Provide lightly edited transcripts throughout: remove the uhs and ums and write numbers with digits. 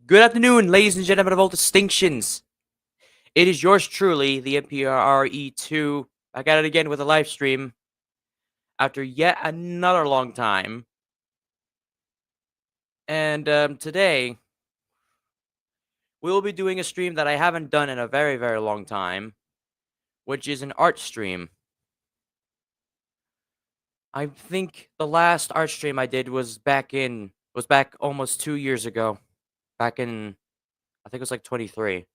Good afternoon, ladies and gentlemen of all distinctions. It is yours truly, the MPRE2. I got it again with a live stream after yet another long time. And today, we will be doing a stream that I haven't done in a very, very long time, which is an art stream. I think the last art stream I did was back almost 2 years ago. Back in, I think it was like 23.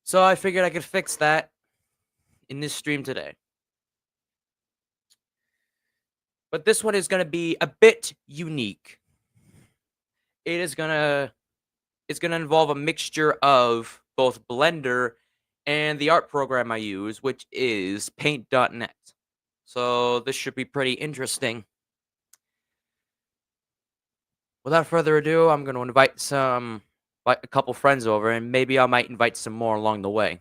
So I figured I could fix that in this stream today. But this one is going to be a bit unique. It's going to involve a mixture of both Blender and the art program I use, which is paint.net. So this should be pretty interesting. Without further ado, I'm going to invite a couple friends over, and maybe I might invite some more along the way.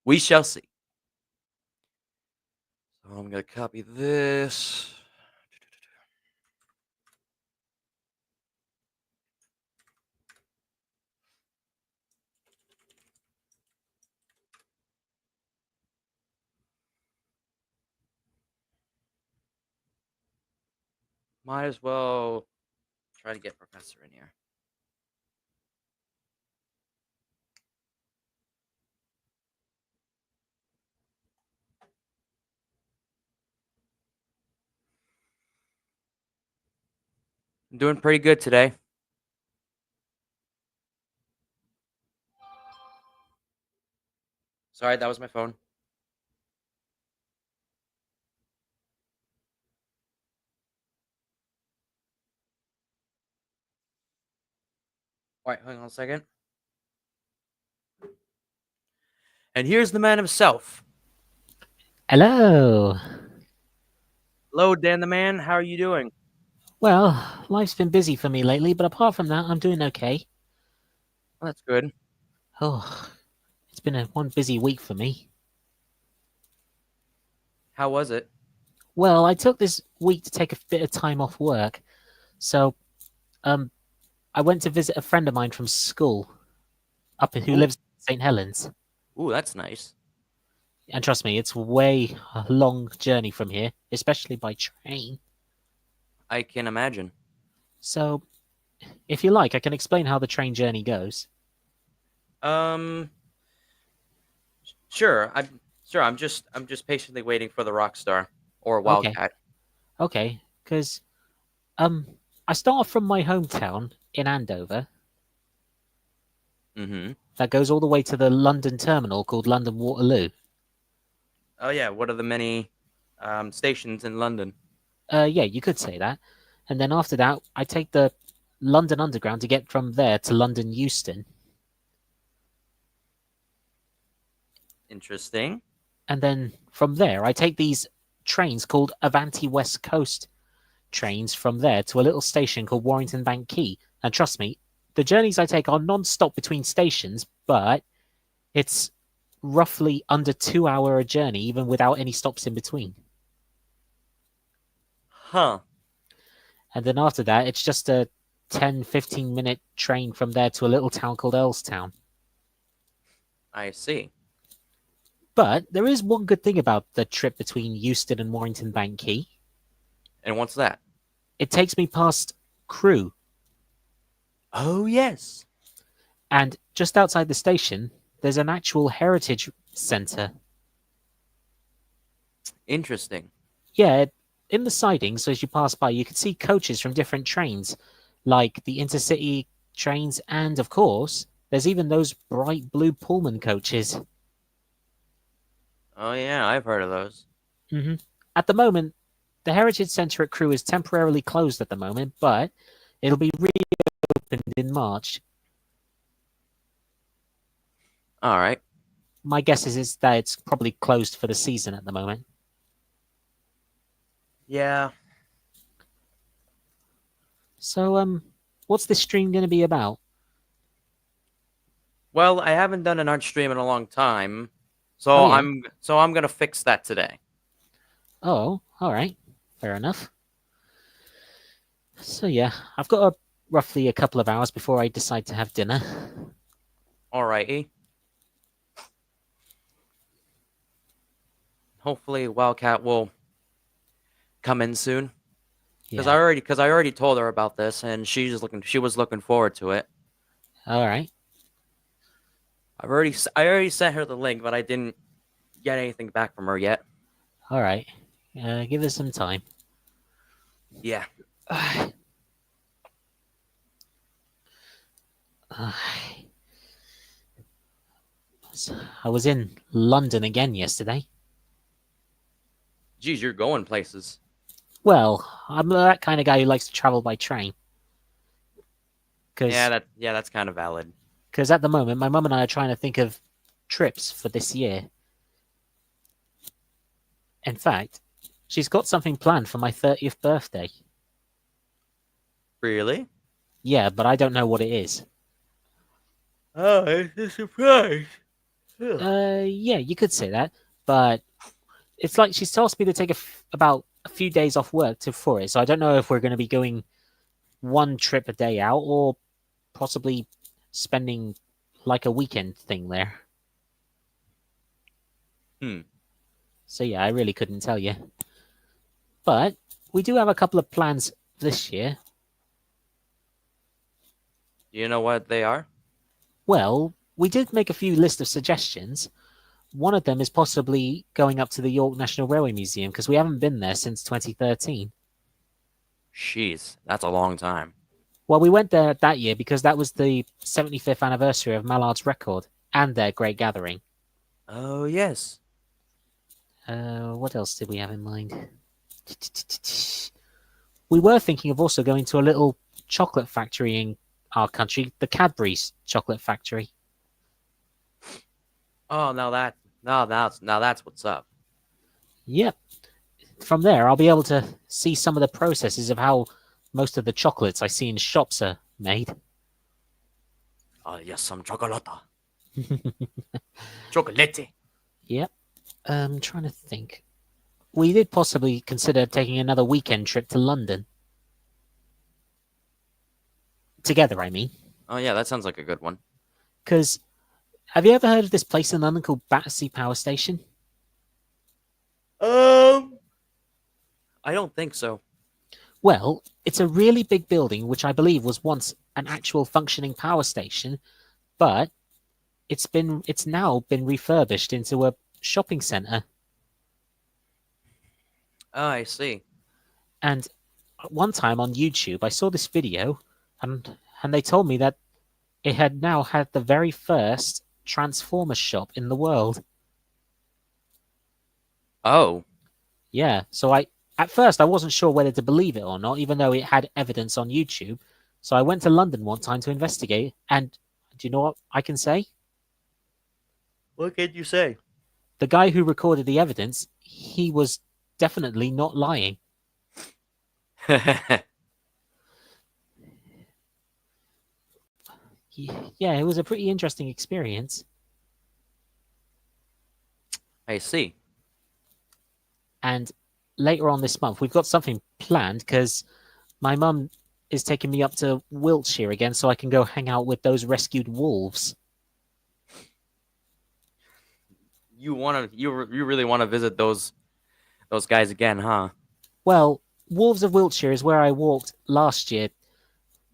We shall see. So I'm going to copy this. Might as well try to get Professor in here. I'm doing pretty good today. Sorry, that was my phone. All right, hang on a second. And here's the man himself. Hello. Hello, Dan the man. How are you doing? Well, life's been busy for me lately, but apart from that, I'm doing okay. Well, that's good. Oh, it's been one busy week for me. How was it? Well, I took this week to take a bit of time off work, so um, I went to visit a friend of mine from school, who Ooh, lives in St. Helens. ooh, that's nice. And trust me, it's way a long journey from here, especially by train. I can imagine. So, if you like, I can explain how the train journey goes. Um, sure. I'm just patiently waiting for the rock star or Okay, wildcat. okay, because um, I start off from my hometown in Andover. Mm-hmm. That goes all the way to the London terminal called London Waterloo. Oh yeah. What are the many stations in London? Yeah, you could say that. And then after that, I take the London Underground to get from there to London Euston. Interesting. And then from there, I take these trains called Avanti West Coast trains from there to a little station called Warrington Bank Quay. And trust me, the journeys I take are non-stop between stations, but it's roughly under 2 hour a journey, even without any stops in between. Huh. And then after that, it's just a 10-15 minute train from there to a little town called Earlstown. I see. But there is one good thing about the trip between Euston and Warrington Bank Quay. And what's that? It takes me past Crewe, Oh yes. and just outside the station, there's an actual heritage centre. Interesting. Yeah, in the sidings, as you pass by, you can see coaches from different trains, like the intercity trains, and of course, there's even those bright blue Pullman coaches. Oh yeah, I've heard of those. hmm At the moment, the Heritage Centre at Crewe is temporarily closed at the moment, but it'll be reopened in March. All right. My guess is that it's probably closed for the season at the moment. Yeah. So, what's this stream going to be about? Well, I haven't done an art stream in a long time, Oh so yeah. I'm gonna fix that today. Oh, all right. Fair enough. So yeah, I've got roughly a couple of hours before I decide to have dinner. Alrighty. Hopefully, Wildcat will come in soon. Yeah. Because I already told her about this, and she was looking forward to it. All right. I already sent her the link, but I didn't get anything back from her yet. All right. Give us some time. Yeah. I was in London again yesterday. Geez, you're going places. Well, I'm that kind of guy who likes to travel by train. Because That's kind of valid. at the moment, my mum and I are trying to think of trips for this year. In fact, she's got something planned for my 30th birthday. Really? Yeah, but I don't know what it is. Oh, it's a surprise. Ugh. Yeah, you could say that, but it's like she's asked me to take about a few days off work for it. So I don't know if we're going to be going one trip a day out or possibly spending like a weekend thing there. Hmm. So yeah, I really couldn't tell you. But we do have a couple of plans this year. Do you know what they are? Well, we did make a few list of suggestions. One of them is possibly going up to the York National Railway Museum because we haven't been there since 2013. Jeez, that's a long time. Well, we went there that year because that was the 75th anniversary of Mallard's record and their great gathering. Oh, yes. What else did we have in mind? We were thinking of also going to a little chocolate factory in our country, the Cadbury's chocolate factory. Oh, now that's what's up. Yep. From there, I'll be able to see some of the processes of how most of the chocolates I see in shops are made. Oh, yes, some chocolate. Chocolate. Yep. Trying to think. We did possibly consider taking another weekend trip to London. Together, I mean. Oh, yeah, that sounds like a good one. Because have you ever heard of this place in London called Battersea Power Station? I don't think so. Well, it's a really big building which I believe was once an actual functioning power station, but it's now been refurbished into a shopping centre. Oh, I see. And one time on YouTube, I saw this video, and they told me that it had now had the very first Transformer shop in the world. Oh, Yeah, so at first I wasn't sure whether to believe it or not, even though it had evidence on YouTube. So I went to London one time to investigate, and do you know what I can say? what could you say? The guy who recorded the evidence, he was definitely not lying. Yeah, it was a pretty interesting experience. I see. And later on this month, we've got something planned because my mum is taking me up to Wiltshire again so I can go hang out with those rescued wolves. You really want to visit those guys again, huh? Well, Wolves of Wiltshire is where I walked last year,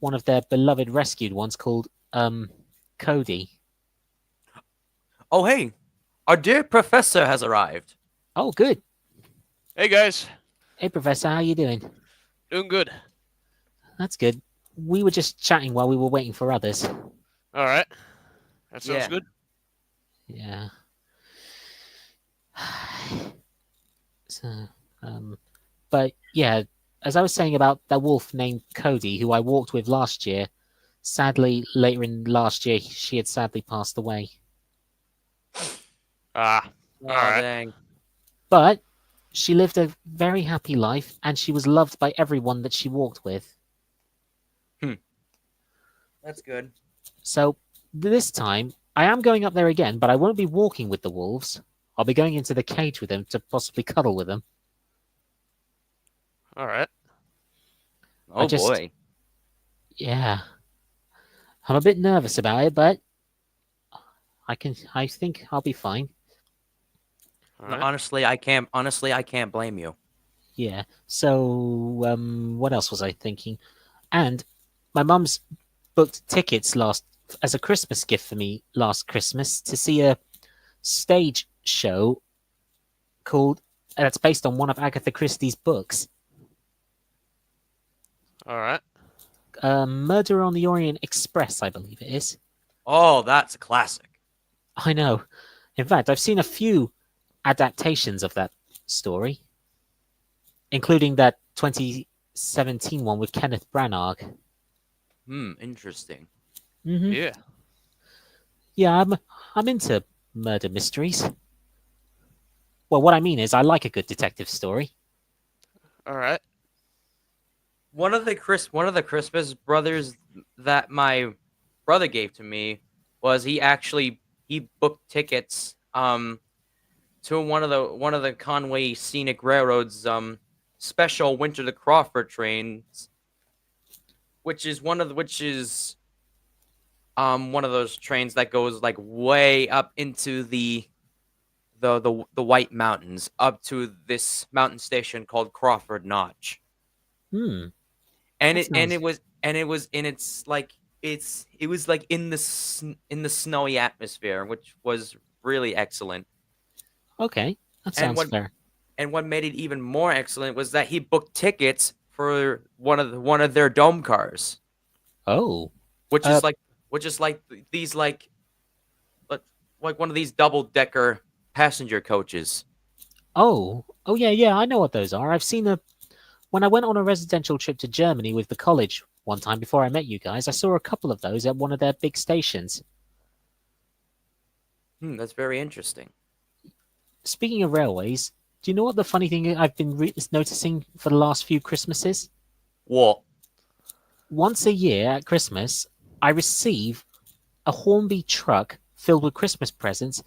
one of their beloved rescued ones called Cody. Oh, hey, our dear professor has arrived. Oh, good. Hey guys, Hey, Professor, how you doing? doing good. That's good. We were just chatting while we were waiting for others. All right, that sounds Yeah. good. Yeah. So, but yeah, as I was saying about that wolf named Cody, who I walked with last year, sadly, later in last year, she had sadly passed away. Ah, Oh, right. dang. But she lived a very happy life, and she was loved by everyone that she walked with. That's good. So this time, I am going up there again, but I won't be walking with the wolves. I'll be going into the cage with them to possibly cuddle with them. All right. Oh boy. Yeah, I'm a bit nervous about it, but I think I'll be fine. All No, right. honestly, I can't. Honestly, I can't blame you. Yeah. So, what else was I thinking? And my mum's booked tickets last as a Christmas gift for me last Christmas to see a stage show called that's based on one of Agatha Christie's books, All right. Murder on the Orient Express, I believe it is. Oh, that's a classic. I know. In fact, I've seen a few adaptations of that story, including that 2017 one with Kenneth Branagh. Interesting. Yeah. Yeah, I'm into murder mysteries. Well, what I mean is, I like a good detective story. All right. One of the Christmas brothers that my brother gave to me was he booked tickets to one of the Conway Scenic Railroad's special Winter to Crawford trains, which is one of those trains that goes like way up into the White Mountains up to this mountain station called Crawford Notch. Hmm, And that it and sounds it was and it was and it was like in the snowy atmosphere, which was really excellent. okay. That And sounds fair. what made it even more excellent was that he booked tickets for one of their dome cars, Oh, which uh, is like which is like these like like one of these double decker passenger coaches. oh yeah, yeah. I know what those are. I've seen a when I went on a residential trip to Germany with the college one time before I met you guys. I saw a couple of those at one of their big stations. That's very interesting. Speaking of railways, do you know what the funny thing I've been noticing for the last few Christmases? What? Once a year at Christmas, I receive a Hornby truck filled with Christmas presents,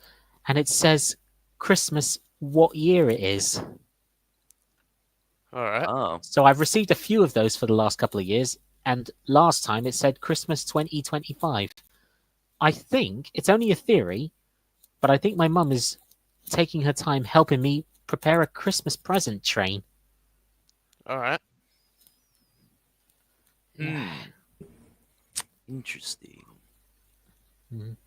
and it says Christmas what year it is. All right. Oh. So I've received a few of those for the last couple of years, and last time it said Christmas 2025. I think it's only a theory, but I think my mum is taking her time helping me prepare a Christmas present train. All right. Yeah. Interesting. Mhm.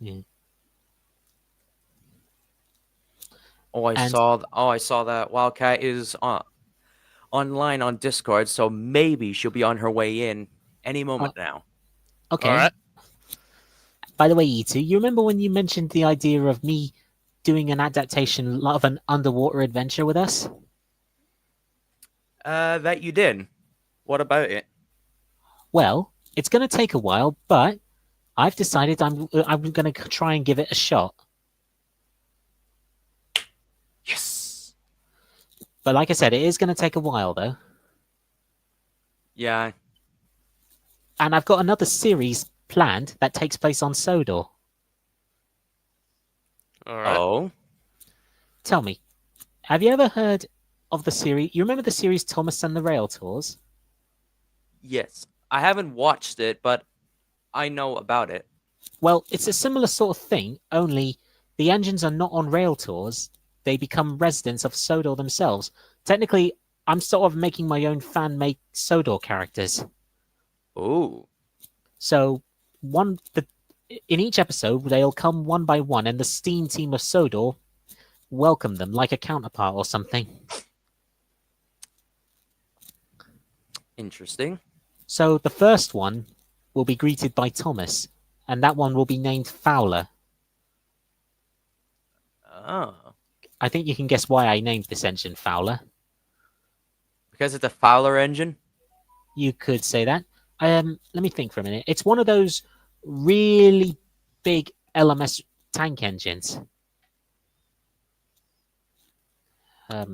Yeah. And I saw that Wildcat is online on Discord, so maybe she'll be on her way in any oh, moment now. All okay. right. By the way, E2, you remember when you mentioned the idea of me doing an adaptation of an underwater adventure with us? That you did. What about it? Well, it's going to take a while, but I've decided I'm going to try and give it a shot. Yes. But like I said, it is going to take a while though. Yeah. And I've got another series planned that takes place on Sodor. All right. Oh. Tell me, have you ever heard of the series? You remember the series Thomas and the Rail Tours? Yes. I haven't watched it, but I know about it. Well, it's a similar sort of thing, only the engines are not on rail tours. They become residents of Sodor themselves. Technically, I'm sort of making my own fan-made Sodor characters. Oh. So, in each episode, they'll come one by one, and the Steam team of Sodor welcome them like a counterpart or something. Interesting. So, the first one will be greeted by Thomas, and that one will be named Fowler. Oh. I think you can guess why I named this engine Fowler. Because it's a Fowler engine? You could say that. Let me think for a minute. It's one of those really big LMS tank engines. I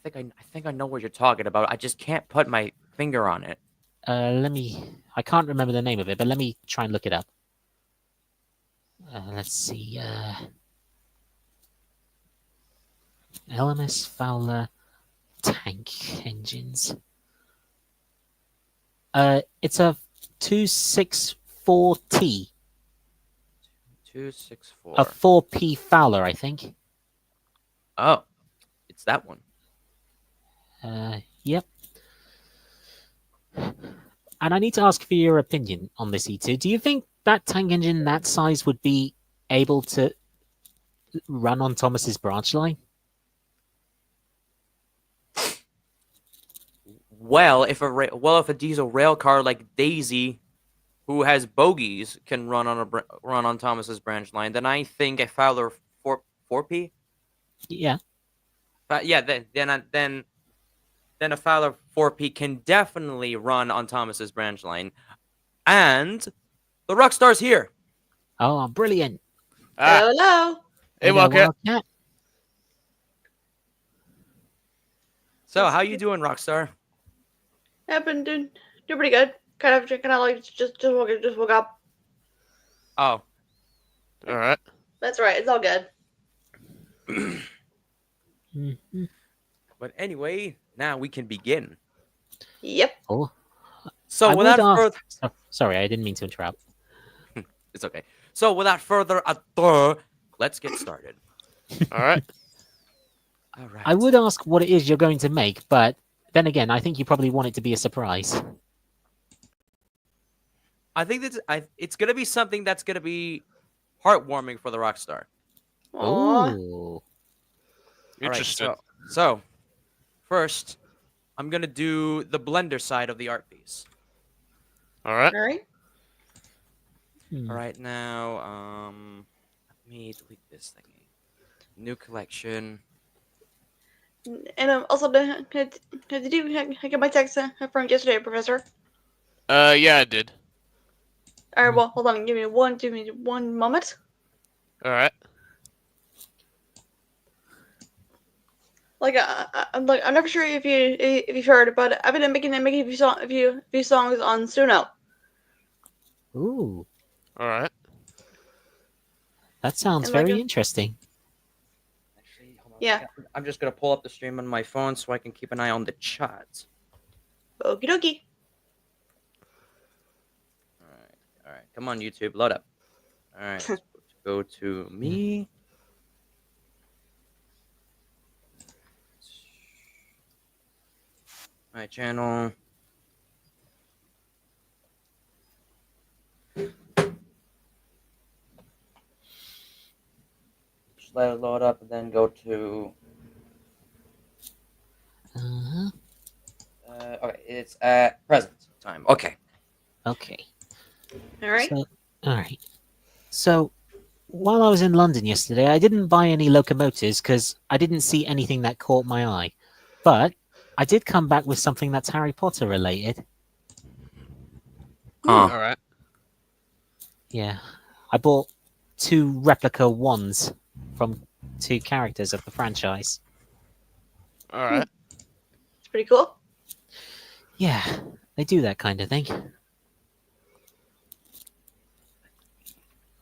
think I know what you're talking about. I just can't put my finger on it. I can't remember the name of it, but let me try and look it up. Let's see. LMS Fowler tank engines. It's a 264T, 264. a 4P Fowler, I think. Oh, it's that one. Yep. And I need to ask for your opinion on this, E2. Do you think that tank engine that size would be able to run on Thomas's branch line? Well, if a diesel rail car like Daisy, who has bogies, can run on Thomas's branch line, then I think a Fowler 4P. Yeah. But yeah, then a Fowler 4P can definitely run on Thomas's branch line, and the Rockstar's here. Oh, brilliant. Ah, Hello. hey, Hello, Wildcat. Wildcat. So, how you doing, Rockstar? I've been doing pretty good. Kind of like just woke up. Oh, All right. That's right. It's all good. Mhm. but anyway, now we can begin. Yep. Oh, So, I would without ask. further, Sorry, I didn't mean to interrupt. it's okay. So, without further ado, let's get started. All right. All right. I would ask what it is you're going to make, but then again, I think you probably want it to be a surprise. I think it's gonna be something that's gonna be heartwarming for the Rockstar. Aww. Ooh. All right, Interesting. so first, I'm gonna do the blender side of the art piece. All right. All right. Hmm. All right, now, let me delete this thingy. New collection. And also, did you get my text from yesterday, Professor? Yeah, I did. All right. Well, hold on. Give me one moment. All right. Like, I'm never sure if you've heard, but I've been making a few songs on Suno. Ooh. All right. That sounds And, like, very interesting. Actually, hold on. Yeah. I'm just gonna pull up the stream on my phone so I can keep an eye on the chat. Okie dokie. All right. Come on, YouTube, load up. All right, let's go to me. My channel. Just let it load up and then go to. Uh-huh. Okay, it's at present time. Okay. Okay. All right. So, all right. So, while I was in London yesterday, I didn't buy any locomotives because I didn't see anything that caught my eye. But I did come back with something that's Harry Potter related. Huh. All right. Yeah. I bought 2 replica wands from 2 characters of the franchise. All right. It's pretty cool. Yeah, they do that kind of thing.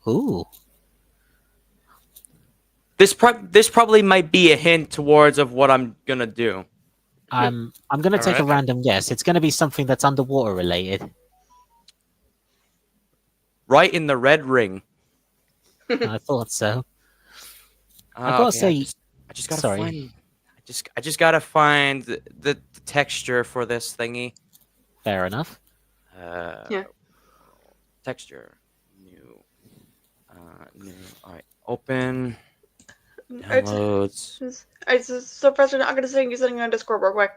Ooh. This probably might be a hint towards of what I'm gonna do. I'm going to take a Alright. random guess. It's going to be something that's underwater related. Right in the red ring. I thought so. I gotta Okay, say, I just gotta sorry. find. I just gotta find the texture for this thingy. Fair enough. Yeah. Texture. New. New. All right. Open. Alright, Downloads. Alright, so Professor, I'm gonna send you something on Discord real quick.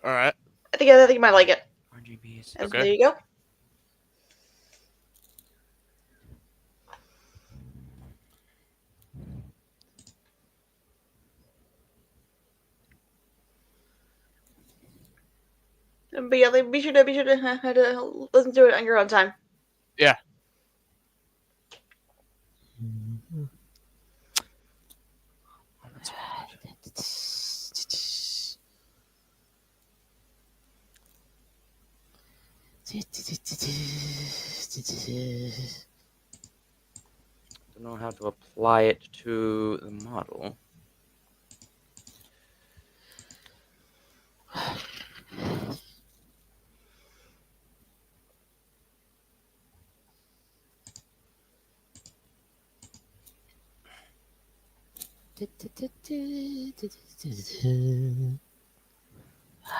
All right. I think you might like it. RGBs. And Okay. there you go. But yeah, like, be sure to listen to it on your own time. Yeah. Don't know how to apply it to the model.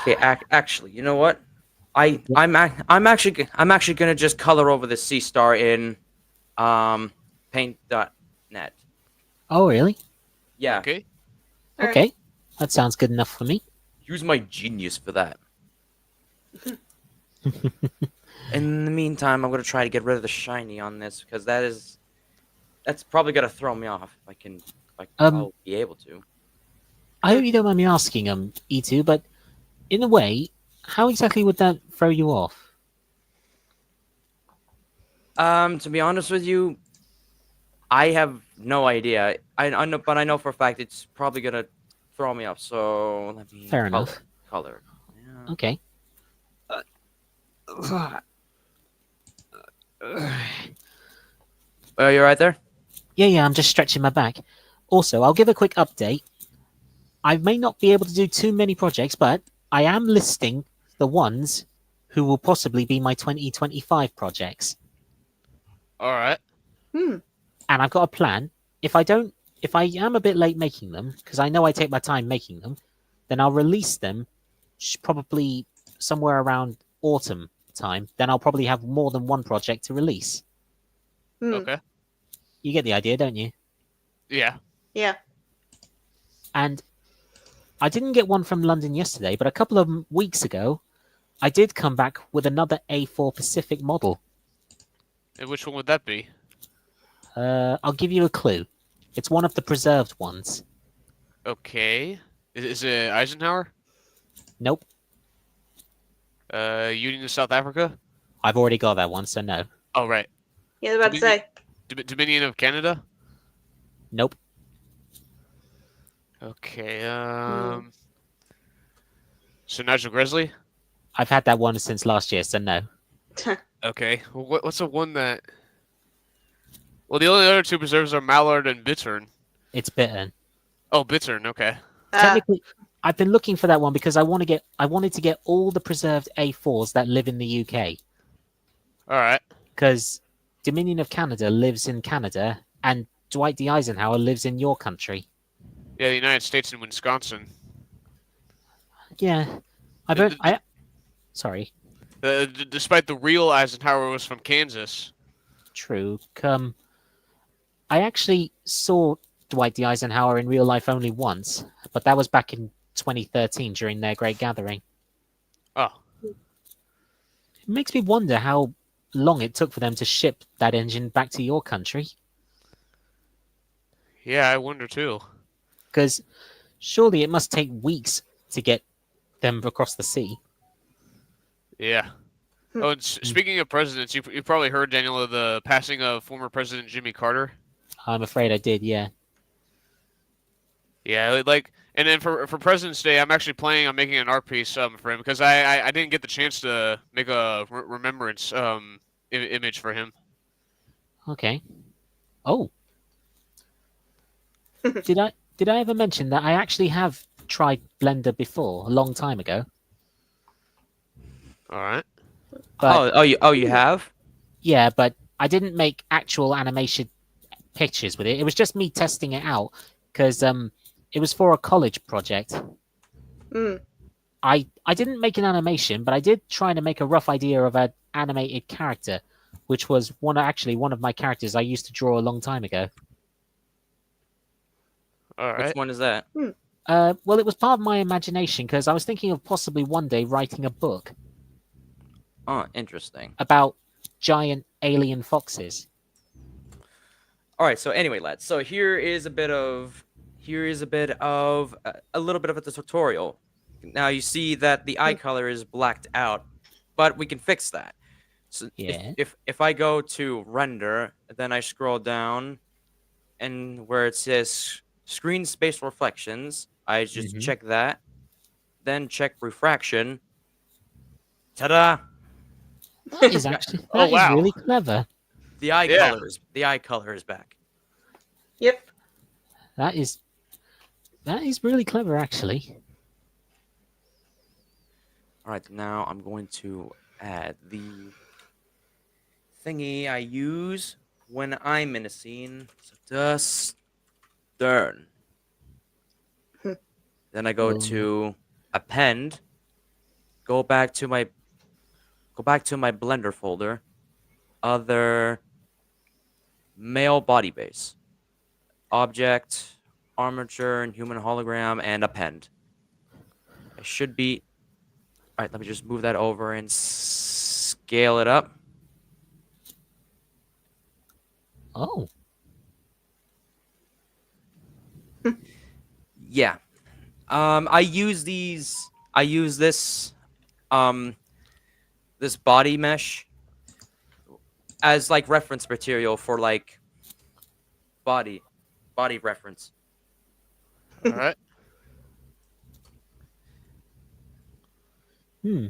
Okay, actually, you know what? I'm actually gonna just color over the sea star in paint.net. Oh, really? Yeah, Okay. All right. Okay. That sounds good enough for me. use my genius for that. In the meantime, I'm gonna try to get rid of the shiny on this because that's probably gonna throw me off if Um, I'll be able to. I hope you don't mind me asking, E2, but in a way, how exactly would that throw you off? To be honest with you, I have no idea. I know, but I know for a fact it's probably gonna throw me off. So let me Fair enough. color. Yeah. Okay. Oh, you're right there. Yeah, I'm just stretching my back. Also, I'll give a quick update. I may not be able to do too many projects, but I am listing the ones who will possibly be my 2025 projects. All right. Hmm. And I've got a plan. If I am a bit late making them, because I know I take my time making them, then I'll release them probably somewhere around autumn time. Then I'll probably have more than one project to release. Hmm. Okay. You get the idea, don't you? Yeah. Yeah. And I didn't get one from London yesterday, but a couple of weeks ago, I did come back with another A4 Pacific model. And which one would that be? I'll give you a clue. It's one of the preserved ones. Okay. Is it Eisenhower? Nope, Union of South Africa? I've already got that one, so no. Oh, right. Yeah, I was about to say. Dominion of Canada? Nope. Okay. So Nigel Gresley? I've had that one since last year, so no. Okay. Well, what's the one that? Well, the only other two preserves are Mallard and Bittern. It's Bittern. Oh, Bittern. Okay. Technically, I've been looking for that one because I wanted to get all the preserved A4s that live in the UK. All right. Because Dominion of Canada lives in Canada, and Dwight D. Eisenhower lives in your country. Yeah, the United States and Wisconsin. Yeah, sorry. Despite the real Eisenhower was from Kansas. True. I actually saw Dwight D. Eisenhower in real life only once, but that was back in 2013 during their Great Gathering. Oh. It makes me wonder how long it took for them to ship that engine back to your country. Yeah, I wonder too. Because surely it must take weeks to get them across the sea. Yeah. Oh, and speaking of presidents, you probably heard, Daniel, of the passing of former President Jimmy Carter. I'm afraid I did, yeah. Yeah, like, and then for President's Day, I'm actually planning on making an art piece for him because I didn't get the chance to make a remembrance image for him. Okay. Oh. Did I ever mention that I actually have tried Blender before a long time ago? All right. But You have? yeah, but I didn't make actual animation pictures with it. It was just me testing it out because it was for a college project. Hmm. I didn't make an animation, but I did try to make a rough idea of an animated character, which was one of my characters I used to draw a long time ago. All Which right. one is that? Well, it was part of my imagination because I was thinking of possibly one day writing a book Oh, interesting. about giant alien foxes. All right. So anyway, lads. So here is a little bit of a tutorial. Now you see that the eye color is blacked out, but we can fix that. So Yeah. if I go to render, then I scroll down, and where it says screen space reflections, I just Mhm. check that, then check refraction. Ta-da! That is actually Oh, that is wow. really clever. The eye Yeah. color is back. Yep. That is really clever, actually. All right, now I'm going to add the thingy I use when I'm in a scene. So dust stern. Then I go Oh, to append. Go back to my Blender folder. Other male body base. Object, armature, and human hologram, and append. I should be. All right, let me just move that over and scale it up. oh, Yeah. I use these. I use this. Um, this body mesh as like reference material for like body, body reference. All right. hmm.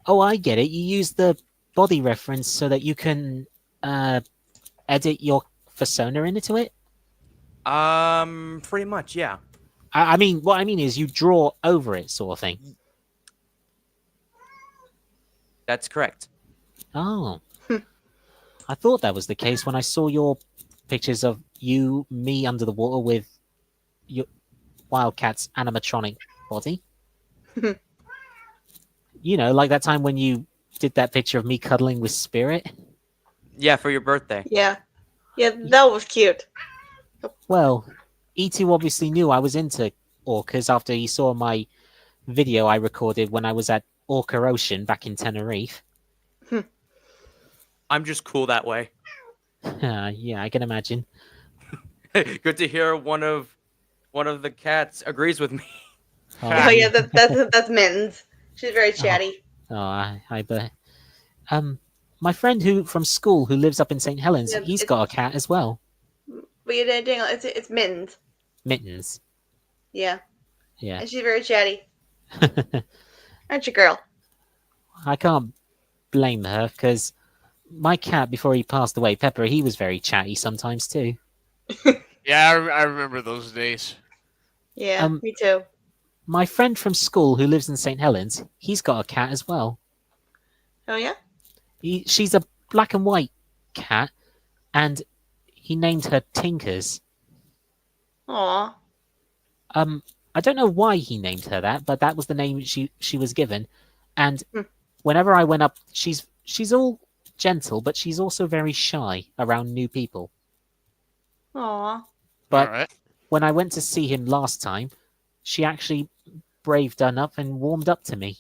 Oh, I get it. You use the body reference so that you can edit your persona into it. Pretty much, yeah. I mean, what I mean is you draw over it, sort of thing. That's correct. Oh, I thought that was the case when I saw your pictures of you, me under the water with your Wildcat's animatronic body. You know, like that time when you did that picture of me cuddling with Spirit. Yeah, for your birthday. Yeah. Yeah, that was cute. Well, E2 obviously knew I was into orcas after he saw my video I recorded when I was at Orca Ocean back in Tenerife. I'm just cool that way. Yeah, I can imagine. Good to hear one of the cats agrees with me. Oh, Oh yeah, yeah. that's Mittens. She's very chatty. Oh, I bet. My friend who from school who lives up in St. Helens, Yeah, he's got a cat as well. But you didn't. It's Mittens. Mittens. Yeah, Yeah. and she's very chatty. Aren't you, girl? I can't blame her because my cat, before he passed away, Pepper, he was very chatty sometimes too. Yeah, I remember those days. Yeah, me too. My friend from school who lives in St. Helens, he's got a cat as well. Oh yeah. She's a black and white cat, and he named her Tinkers. Aw. I don't know why he named her that, but that was the name she was given. And Hmm. whenever I went up, she's all gentle, but she's also very shy around new people. Aw. But All right. when I went to see him last time, she actually braved up and warmed up to me.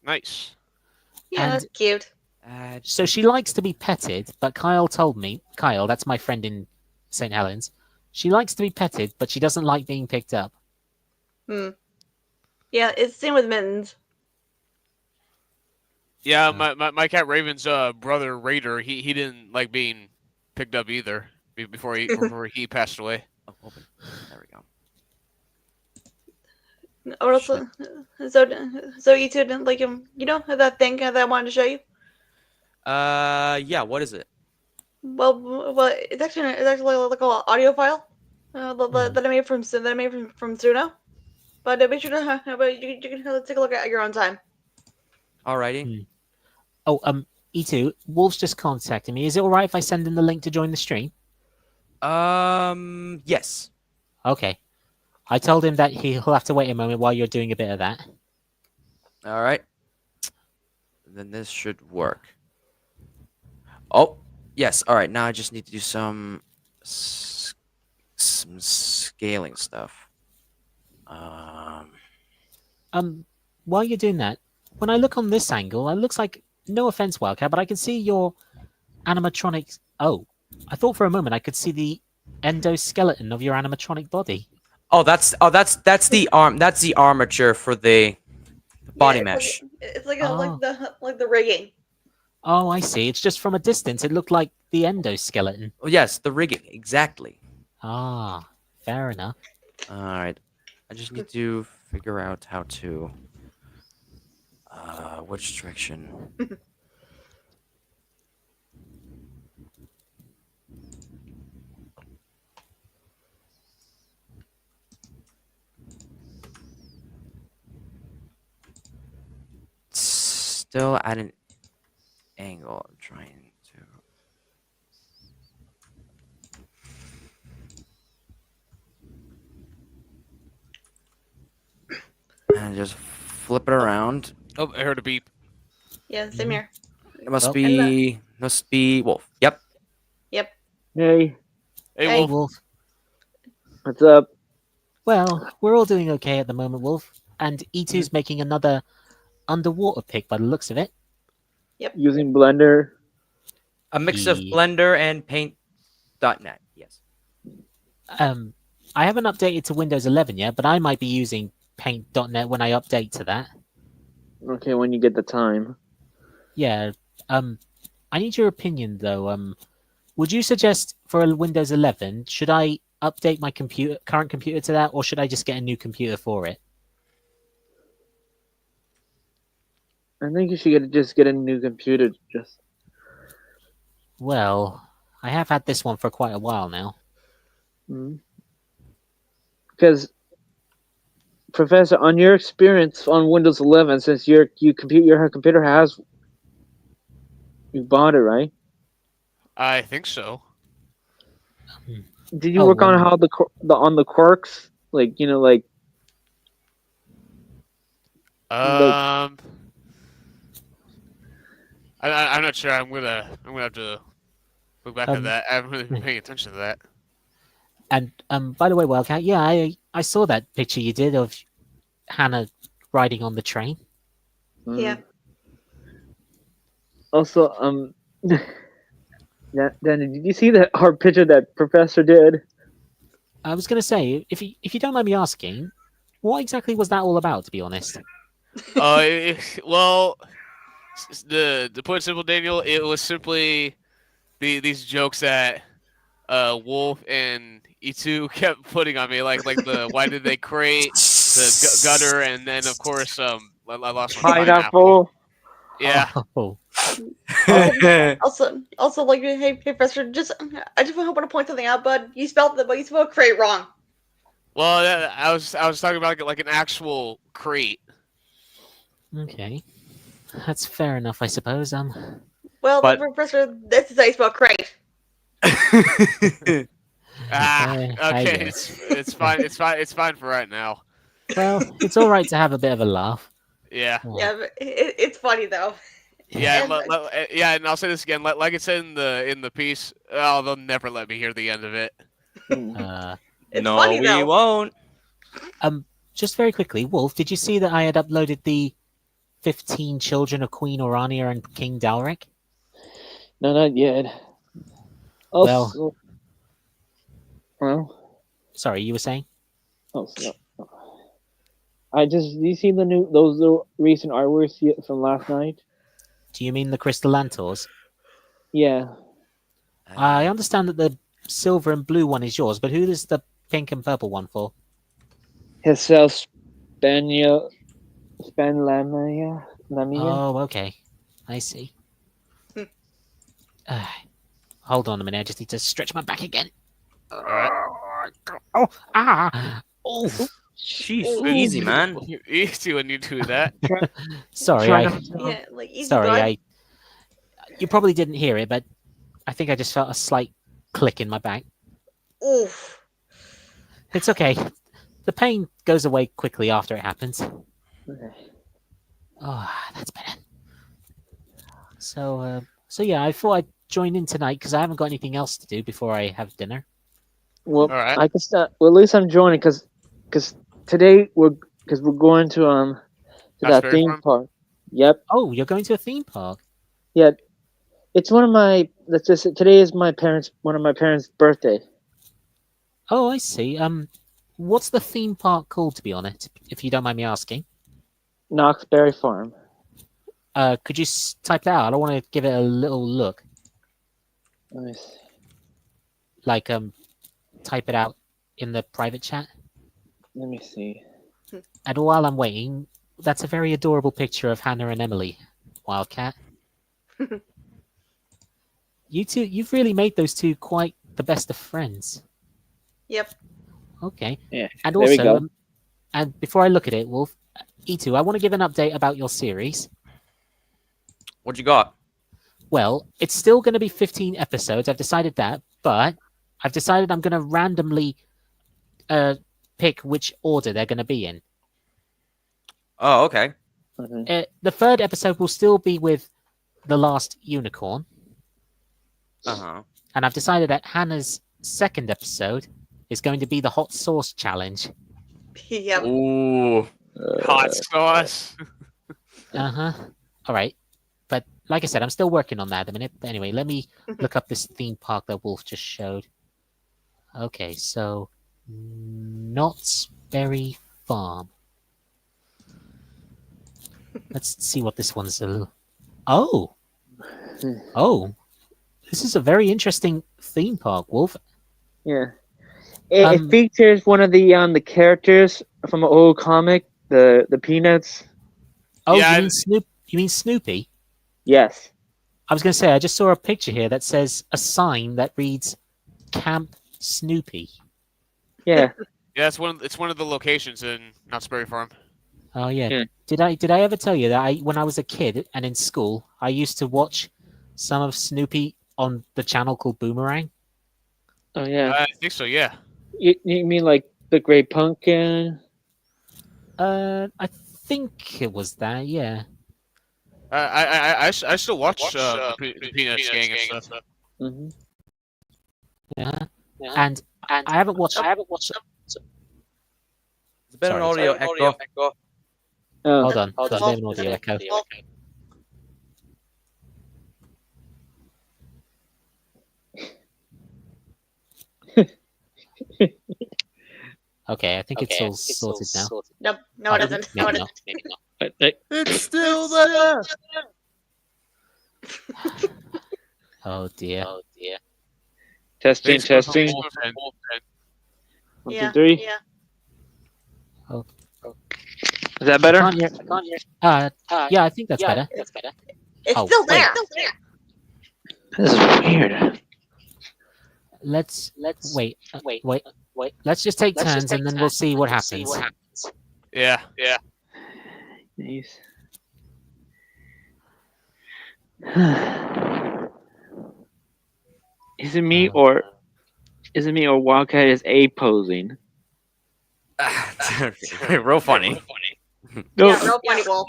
Nice. Yeah, And that's cute. so she likes to be petted, but Kyle told me, Kyle, that's my friend in St. Helens, she likes to be petted, but she doesn't like being picked up. Hmm. Yeah, it's the same with Mittens. Yeah, my cat Raven's brother Raider, he didn't like being picked up either before he passed away. Oh, open. There we go. Or also, so you two didn't like him. You know that thing that I wanted to show you. Yeah. What is it? Well, it's actually like an audio file that I made from Suno. But make sure to but you can take a look at your own time. Alrighty. Oh, E2, Wolf's just contacted me. Is it all right if I send him the link to join the stream? Yes. Okay. I told him that he'll have to wait a moment while you're doing a bit of that. All right. Then this should work. Oh, yes. All right. Now I just need to do some scaling stuff. While you're doing that, when I look on this angle, it looks like, no offense, Wildcat, but I can see your animatronics. Oh, I thought for a moment I could see the endoskeleton of your animatronic body. That's the arm. That's the armature for the body Yeah, mesh. it's like Oh. like the rigging. Oh, I see. It's just from a distance. It looked like the endoskeleton. Oh, yes, the rigging exactly. Ah, fair enough. All right. I just need to figure out how to. Which direction? still at an angle. I'm trying to. And just flip it around. Oh, I heard a beep. Yeah, same Mhm. here. It must Well- be Wolf. Yep. Yep. Hey, Hey, Hey. Wolf. Wolf. what's up? Well, we're all doing okay at the moment, Wolf. And E2's making another underwater pick by the looks of it. Using Blender. A mix of Ye- Blender and Paint.net. Yes. I haven't updated to Windows 11 yet, but I might be using Paint.net when I update to that. Okay, when you get the time. Yeah. I need your opinion though. Would you suggest for a Windows 11, should I update my current computer to that, or should I just get a new computer for it? I think you should just get a new computer. Just Well, I have had this one for quite a while now. because Professor, on your experience on Windows 11, since your computer has you bought it, right? I think so. Did you Oh, work on well. how the quirks, like like I'm not sure. I'm gonna have to look back at that. I haven't really been paying attention to that. And by the way, Wildcat, yeah, I saw that picture you did of Hannah riding on the train. Yeah. Also, Danny, did you see that our picture that Professor did? I was going to say, if you don't mind me asking, what exactly was that all about? To be honest. Well, to put it simple, Daniel, it was simply these jokes that Wolf and E2 kept putting on me, like the why did they create the gutter, and then of course I lost my pineapple. Pineapple. Yeah. Oh, Also, like, hey, Professor, I just want to point something out, bud. You spelled crate wrong. Well, I was talking about like an actual crate. okay, that's fair enough, I suppose. Well, But- Professor, this is how you spell crate. Ah, I okay, guess. it's fine. It's fine for right now. Well, it's all right to have a bit of a laugh. Yeah. Yeah, but it's funny though. Yeah, And- yeah, and I'll say this again. Like it said in the piece, oh, they'll never let me hear the end of it. It's no, funny we though. won't. Just very quickly, Wolf, did you see that I had uploaded the 15 children of Queen Orania and King Dalric? No, not yet. Also, well, Sorry, you were saying? also, you see those recent artworks from last night? Do you mean the Crystal Lantors? Yeah. I understand that the silver and blue one is yours, but who is the pink and purple one for? Himself, Lamia. Oh, okay. I see. Hold on a minute. I just need to stretch my back again. All right. Oh, ah! Oh, Jeez, Ooh. easy, man. Easy when you do that. sorry. Try not to- Yeah, like easy, Sorry. bud. You probably didn't hear it, but I think I just felt a slight click in my back. Oof. It's okay. The pain goes away quickly after it happens. Okay. Oh, that's better. So yeah, I thought I'd join in tonight because I haven't got anything else to do before I have dinner. Well, All right. I can start. Well, at least I'm joining because today we're going to that Raspberry theme Farm? park. Yep. Oh, you're going to a theme park? Yeah. It's one of my. Let's just say today is one of my parents' birthday. Oh, I see. What's the theme park called, to be honest, if you don't mind me asking? Knoxberry Farm. Could you type that out? I want to give it a little look. Nice. Like, type it out in the private chat. Let me see. And while I'm waiting, that's a very adorable picture of Hannah and Emily, Wildcat. You've really made those two quite the best of friends. Yep. Okay. Yeah. And There we also, go. and before I look at it, Wolf, E2, I want to give an update about your series. What you got? Well, it's still going to be 15 episodes. I've decided that, but I've decided I'm going to randomly pick which order they're going to be in. Oh, okay. The third episode will still be with The Last Unicorn. Uh-huh. And I've decided that Hannah's second episode is going to be the hot sauce challenge. Yep. Ooh. Hot sauce. Uh-huh. All right. But like I said, I'm still working on that at the minute. But anyway, let me look up this theme park that Wolf just showed. Okay, so Knott's Berry Farm. Let's see what this one's. Oh, this is a very interesting theme park, Wolf. Yeah. It features one of the characters from an old comic, the Peanuts. Oh, Yeah, you mean Snoopy? Yes. I was going to say, I just saw a picture here that says a sign that reads Camp Snoopy. Yeah. Yeah, it's one of the locations in Knott's Berry Farm. Oh yeah. Yeah. Did I ever tell you that when I was a kid and in school, I used to watch some of Snoopy on the channel called Boomerang? Oh yeah. I think so. Yeah. You mean like the Great Pumpkin? I think it was that. Yeah. I still watch the Peanuts gang and stuff. Mm-hmm. Yeah. And I haven't watched. It's a bit of an Sorry. audio echo. Oh. Hold on. We have an audio echo. Okay, I think it's all sorted now. Nope. No, it isn't. No, it Maybe isn't. not. It's still there. Oh dear. Testing. Testing. 1, 2, 3. Yeah. Is that better? I can't hear. Yeah, I think that's better. It's Oh, still there. This is weird. Let's wait. Let's just take turns and then we'll see what happens. Yeah. Nice. Is it me or Wildcat is A posing? Real funny. No, Yeah, real funny, Wolf.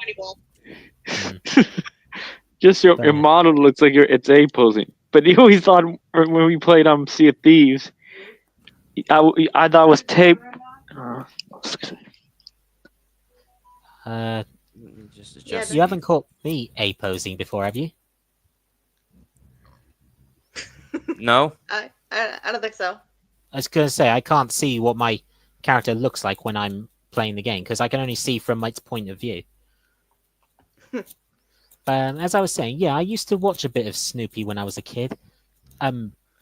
just your model looks like it's A posing. But you always thought when we played Sea of Thieves, I thought it was tape. Just Yeah, adjust. You haven't caught me A posing before, have you? No? I don't think so. I was going to say I can't see what my character looks like when I'm playing the game because I can only see from my point of view. As I was saying, yeah, I used to watch a bit of Snoopy when I was a kid. I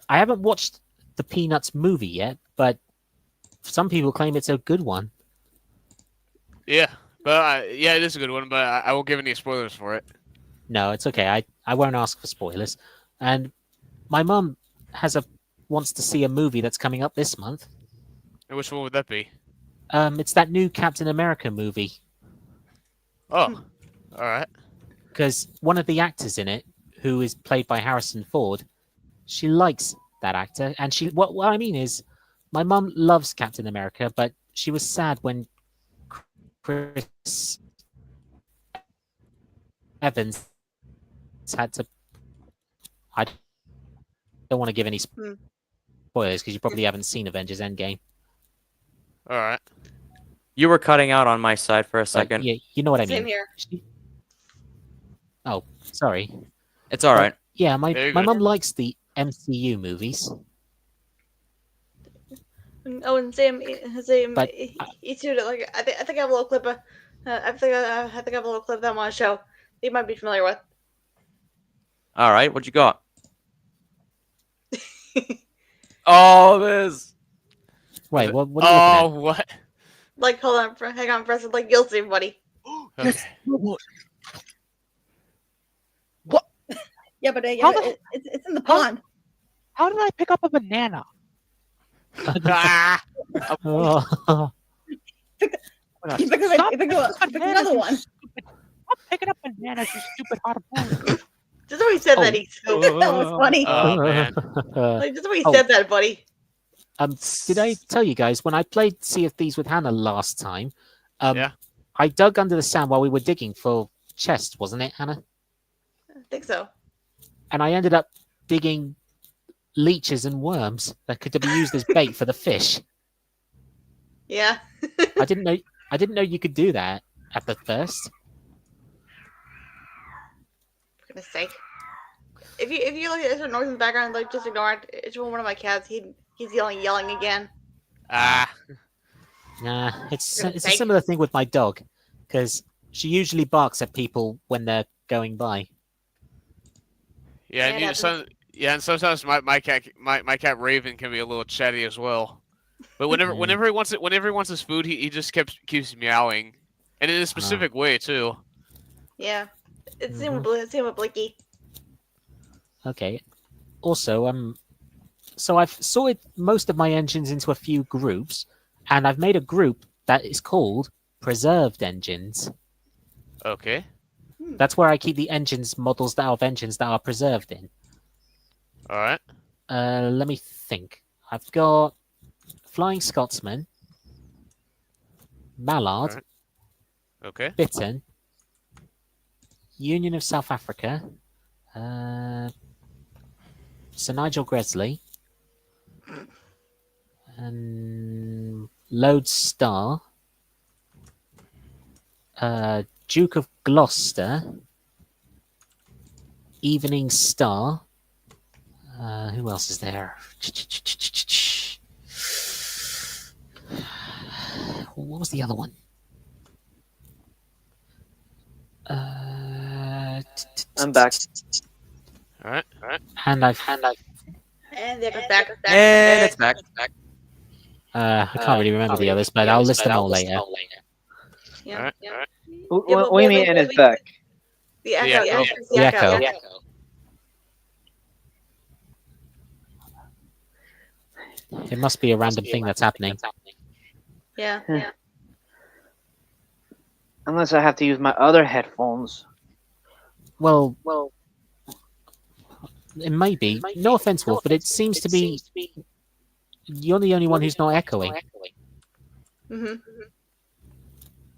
haven't watched the Peanuts movie yet, but some people claim it's a good one. Yeah. But yeah, it is a good one. But I won't give any spoilers for it. No, it's okay. I won't ask for spoilers. And my mum wants to see a movie that's coming up this month. And which one would that be? It's that new Captain America movie. Oh, all right. Because one of the actors in it, who is played by Harrison Ford, she likes that actor. And what I mean is, my mum loves Captain America, but she was sad when Chris Evans had to. I don't want to give any spoilers because you probably haven't seen Avengers Endgame. All right. You were cutting out on my side for a But second. yeah, you know what I mean. Same here. Oh, sorry. It's all right. Yeah, There you my go. mum likes the MCU movies. Oh, and Sam, But he too. Like, I think I have a little clip. I think I have a little clip that I want to show. You might be familiar with. All right. What you got? Oh, this. Wait, what are you looking Oh, what? Like, hold on, hang on for a second. Like, you'll see, buddy. Okay. Yeah, but How the- it's in the pond. How did I pick up a banana? Ah, at? Oh, You picked up another one. Stop Stop picking up bananas, you stupid harpoon. Just the way he said Oh. that, that was funny. Oh, man. Like, just the way he Oh. said that, buddy. Did I tell you guys when I played Sea of Thieves with Hannah last time? Yeah. I dug under the sand while we were digging for chests, wasn't it, Hannah? I think so. And I ended up digging leeches and worms that could be used as bait for the fish. Yeah. I didn't know you could do that at the first. For goodness sake. If you look at the noise in the background, like just ignore it. It's one of my cats. He's yelling again. Ah. Nah, it's For goodness a sake. similar thing with my dog, because she usually barks at people when they're going by. Yeah, Yeah, and you, that's- and sometimes my cat Raven can be a little chatty as well. But Mm. whenever he wants his food, he just keeps meowing, and in a specific way too. Yeah. It's same Mhm. with Blicky. Okay. Also, so I've sorted most of my engines into a few groups, and I've made a group that is called Preserved Engines. Okay. That's where I keep the models that of engines that are preserved in. All right. Let me think. I've got Flying Scotsman, Mallard, Alright. Okay. Bittern, Union of South Africa, Sir Nigel Gresley, and Lodestar, Duke of Gloucester, Evening Star. Who else is there? What was the other one? I'm back. All right. And I've And they're back. And it's back. I can't really remember the others, but I'll list them all later. Yeah. All right. Yeah. All right. but What do you mean, and it's back? The echo. echo. Yeah. The echo. Yeah. It must be a random thing that's happening. Yeah. Huh. Yeah. Unless I have to use my other headphones. Well, it may be. No offense, Wolf, but it seems to be you're the only one who's not echoing. Mm-hmm.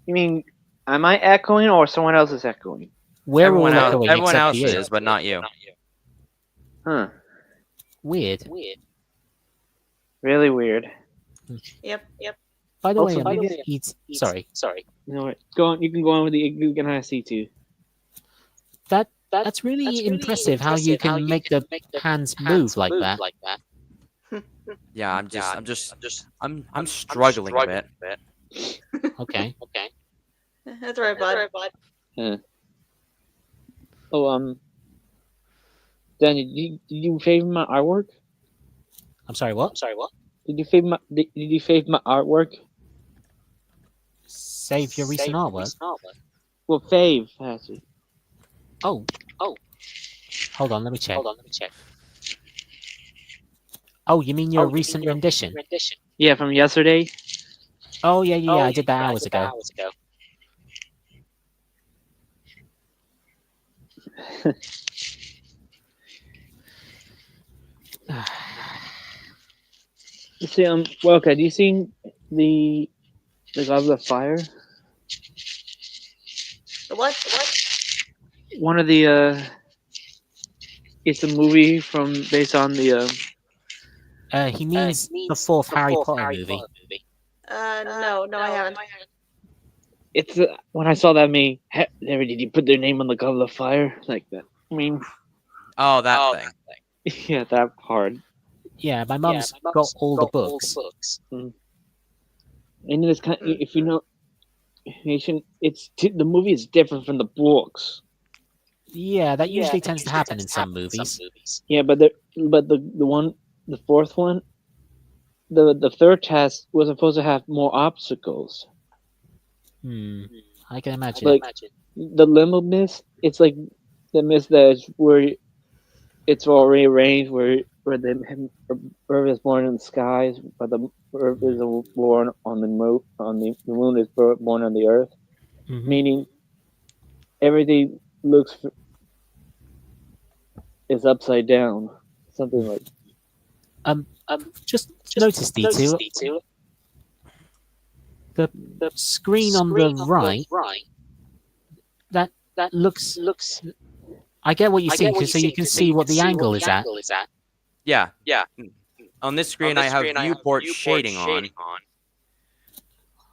You mean, am I echoing or someone else is echoing? We're all Everyone echoing else except for you. is, but not you. Huh. Weird. Really weird. Yep. By the Also, way, sorry. You know what? Go on. You can go on with the Yugen IC2. That's really impressive how you can make the hands move like that. Yeah, I'm struggling a bit. Okay. That's right, bud. Oh, Danny, did you favor my artwork? I'm sorry, what? Did you favor my artwork? Save your recent artwork? Well, fave, actually. Oh. Hold on, let me check. Oh, you mean your recent rendition? Yeah, from yesterday. Oh, yeah, I did that hours ago. You see, well, okay. Do you seen the Goblet of Fire? The what? One of the it's a movie based on the He means the fourth Harry Potter movie. No, I haven't. It's when I saw that meme. Did you put their name on the Goblet of Fire like that? I mean, Oh, that thing. yeah, that part. Yeah, my mum's got all the books. And it's kind. If you know, the movie is different from the books. Yeah, that usually tends to happen in some movies. Yeah, but the fourth one, the third test was supposed to have more obstacles. I can imagine. Like the limbo mist, it's like the mist that is where it's already arranged, where the Earth is born in the skies, but the Earth is born on the moon. The moon is born on the Earth. Mhm. Meaning, everything is upside down. Something like Just notice D2. The screen on the right that looks. I get what you're seeing, so you can see what the angle is at. Yeah. On this screen, I have viewport shading on,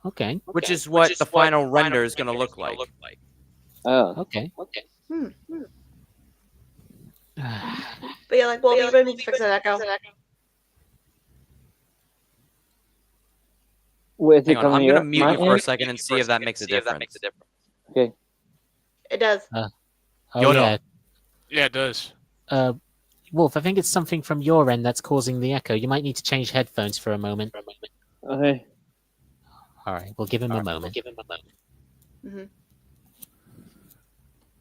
Okay. which is what the final render is going to look like. oh. Okay. Hmm. But yeah, like, well, we would need to fix that echo. Where's it Hang on, I'm coming going to up? mute My you for a end? second and see if that makes a difference. Okay. It does. Oh Yoda. yeah. Yeah, it does. Wolf, I think it's something from your end that's causing the echo. You might need to change headphones for a moment. Okay. All right, we'll give him a moment. Hmm.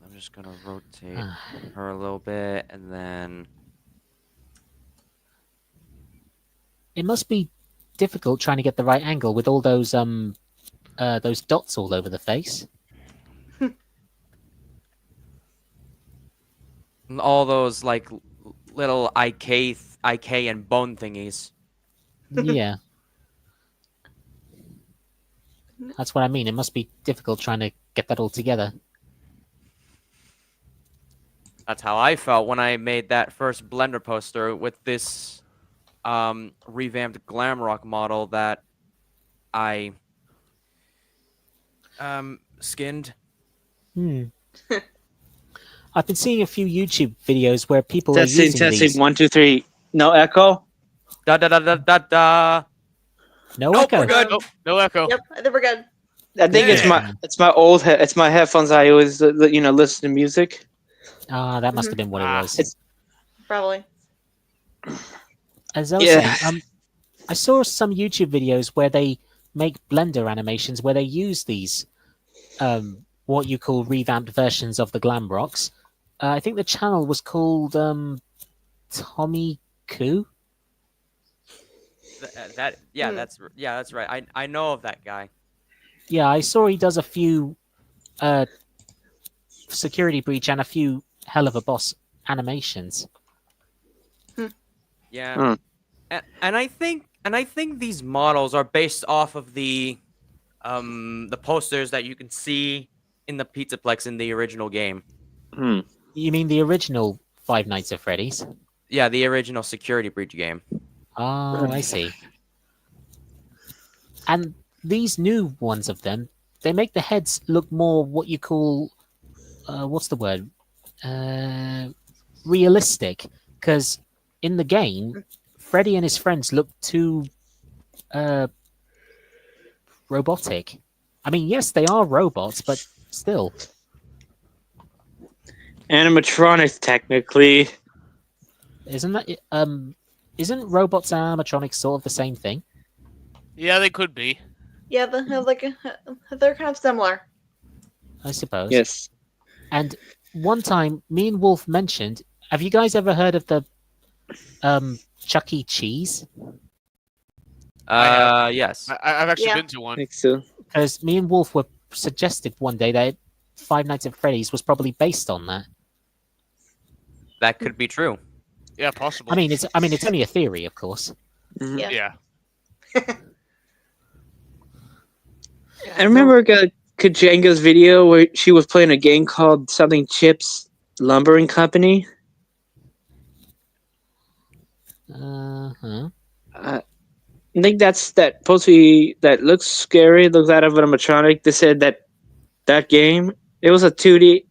I'm just going to rotate her a little bit, and then... It must be difficult trying to get the right angle with all those dots all over the face. all those, like, little IK and bone thingies. Yeah. That's what I mean. It must be difficult trying to get that all together. That's how I felt when I made that first Blender poster with this revamped glam rock model that I skinned. I've been seeing a few YouTube videos where people are Testing, using testing. these. 1, 2, 3. No echo. Da da da da da da. No Nope, echo. we're good. Nope, no echo. Yep, I think we're good. I think it's my headphones. I always listen to music. Ah, that must have been what it was. It's- Probably. As I was saying, I saw some YouTube videos where they make Blender animations where they use these, what you call revamped versions of the glam rocks. I think the channel was called Tommy Koo. That's right. I know of that guy. Yeah, I saw he does a few security breach and a few hell of a boss animations. Yeah. And I think these models are based off of the posters that you can see in the Pizzaplex in the original game. You mean the original Five Nights at Freddy's? Yeah, the original security breach game. Oh, I see. And these new ones of them, they make the heads look more what you call, what's the word? Realistic. Because in the game, Freddy and his friends look too robotic. I mean, yes, they are robots, but still. Animatronics, technically. Isn't that isn't robots and animatronics sort of the same thing? Yeah, they could be. Yeah, they're kind of similar. I suppose. Yes. And one time, me and Wolf mentioned, have you guys ever heard of the Chuck E. Cheese? Yes. I've actually Yeah. been to I one. think so. Because me and Wolf were suggested one day that Five Nights at Freddy's was probably based on that. That could be true. Yeah, possible. I mean, it's only a theory, of course. Mhm. Yeah. Yeah. I remember Kajanga's video where she was playing a game called something Chips Lumbering Company. Uh-huh. I think that supposed to be, that looks scary. Looks out of an animatronic. They said that game, it was a 2D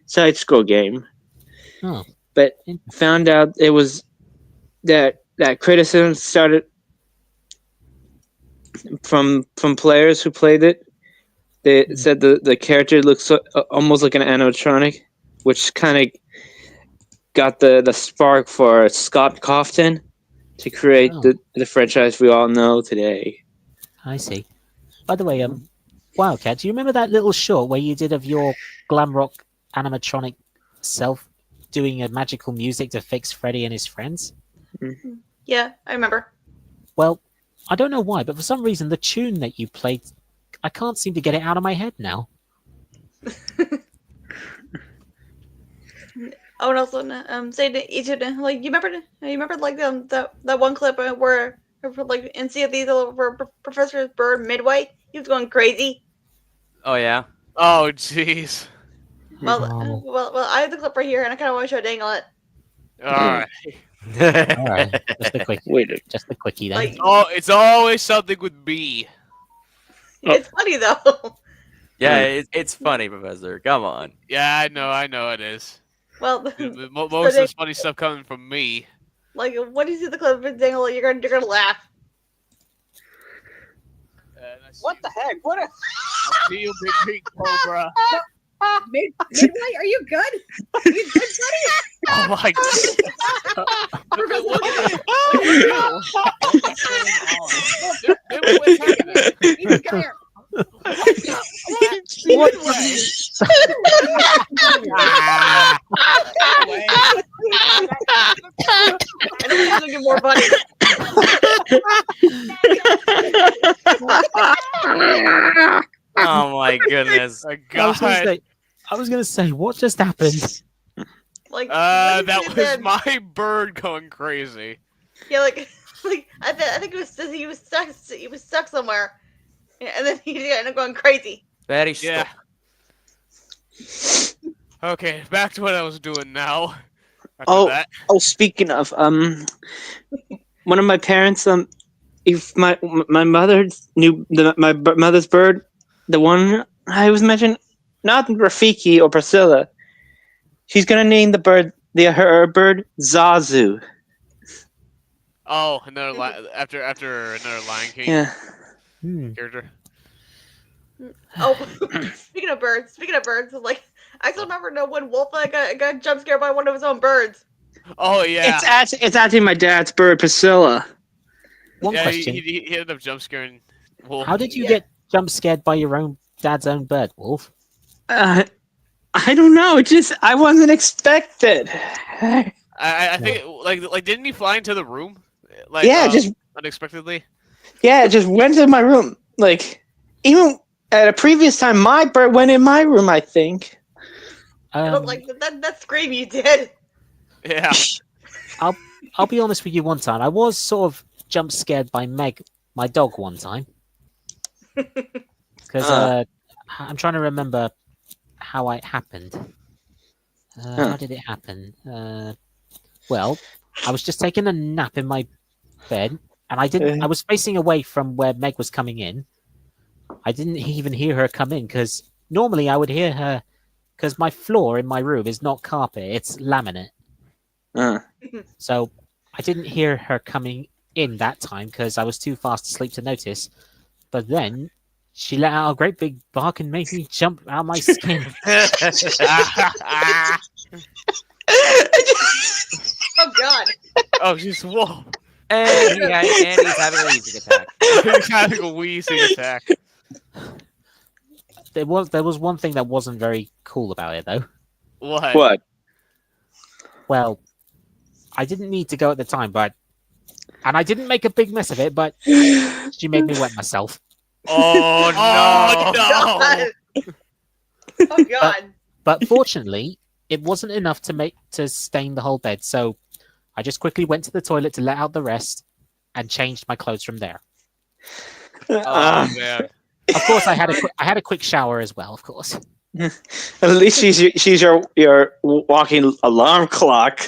side scroll game. Oh. But found out it was that criticism started from players who played it. They said the character looks almost like an animatronic, which kind of got the spark for Scott Cawthon to create the franchise we all know today. I see. By the way, Wildcat, do you remember that little short where you did of your glam rock animatronic self doing a magical music to fix Freddy and his friends? Yeah, I remember. Well, I don't know why, but for some reason the tune that you played, I can't seem to get it out of my head now. Oh, and also, say to each of them, like you remember like that one clip where like in Sea of Thieves where Professor Bird Midway he was going crazy. Oh yeah. Oh, jeez. Well, Oh. well, I have the clip right here, and I kind of want to show Dangle it. All right. All right, Wait. just a quickie then. Like, Oh, it's always something with B. it's funny though. Yeah, it's funny, Professor. Come on. Yeah, I know it is. Well, Most of this funny stuff coming from me. like when you see the clip of Dangle, you're gonna laugh. What the heck? What a I see you, big pink cobra. Midway? Are you good? Are you good, Oh my god. Look at What's happening? buddy? You got here. What? I know it's gonna get more funny. Oh my goodness. My I was gonna say, what just happened? Like, that was my bird going crazy. yeah, like I think it was he was stuck somewhere, and then he ended up going crazy. Very Yeah. Okay, back to what I was doing now. After that. Speaking of, one of my parents, if my mother knew my mother's bird, the one I was mentioning, not Rafiki or Priscilla. She's gonna name the bird, her bird, Zazu. Oh, after another Lion King Yeah. character. Oh, speaking of birds, like I still remember when Wolf got jump scared by one of his own birds. Oh yeah. It's actually my dad's bird, Priscilla. One Yeah, question: he ended up jump scaring Wolf. how did you get jump scared by your own dad's own bird, Wolf? I don't know. I wasn't expected. I think like didn't he fly into the room? Like just unexpectedly. Yeah, it just went to my room. Like, even at a previous time, my bird went in my room, I think. I don't like that scream you did. Yeah. I'll be honest with you. One time, I was sort of jump scared by Meg, my dog, one time. Because I'm trying to remember how it happened. How did it happen? Well, I was just taking a nap in my bed, and I was facing away from where Meg was coming in. I didn't even hear her come in because normally I would hear her because my floor in my room is not carpet; it's laminate. So I didn't hear her coming in that time because I was too fast asleep to notice. But then she let out a great big bark and made me jump out of my skin. Oh God! Oh, she's Wolf. And he's having a wheezing attack. He's having a wheezing attack. There was one thing that wasn't very cool about it though. What? Well, I didn't need to go at the time, and I didn't make a big mess of it, but she made me wet myself. Oh no! God. Oh God! But fortunately, it wasn't enough to stain the whole bed, so I just quickly went to the toilet to let out the rest and changed my clothes from there. Oh man! Of course, I had a quick shower as well. Of course. At least she's your walking alarm clock.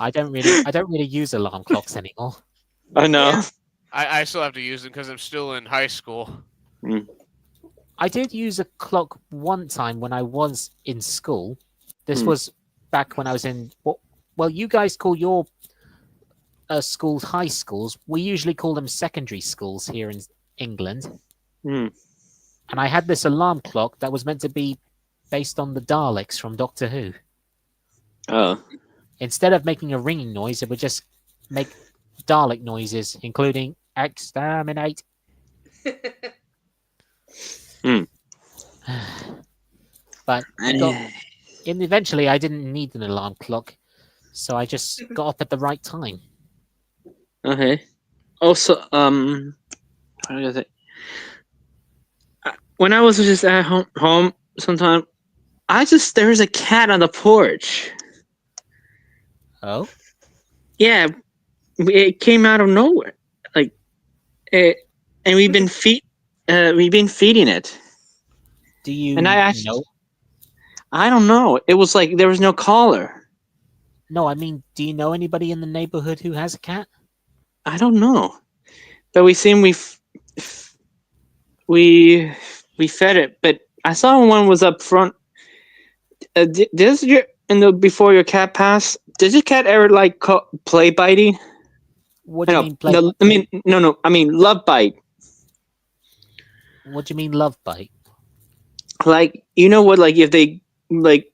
I don't really use alarm clocks anymore. I know. Yeah. I still have to use them because I'm still in high school. I did use a clock one time when I was in school. This was back when I was in well, you guys call your schools high schools. We usually call them secondary schools here in England. And I had this alarm clock that was meant to be based on the Daleks from Doctor Who. Oh. Instead of making a ringing noise, it would just make Dalek noises, including exterminate. But eventually, I didn't need an alarm clock, so I just got up at the right time. Okay. Also, what was I gonna say? When I was just at home, sometime. There's a cat on the porch. Oh, Yeah, it came out of nowhere. Like, and we've been feeding it. do you And I asked, know? I don't know. It was like there was no collar. No, I mean, do you know anybody in the neighborhood who has a cat? I don't know. But we fed it. But I saw one was up front. Before your cat passed, did your cat ever like play biting? What do you No, mean play? no. I mean, no. I mean love bite. What do you mean love bite? Like you know what? Like if they like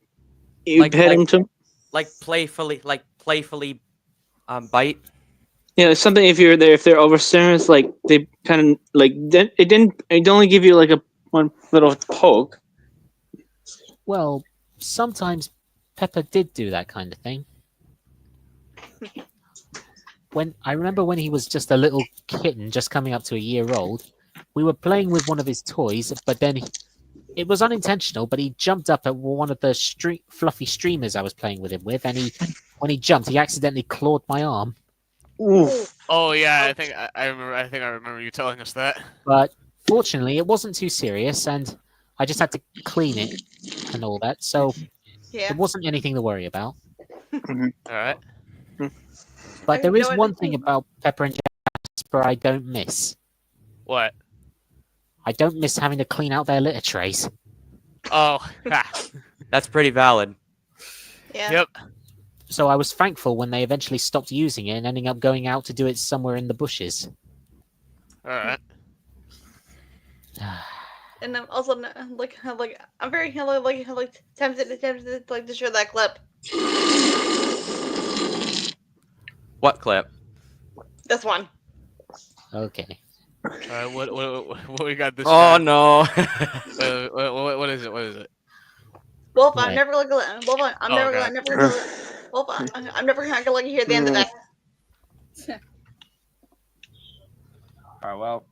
you Like- pet like- them to. playfully bite. Yeah, something if they're overstimulated, it's like they kind of like it only give you like a one little poke. Well, sometimes Pepper did do that kind of thing. I remember when he was just a little kitten, just coming up to a year old, we were playing with one of his toys, but then it was unintentional, but he jumped up at one of the fluffy streamers I was playing with him with, and when he jumped, he accidentally clawed my arm. Oof. Oh yeah, I remember. I think I remember you telling us that. But fortunately, it wasn't too serious, and I just had to clean it and all that, so Yeah. it wasn't anything to worry about. All right. But there is No, one thing about Pepper and Jasper I don't miss. What? I don't miss having to clean out their litter trays. Oh. Ha. That's pretty valid. Yeah. Yep. So I was thankful when they eventually stopped using it and ending up going out to do it somewhere in the bushes. All right. And I'm also like I'm very tempted to share that clip. What clip? This one. Okay. All right. What we got this Oh time? no. What is it? What is it? Wolf, Right. I'm never gonna let Wolf. I'm Oh, never God. gonna never gonna Wolf. I'm never gonna let you hear the end of that. Alright, well,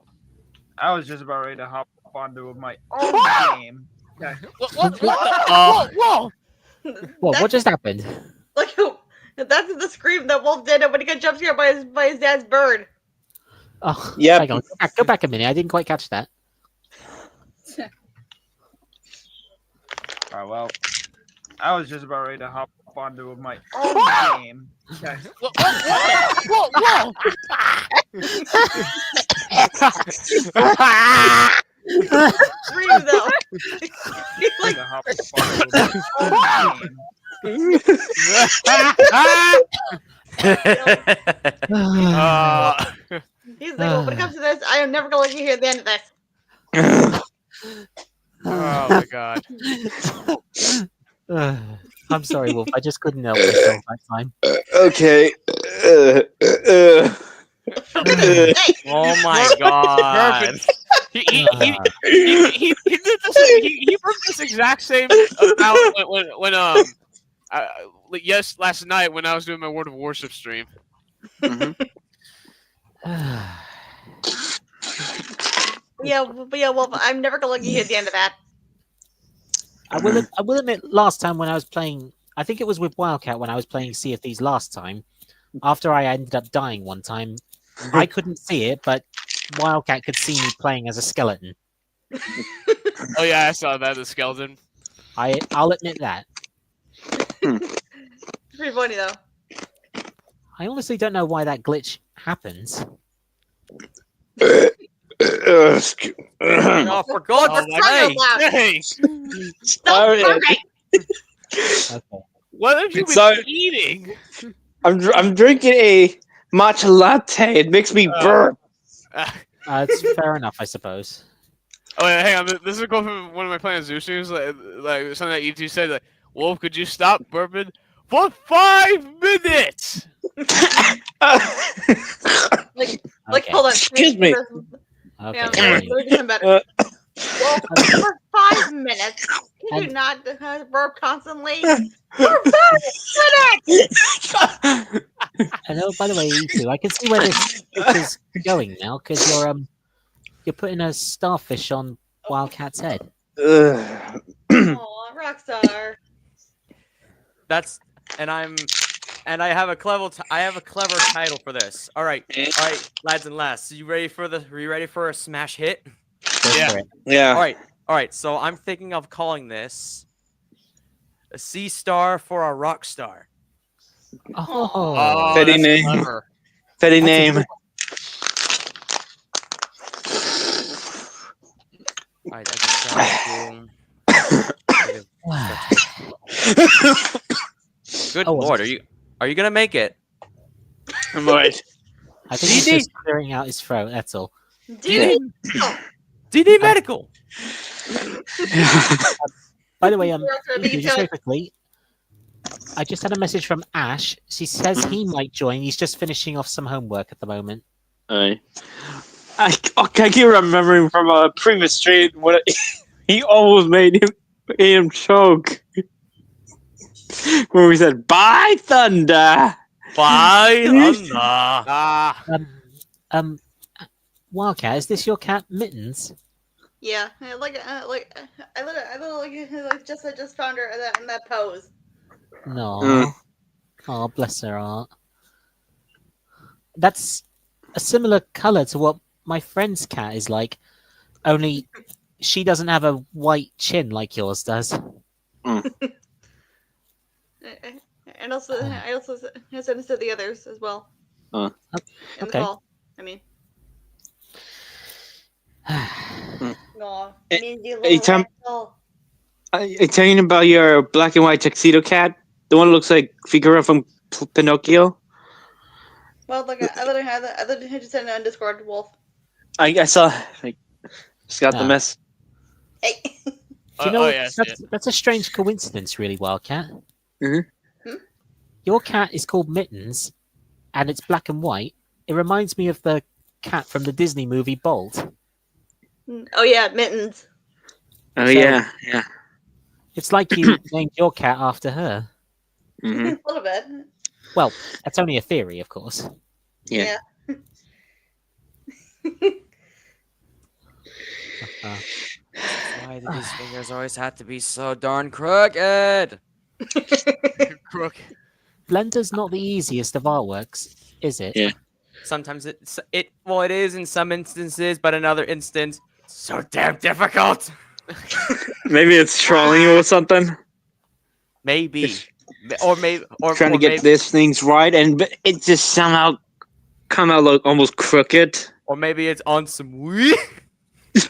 I was just about ready to hop onto my own game. Okay. What? Oh. Whoa! What That's- just happened? Like that's the scream that Wolf did when he got jump scared by his dad's bird. Oh, Yep. hang on. Go back a minute. I didn't quite catch that. Alright, well, I was just about ready to hop onto my own game. Okay. Whoa! Scream though. He's like, To hop onto my own game. he's like, when it comes to this, I am never gonna let you hear the end of this. Oh my god. I'm sorry, Wolf. I just couldn't help myself that time. Okay. Hey, Oh my god. He did this. He broke this exact same about when yes, last night when I was doing my World of Warship stream. yeah, Wolf, I'm never gonna let you hear the end of that. I will admit, last time when I was playing, I think it was with Wildcat when I was playing Sea of Thieves last time. After I ended up dying one time, I couldn't see it, but Wildcat could see me playing as a skeleton. Oh yeah, I saw that, the skeleton. I'll admit that. It's pretty funny though. I honestly don't know why that glitch happens. Oh, for God's Oh my sake. loud. Hey, Stop Sorry. burping. Okay. what have you been Sorry. eating? I'm drinking a matcha latte. It makes me burp. It's fair enough, I suppose. Oh yeah, hang on. This is a quote from one of my Planet Zoo streams. Like something that ET said. Like, Wolf, could you stop burping for 5 minutes? Like, Okay. hold on. Excuse me. Okay. Yeah, fine. let me do some better. Well, for 5 minutes, can you And- not burp constantly? For 5 minutes! And oh, by the way, E2, I can see where this is going now because you're putting a starfish on Wildcat's head. Aw, Rockstar. That's and I have a clever title for this. All right, lads and lass. So you ready for a smash hit? Go Yeah. for it. Yeah. All right. So I'm thinking of calling this a C star for a rock star. Oh, Oh, Fitting that's name. clever. Fitting That's a name. good All right, I just trying to Good Oh, well. lord, are you gonna make it? I'm alright. I think he's DD. just clearing out his throat. That's all. DD, Oh, DD medical. By the way, Rockstar, Ethan, be just very good. quickly, I just had a message from Ash. She says he might join. He's just finishing off some homework at the moment. Alright. I keep remembering from a previous stream when he almost made him choke. When we said, "Bye, Thunder." Bye, thunder. Ah, Wildcat, is this your cat Mittens? Yeah, I just found her in that pose. No. Mm. Oh, bless her heart. That's a similar color to what my friend's cat is like, only she doesn't have a white chin like yours does. And also, I also sent it to the others as well. Oh. In the Okay. call. I mean, no, Anytime are you talking about your black and white tuxedo cat? The one that looks like Figura from Pinocchio? Well, look, I literally just sent it on Discord, Wolf. I saw. Just got the Ah. mess. Hey. Do you know, yeah, I see it. that's a strange coincidence, really, Wildcat. Mhm. Your cat is called Mittens, and it's black and white. It reminds me of the cat from the Disney movie Bolt. Oh yeah, Mittens. Oh So- yeah. It's like you named your cat after her. Hmm. A little bit. Well, that's only a theory, of course. Yeah. Uh, Why do these fingers always have to be so darn crooked? crook. Blender's not the easiest of artworks, is it? Yeah. Sometimes it is in some instances, but in other instances, so damn difficult. Maybe it's trolling you or something. Maybe, or Trying to get maybe, these things right, and it just somehow come out like almost crooked. or maybe it's on some weed. You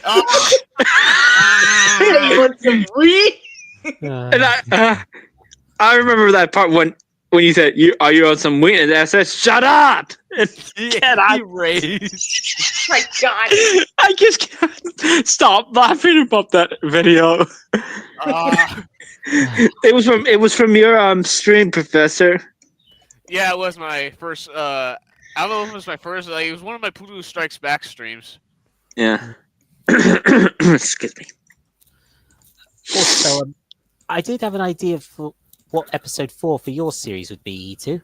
want some weed? And I remember that part when you said, "Are you on some weed?" And I said, "Shut up!" And get out. Erased. My God. I just can't stop laughing about that video. It was from your stream, Professor. Yeah, it was my first. I don't know if it was my first. Like, it was one of my Pluto Strikes Back streams. Yeah. Excuse me. Also, I did have an idea for what episode 4 for your series would be, E2.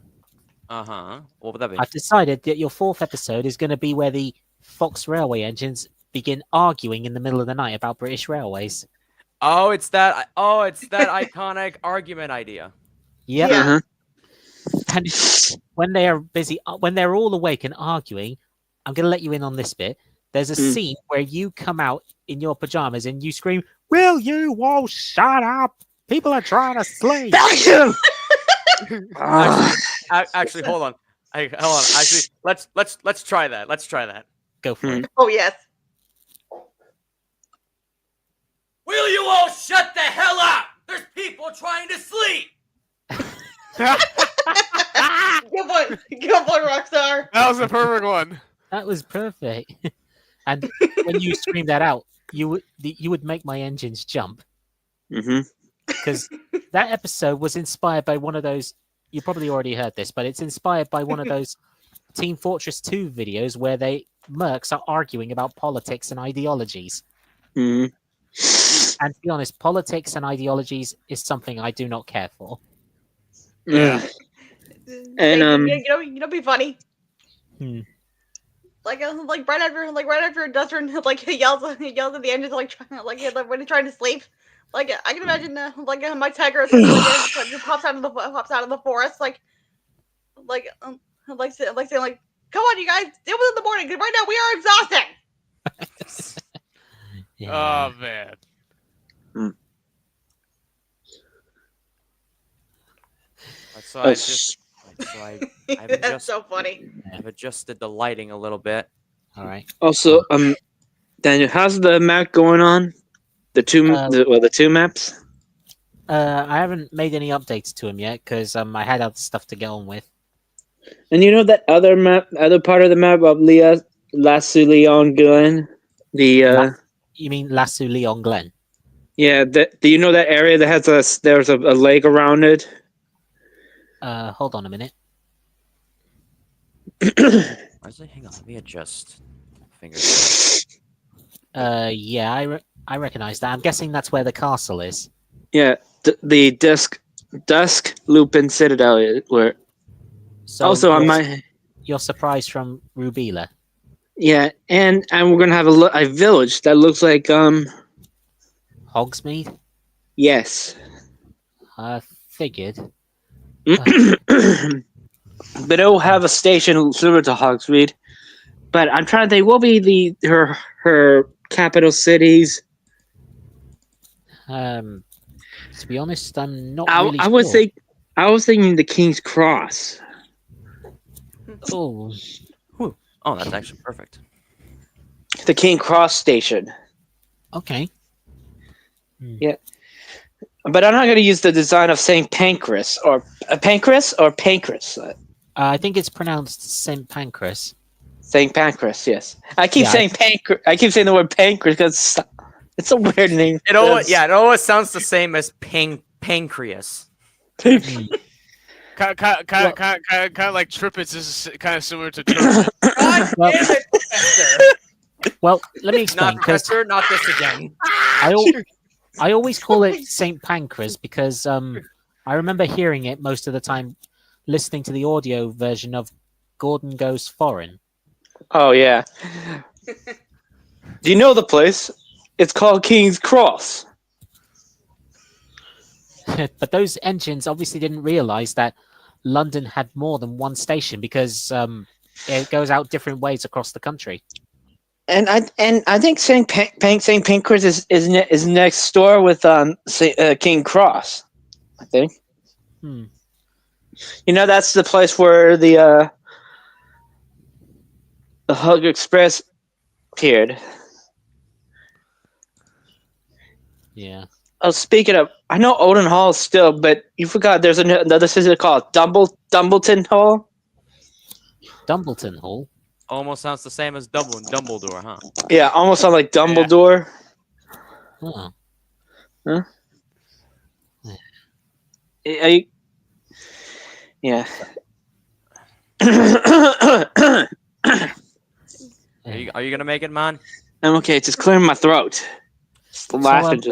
What would that be? I've decided that your 4th episode is going to be where the Fox Railway engines begin arguing in the middle of the night about British railways. Oh, it's that iconic argument idea. Yep. Yeah. Uh-huh. And when they are busy, when they're all awake and arguing, I'm going to let you in on this bit. There's a scene where you come out in your pajamas and you scream, "Will you all shut up? People are trying to sleep." Thank you. Actually, hold on. Hold on. Actually, let's try that. Let's try that. Go for it. Oh yes. Will you all shut the hell up? There's people trying to sleep. Good one, Rockstar. That was a perfect one. That was perfect. And when you scream that out, you would make my engines jump, Mm-hmm. because that episode was inspired by one of those. You probably already heard this, but it's inspired by one of those Team Fortress 2 videos where they mercs are arguing about politics and ideologies. Mm-hmm. And to be honest, politics and ideologies is something I do not care for. Yeah. And you know, be funny. Like right after Dustin like yells at the end, like when he's trying to sleep. Like I can imagine, my tiger just pops out of the forest, saying like, "Come on, you guys, deal with it in the morning. 'Cause right now we are exhausted." Yeah. Oh man. So I That's adjust, so funny. I've adjusted the lighting a little bit. All right. Also, Daniel, how's the map going on? The two maps. I haven't made any updates to him yet because I had other stuff to get on with. And you know that other map, other part of the map of Lasu Leon Glen? You mean Lasso Leon Glen? Yeah, do you know that area that has there's a lake around it? Hold on a minute. Honestly, hang on, let me adjust. Fingers. Yeah, I recognize that. I'm guessing that's where the castle is. Yeah, the Dusk Lupin Citadel where. So Also, you're surprised from Rubila. yeah, and we're gonna have a village that looks like Hogsmeade? yes. I figured. But it'll have a station similar to Hogsmeade. But I'm trying to think, what will be her capital cities? To be honest, I'm not really I sure. would think I was thinking the King's Cross. Oh, Oh, that's actually perfect. The King Cross station. okay. Yeah. But I'm not going to use the design of St. Pancras or Pancras. I think it's pronounced St. Pancras. St. Pancras, yes. I keep Yeah, saying I keep saying the word Pancras because it's a weird name. It always sounds the same as pancreas. Kind of like Trippets is kind of similar to Turtle. God Well- damn it, Professor! Well, let me explain. Not 'Cause Professor, not this again. I always call it St. Pancras because I remember hearing it most of the time listening to the audio version of Gordon Goes Foreign. Oh yeah. Do you know the place? It's called King's Cross. But those engines obviously didn't realize that London had more than one station because it goes out different ways across the country. And I think St. Pancras is next door with King Cross. I think. Hmm. You know that's the place where the Hug Express appeared. Yeah. Oh, speaking of, I know Odin Hall still, but you forgot there's another city called Dumbleton Hall. Dumbleton Hall. Almost sounds the same as Dumbledore, huh? Yeah, almost sound like Dumbledore. Oh. Huh? Yeah. Are you gonna make it, man? I'm okay. It's just clearing my throat. Just laughing. Do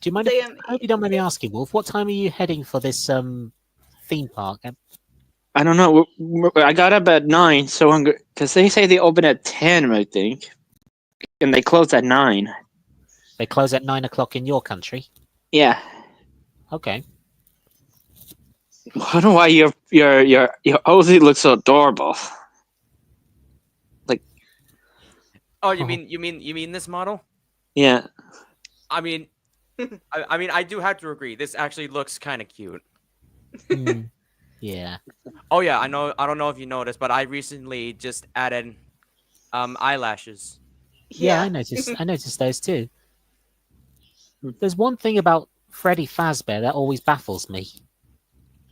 you mind? I hope you don't mind me asking, Wolf. What time are you heading for this theme park? I don't know. I got up at 9, so I'm because they say they open at 10, I think, and they close at 9. They close at 9 o'clock in your country. Yeah. Okay. I don't know why your Ozzy looks so adorable. Like. Oh, you mean this model? Yeah. I mean, I do have to agree. This actually looks kind of cute. Yeah. Oh yeah, I know. I don't know if you noticed, but I recently just added eyelashes. Yeah, I noticed those too. There's one thing about Freddy Fazbear that always baffles me.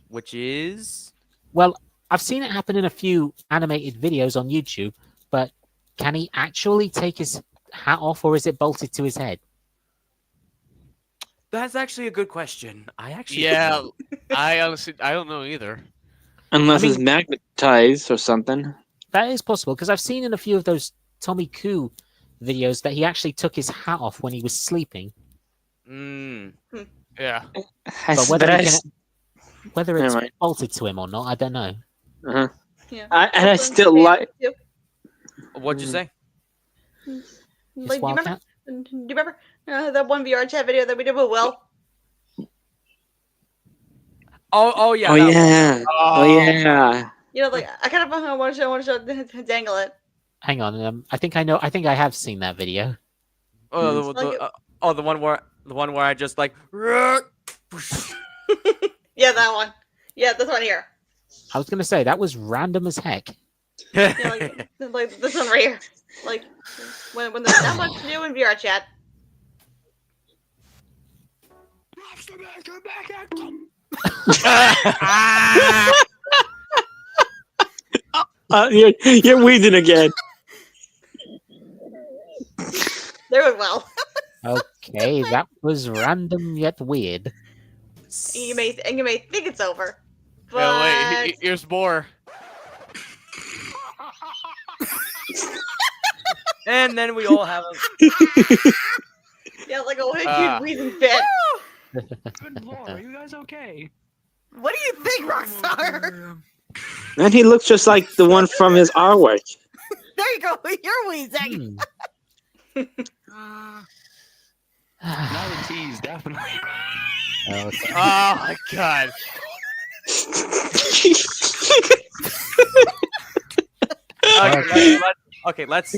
Which is? Well, I've seen it happen in a few animated videos on YouTube, but can he actually take his hat off, or is it bolted to his head? That's actually a good question. I honestly I don't know either. Unless it's magnetized or something. That is possible, because I've seen in a few of those Tommy Koo videos that he actually took his hat off when he was sleeping. Yeah. But whether it's bolted to him or not, I don't know. Uh-huh. Yeah. I still like. What'd you say? Wildcat? Do you remember That one VR chat video that we did with Will. Oh yeah. Oh that one. yeah. Oh yeah. You know, like I kind of want to show dangle it. Hang on. I think I know. I think I have seen that video. Oh, Like the one where I just like. Yeah, that one. Yeah, this one here. I was gonna say that was random as heck. Yeah, like this one right here. Like when there's not much to do in VR chat. You're wheezing again. There went well. Okay, that was random yet weird. You may think it's over, but No, wait, here's more. And then we all have a. yeah, like a Ah. huge wheezing fit. Good lord, are you guys okay? What do you think, Rockstar? And he looks just like the one from his artwork. There you go. You're wheezing. Now the tease, definitely. Okay. Oh my god. Okay, let's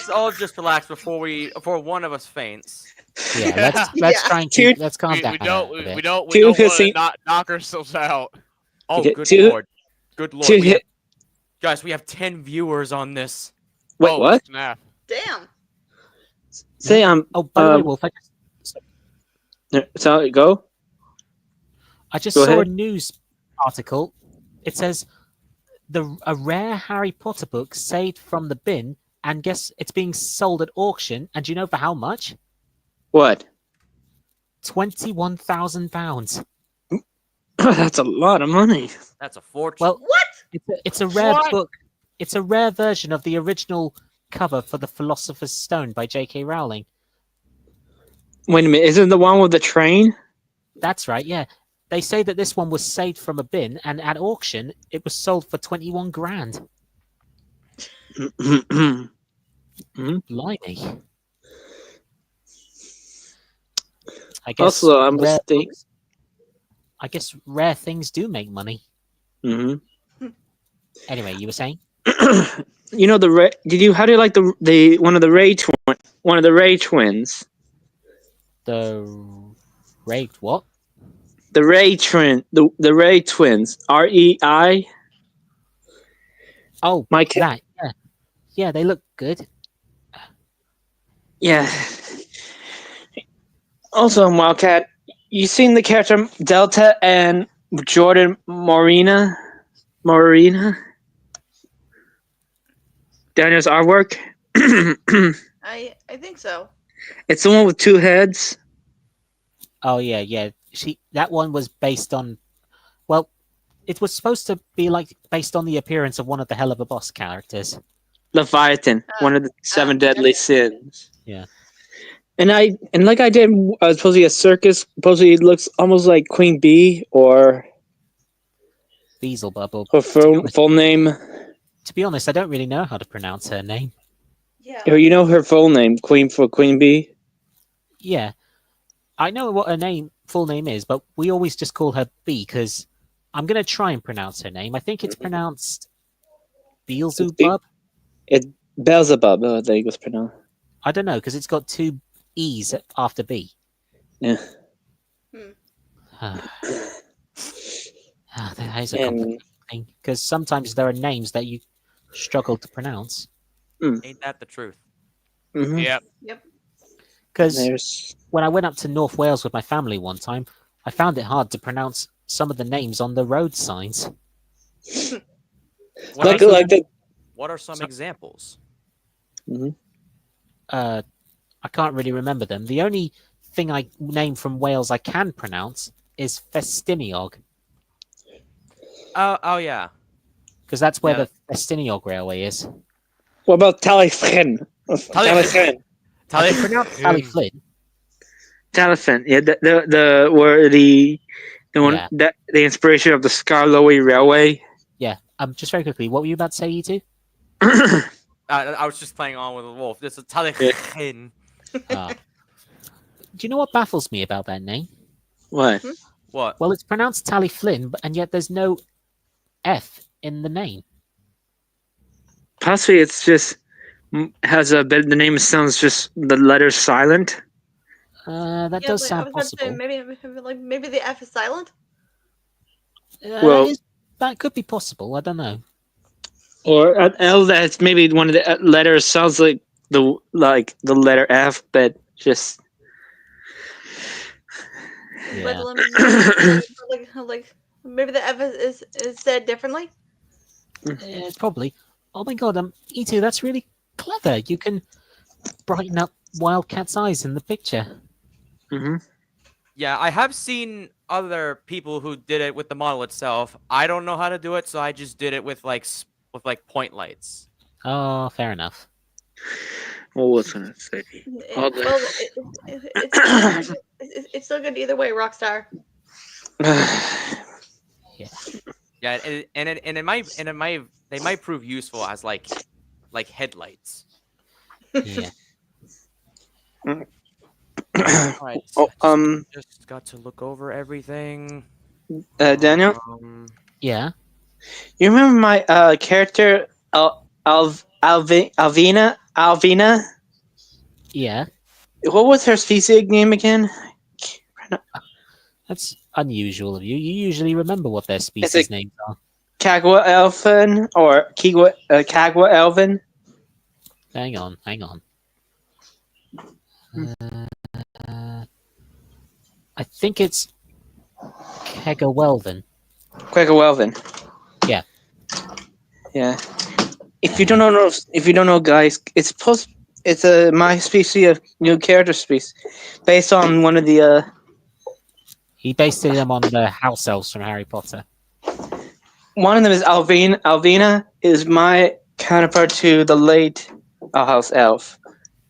all just relax before one of us faints. Yeah, let's Yeah. try and keep, let's calm We down. don't a bit. we don't Two want to hissing- knock ourselves out. Oh, Okay, good two- lord, good lord. Two We have, hit. guys, we have 10 viewers on this. Wait, Oh, what? Snap. Damn. Say Oh, by the way, Wolf, So go. I just Go saw ahead. a news article. It says a rare Harry Potter book saved from the bin, and guess it's being sold at auction. And do you know for how much? What? £21,000. That's a lot of money. That's a fortune. Well, What? it's a rare What? book. It's a rare version of the original cover for The Philosopher's Stone by J.K. Rowling. Wait a minute. Isn't the one with the train? That's right, yeah. They say that this one was saved from a bin, and at auction, it was sold for 21 grand. Blimey. I guess Also, I'm rare mistaken. books- I guess rare things do make money. hmm Anyway, you were saying? You know the Ray? How do you like the one of the Ray twins? The raped what? The Ray the Ray twins. REI. Oh, My ca- that. Yeah, yeah, they look good. Yeah. Also, Wildcat, you seen the character Delta and Jordan Morena? Daniel's artwork. I think so. It's the one with two heads. Oh yeah, yeah. That one was based on. Well, it was supposed to be like based on the appearance of one of the Hell of a Boss characters. Leviathan, one of the seven deadly okay. sins. Yeah. And like I did supposedly a circus. Supposedly it looks almost like Queen Bee or Beelzebub. her full name. To be honest, I don't really know how to pronounce her name. Yeah. Or you know her full name, Queen Bee. Yeah, I know what her full name is, but we always just call her B because I'm gonna try and pronounce her name. I think it's pronounced Beelzebub. It's Beelzebub. I think it was pronounced. I don't know because it's got two E's after B. Yeah. That is a And complicated thing because sometimes there are names that you struggle to pronounce. Ain't that the truth? mhm, Yep. Because there's when I went up to North Wales with my family one time, I found it hard to pronounce some of the names on the road signs. What, like are, like the. what are some examples? Mhm. I can't really remember them. The only name from Wales I can pronounce is Festiniog, Oh yeah. because that's where Yeah. the Festiniog Railway is. What about Talifren? Talifren. I can pronounce Ballyflynn. Talifren. Yeah, the where the one Yeah. that the inspiration of the Skarloey Railway. Yeah. Just very quickly, what were you about to say, you two? I was just playing on with a wolf. This is Talichin. Ah. Do you know what baffles me about that name? What? What? Well, it's pronounced Tally Flynn, and yet there's no F in the name. Possibly it's just has a bit. The name sounds just the letters silent. That Yeah, does like, I sound was about to say possible. maybe the F is silent. Well- That could be possible. I don't know. Or an L that's maybe one of the letters sounds like the letter F, but just Yeah. Like maybe the F is said differently. Probably. Oh my god, E2, that's really clever. You can brighten up Wildcat's eyes in the picture. hmm Yeah, I have seen other people who did it with the model itself. I don't know how to do it, so I just did it with like point lights. Oh, fair enough. what was I gonna say? All the- Well, it's still good either way, Rockstar. Yeah, they might prove useful as like headlights. Yeah. All right. Just got to look over everything. Daniel, Yeah. you remember my character Alvina? Alvina? Yeah. What was her species name again? That's unusual of you. You usually remember what their It's species a- names are. Kagwa Elfin or Kagwa Elvin? Hang on. I think it's Kegawelven. Kagwa Elvin. Yeah. Yeah. If you don't know, guys, it's my species of new character species, based on one of the He based them on the house elves from Harry Potter. one of them is Alvina. Alvina is my counterpart to the late house elf,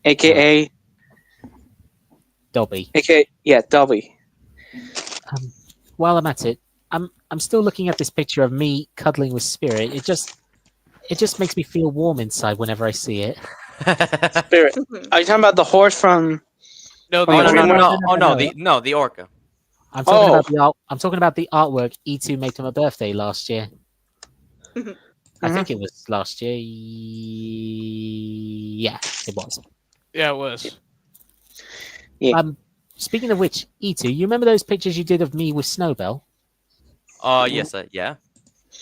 aka Dobby. Dobby. While I'm at it, I'm still looking at this picture of me cuddling with Spirit. It just makes me feel warm inside whenever I see it. Spirit. Are you talking about the horse from? No, Oh, The orca. I'm talking about the artwork E2 made for my birthday last year. I think it was last year. Yeah, it was. Yeah, it was. Yeah. Speaking of which, E2, you remember those pictures you did of me with Snowbell? Yes, yeah.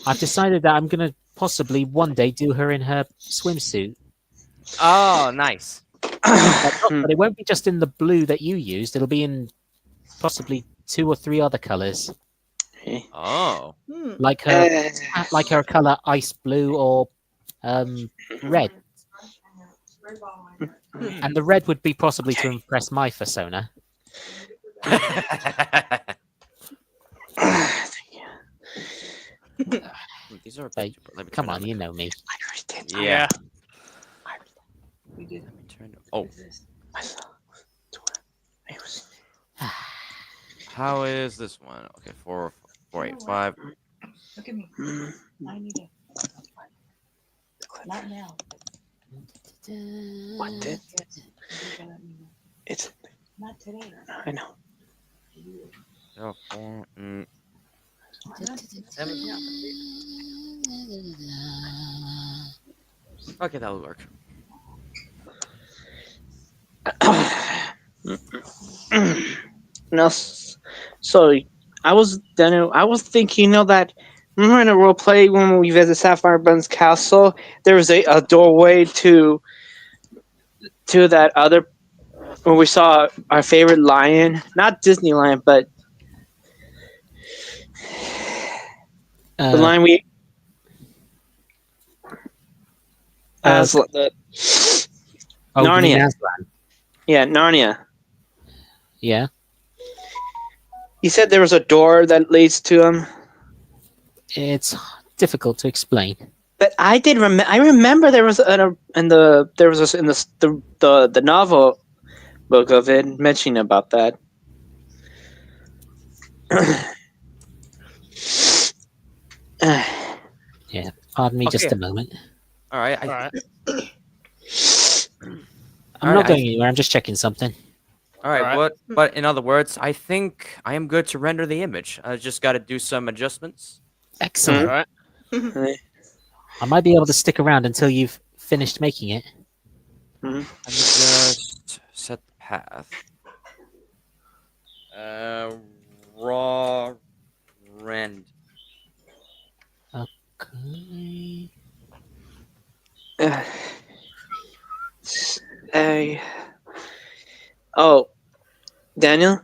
I've decided that I'm gonna possibly one day do her in her swimsuit. Oh, nice. But it won't be just in the blue that you used. It'll be in possibly 2 or 3 other colors, Oh. like her color ice blue or red. And the red would be possibly to impress my persona. These are Hey, come on, you know me. Yeah. Oh. How is this one? Okay, 485. Look at me. I need it. Not now. What did? It's. Not today. I know. Oh, 4, Okay, that'll work. No, so I was thinking, that remember in a role play when we visit Sapphire Bun's castle, there was a doorway to that other where we saw our favorite lion, not Disney lion, but the lion we as the Narnia. Yeah, Narnia. Yeah. You said there was a door that leads to him. It's difficult to explain. But I did I remember there was in the novel book of it mentioning about that. Yeah. Pardon me just a moment. All right. I'm All not right, going anywhere. I'm just checking something. All right, Alright. but in other words, I think I am good to render the image. I just got to do some adjustments. Excellent. Alright. I might be able to stick around until you've finished making it. Let me just set the path. Raw rend. Okay. Hey. Oh, Daniel,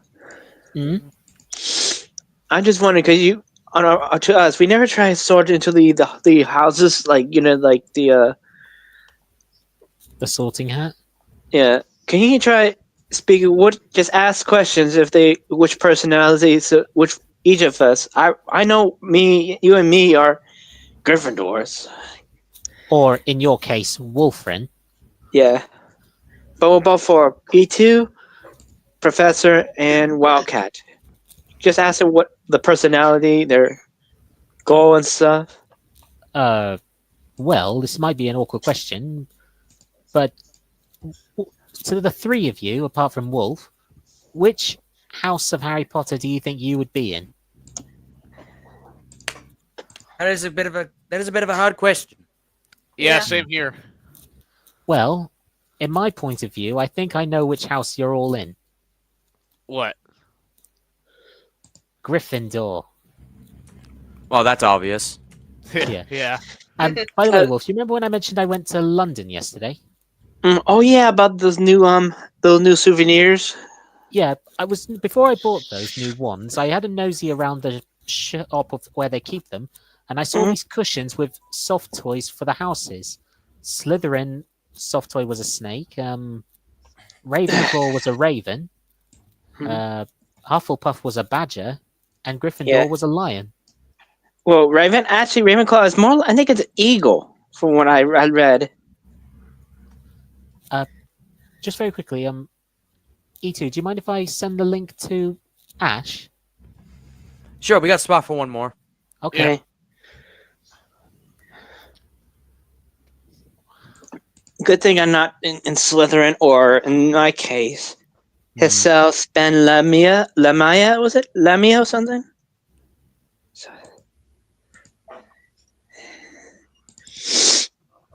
Hmm? I just wondering because you on our to us, we never try to sort into the houses like like The sorting hat. yeah. Can you try speaking? What just ask questions if they which personalities which each of us. I know me, you and me are Gryffindors. Or, in your case, Wolfrin. Yeah, but what about for P2, Professor, and Wildcat? Just ask them what the personality, their goal and stuff. Well, this might be an awkward question, but to the three of you, apart from Wolf, which house of Harry Potter do you think you would be in? That is a bit of a hard question. Yeah, Yeah. same here. Well, in my point of view, I think I know which house you're all in. What? Gryffindor. Well, that's obvious. Yeah. Yeah. And by the way, Wolf, you remember when I mentioned I went to London yesterday? Oh yeah, about those new souvenirs. Yeah, before I bought those new ones, I had a nosy around the shop of where they keep them, and I saw Mhm. these cushions with soft toys for the houses. Slytherin soft toy was a snake. Ravenclaw was a raven. Hufflepuff was a badger, and Yeah. Gryffindor was a lion. Well, Ravenclaw is more. I think it's eagle from what I read. Just very quickly, E2, do you mind if I send the link to Ash? Sure, we got spot for one more. Okay. Okay. Good thing I'm not in Slytherin, or in my case, Hissel Spen Lamia, was it Lamia or something?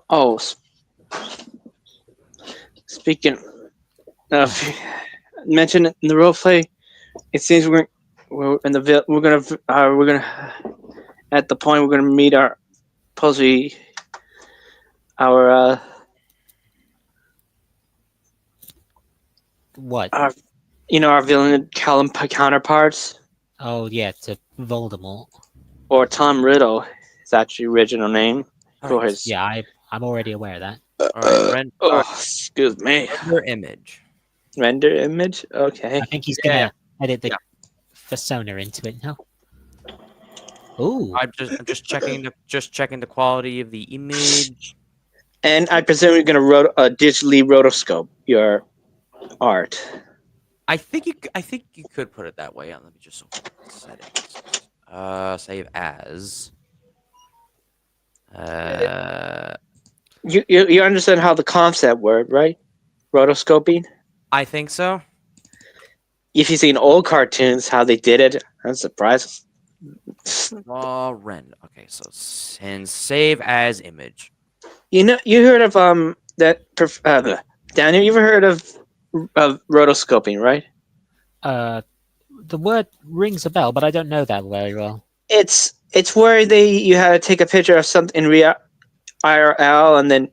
Oh, speaking of mentioned in the role play, it seems we're in the we're gonna at the point we're gonna meet our supposedly our What? our our villain counterparts, Oh, yeah, to Voldemort. or Tom Riddle is actually original name for Alright. his. Yeah, I'm already aware of that. All right, Oh, excuse me. render image. Render image. Okay. I think he's Yeah, gonna edit the yeah. persona into it now. Ooh, I'm just checking the quality of the image. And I presume you're gonna digitally rotoscope your art. I think you could put it that way. Let me just open settings. Save as. You understand how the concept worked, right? Rotoscoping. I think so. If you've seen old cartoons, how they did it, I'm surprised. Raw rend. Okay, so and save as image. You heard of Daniel? You ever heard of rotoscoping, right? the word rings a bell, but I don't know that very well. It's where you had to take a picture of something in IRL and then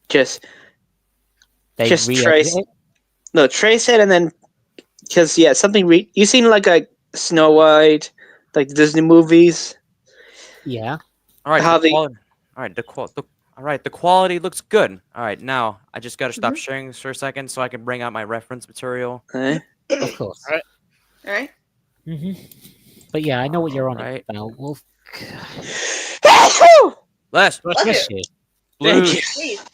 just They Just re-edit trace- it? no trace it and then because something you seen like a Snow White, like Disney movies. Yeah. All right, How the they- quality. All right, all right, the quality looks good. All right, now I just gotta stop Mhm. sharing this for a second so I can bring out my reference material. Of course. Alright. All right. But yeah, I know what you're on Alright. about, Wolf. Les, Bless you. Thank blues, you. Please.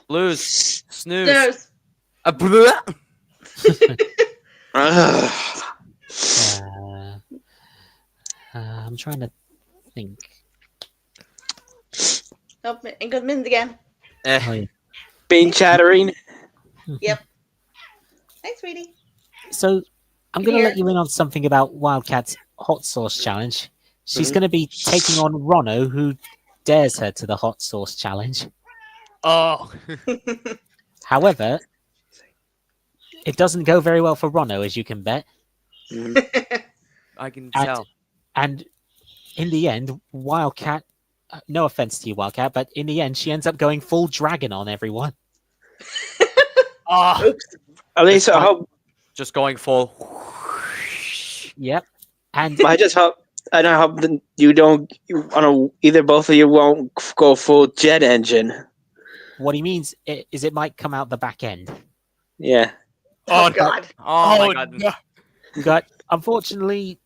blues, snooze. Nose. Blah. Ugh. I'm trying to think. Nope. And goes Mins again. Eh, Oh, yeah. Being chattering. Yep. Thanks, sweetie. So I'm Come going to let here. you in on something about Wildcat's hot sauce challenge. She's Mhm. going to be taking on Rono, who dares her to the hot sauce challenge. Oh. However, it doesn't go very well for Rono, as you can bet. I can And, tell. and in the end, Wildcat, no offense to you, Wildcat, but in the end, she ends up going full dragon on everyone. Oh. At least I fine. hope. Just going full. Yep. And I just hope. I don't hope that you don't. Either both of you won't go full jet engine. what he means is it might come out the back end. Yeah. Oh, Oh, God. Oh my Oh, god. no. But unfortunately,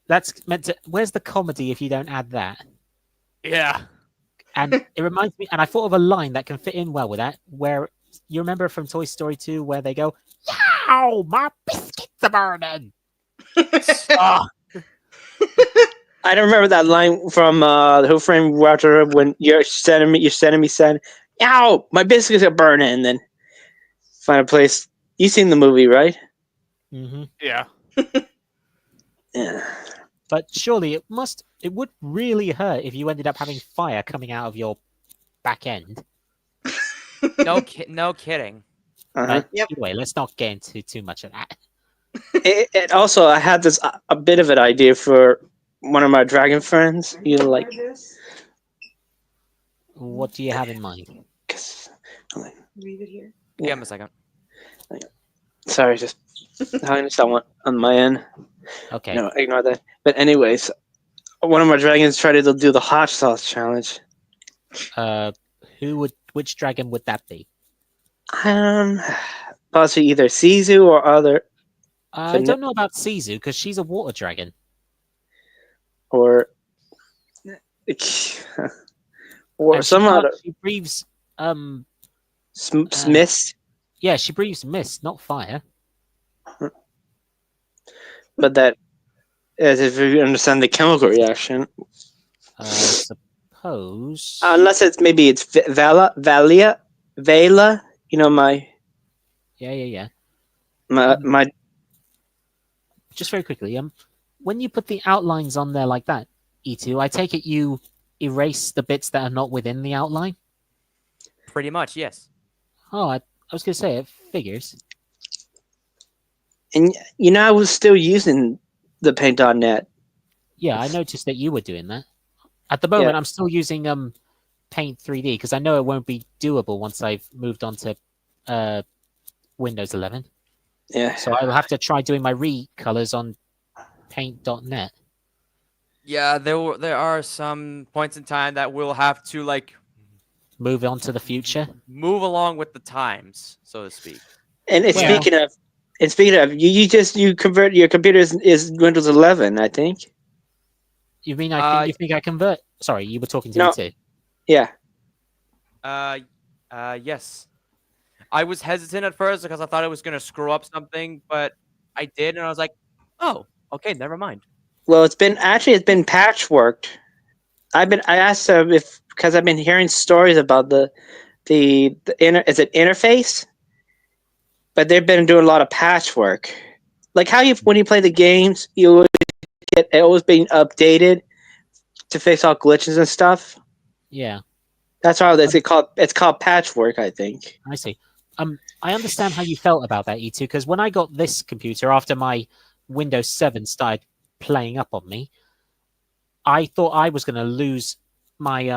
that's meant to. Where's the comedy if you don't add that? Yeah. And it reminds me, and I thought of a line that can fit in well with that, where you remember from Toy Story 2 where they go, "Yow, my biscuits are burning." Oh, I don't remember that line from Who Framed Roger when you're sending me saying, "Ow, my biscuits are burning," and then find a place. You seen the movie, right? Hmm. yeah. Yeah. But surely it would really hurt if you ended up having fire coming out of your back end. No kidding. Uh-huh. But Yep. anyway, let's not get into too much of that. It also, I had this a bit of an idea for one of my dragon friends. You know, like, What do you have in mind? 'cause- Leave it here. Give him a second. sorry, just having someone on my end. Okay. No, ignore that. But anyways, one of my dragons tried to do the hot sauce challenge. Which dragon would that be? Possibly either Sisu or other, I don't know about Sisu because she's a water dragon. or or And some other she breathes mist. yeah, she breathes mist, not fire. But that, as if you understand the chemical reaction, I suppose. unless it's Vela. You know Yeah. my Just very quickly, when you put the outlines on there like that, E2, I take it you erase the bits that are not within the outline? Pretty much, yes. Oh, I was going to say, it figures. and I was still using the paint.net. Yeah, I noticed that you were doing that. At the moment, I'm still using Paint 3D because I know it won't be doable once I've moved on to Windows 11. Yeah. So I'll have to try doing my recolors on Paint.net. Yeah, there are some points in time that we'll have to like Move on to the future. move along with the times, so to speak. And Well- speaking of, you convert your computer is Windows 11, I think. You mean you think I convert? Sorry, you were talking to No. me too. Yeah. Yes. I was hesitant at first because I thought it was gonna screw up something, but I did, and I was like, "Oh, okay, never mind." Well, it's been patchworked. I asked her if, because I've been hearing stories about the is it interface, but they've been doing a lot of patchwork. Like how when you play the games, you always get it always being updated to fix all glitches and stuff. Yeah, That's how it's called patchwork, I think. I see. I understand how you felt about that, E2, because when I got this computer after my Windows 7 started playing up on me, I thought I was going to lose my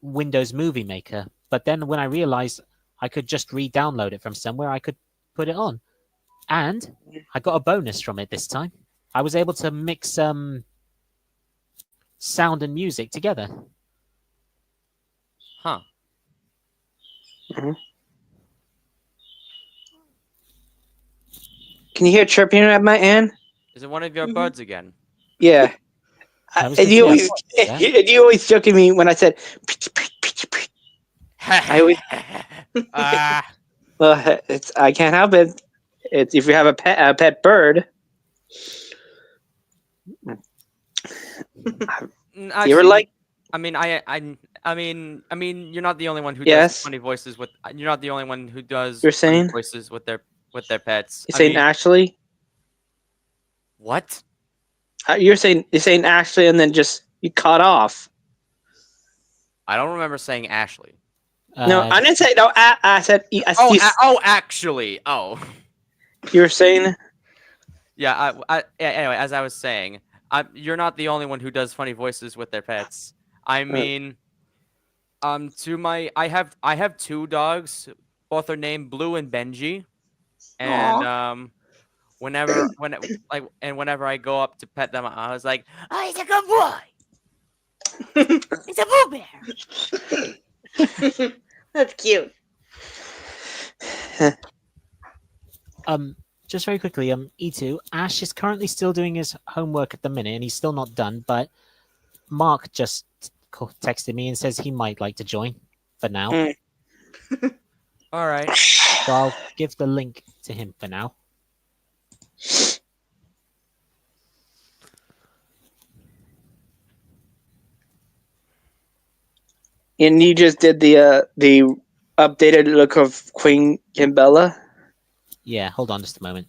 Windows Movie Maker. But then when I realized I could just re-download it from somewhere, I could put it on. And I got a bonus from it this time. I was able to mix sound and music together. Huh. Can you hear chirping at my end? Is it one of your Mhm. birds again? Yeah. I was And gonna you, say, always, I thought that. and you always joke at me when I said, I always, Ah. well, I can't help it. It's if you have a pet bird. Actually, You ever like? I mean, I mean, you're not the only one who Yes. does funny voices with. You're not the only one who does You're funny saying? voices with their with their pets. You're saying Ashley? What? You're saying Ashley, and then just you cut off. I don't remember saying Ashley. No, I didn't say no. I said. Actually. Oh. You were saying. Yeah. Anyway, as I was saying, you're not the only one who does funny voices with their pets. I mean, I have 2 dogs. Both are named Blue and Benji, and whenever I go up to pet them, I was like, "Oh, he's a good boy. He's a Boo Bear." That's cute. Just very quickly, E2, Ash is currently still doing his homework at the minute, and he's still not done. But Mark just texted me and says he might like to join for now. All right. So I'll give the link to him for now. And you just did the updated look of Queen Kimbella? Yeah, hold on just a moment.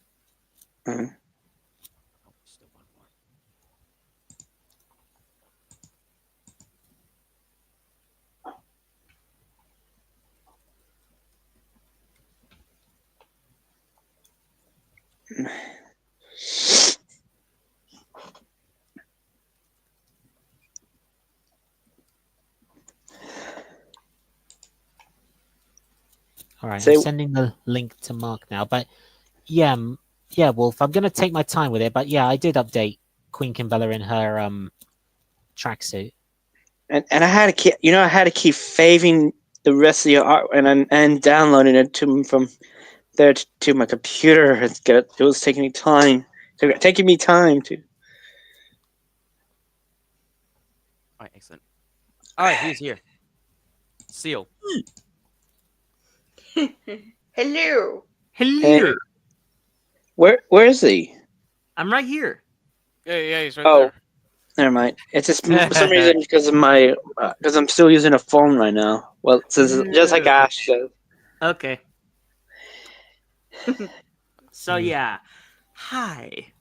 All right, I'm sending the link to Mark now. But yeah, Wolf, I'm gonna take my time with it. But yeah, I did update Queen Kimbella in her tracksuit. And I had to keep faving the rest of your art and downloading it from there to my computer. It was taking me time. To. All right, excellent. All right, he's here. Seal. Hello. Hello. Where is he? I'm right here. Yeah, he's right there. Never mind. It's just for some reason because I'm still using a phone right now. Well, just like Ash does. Okay. So yeah, hi.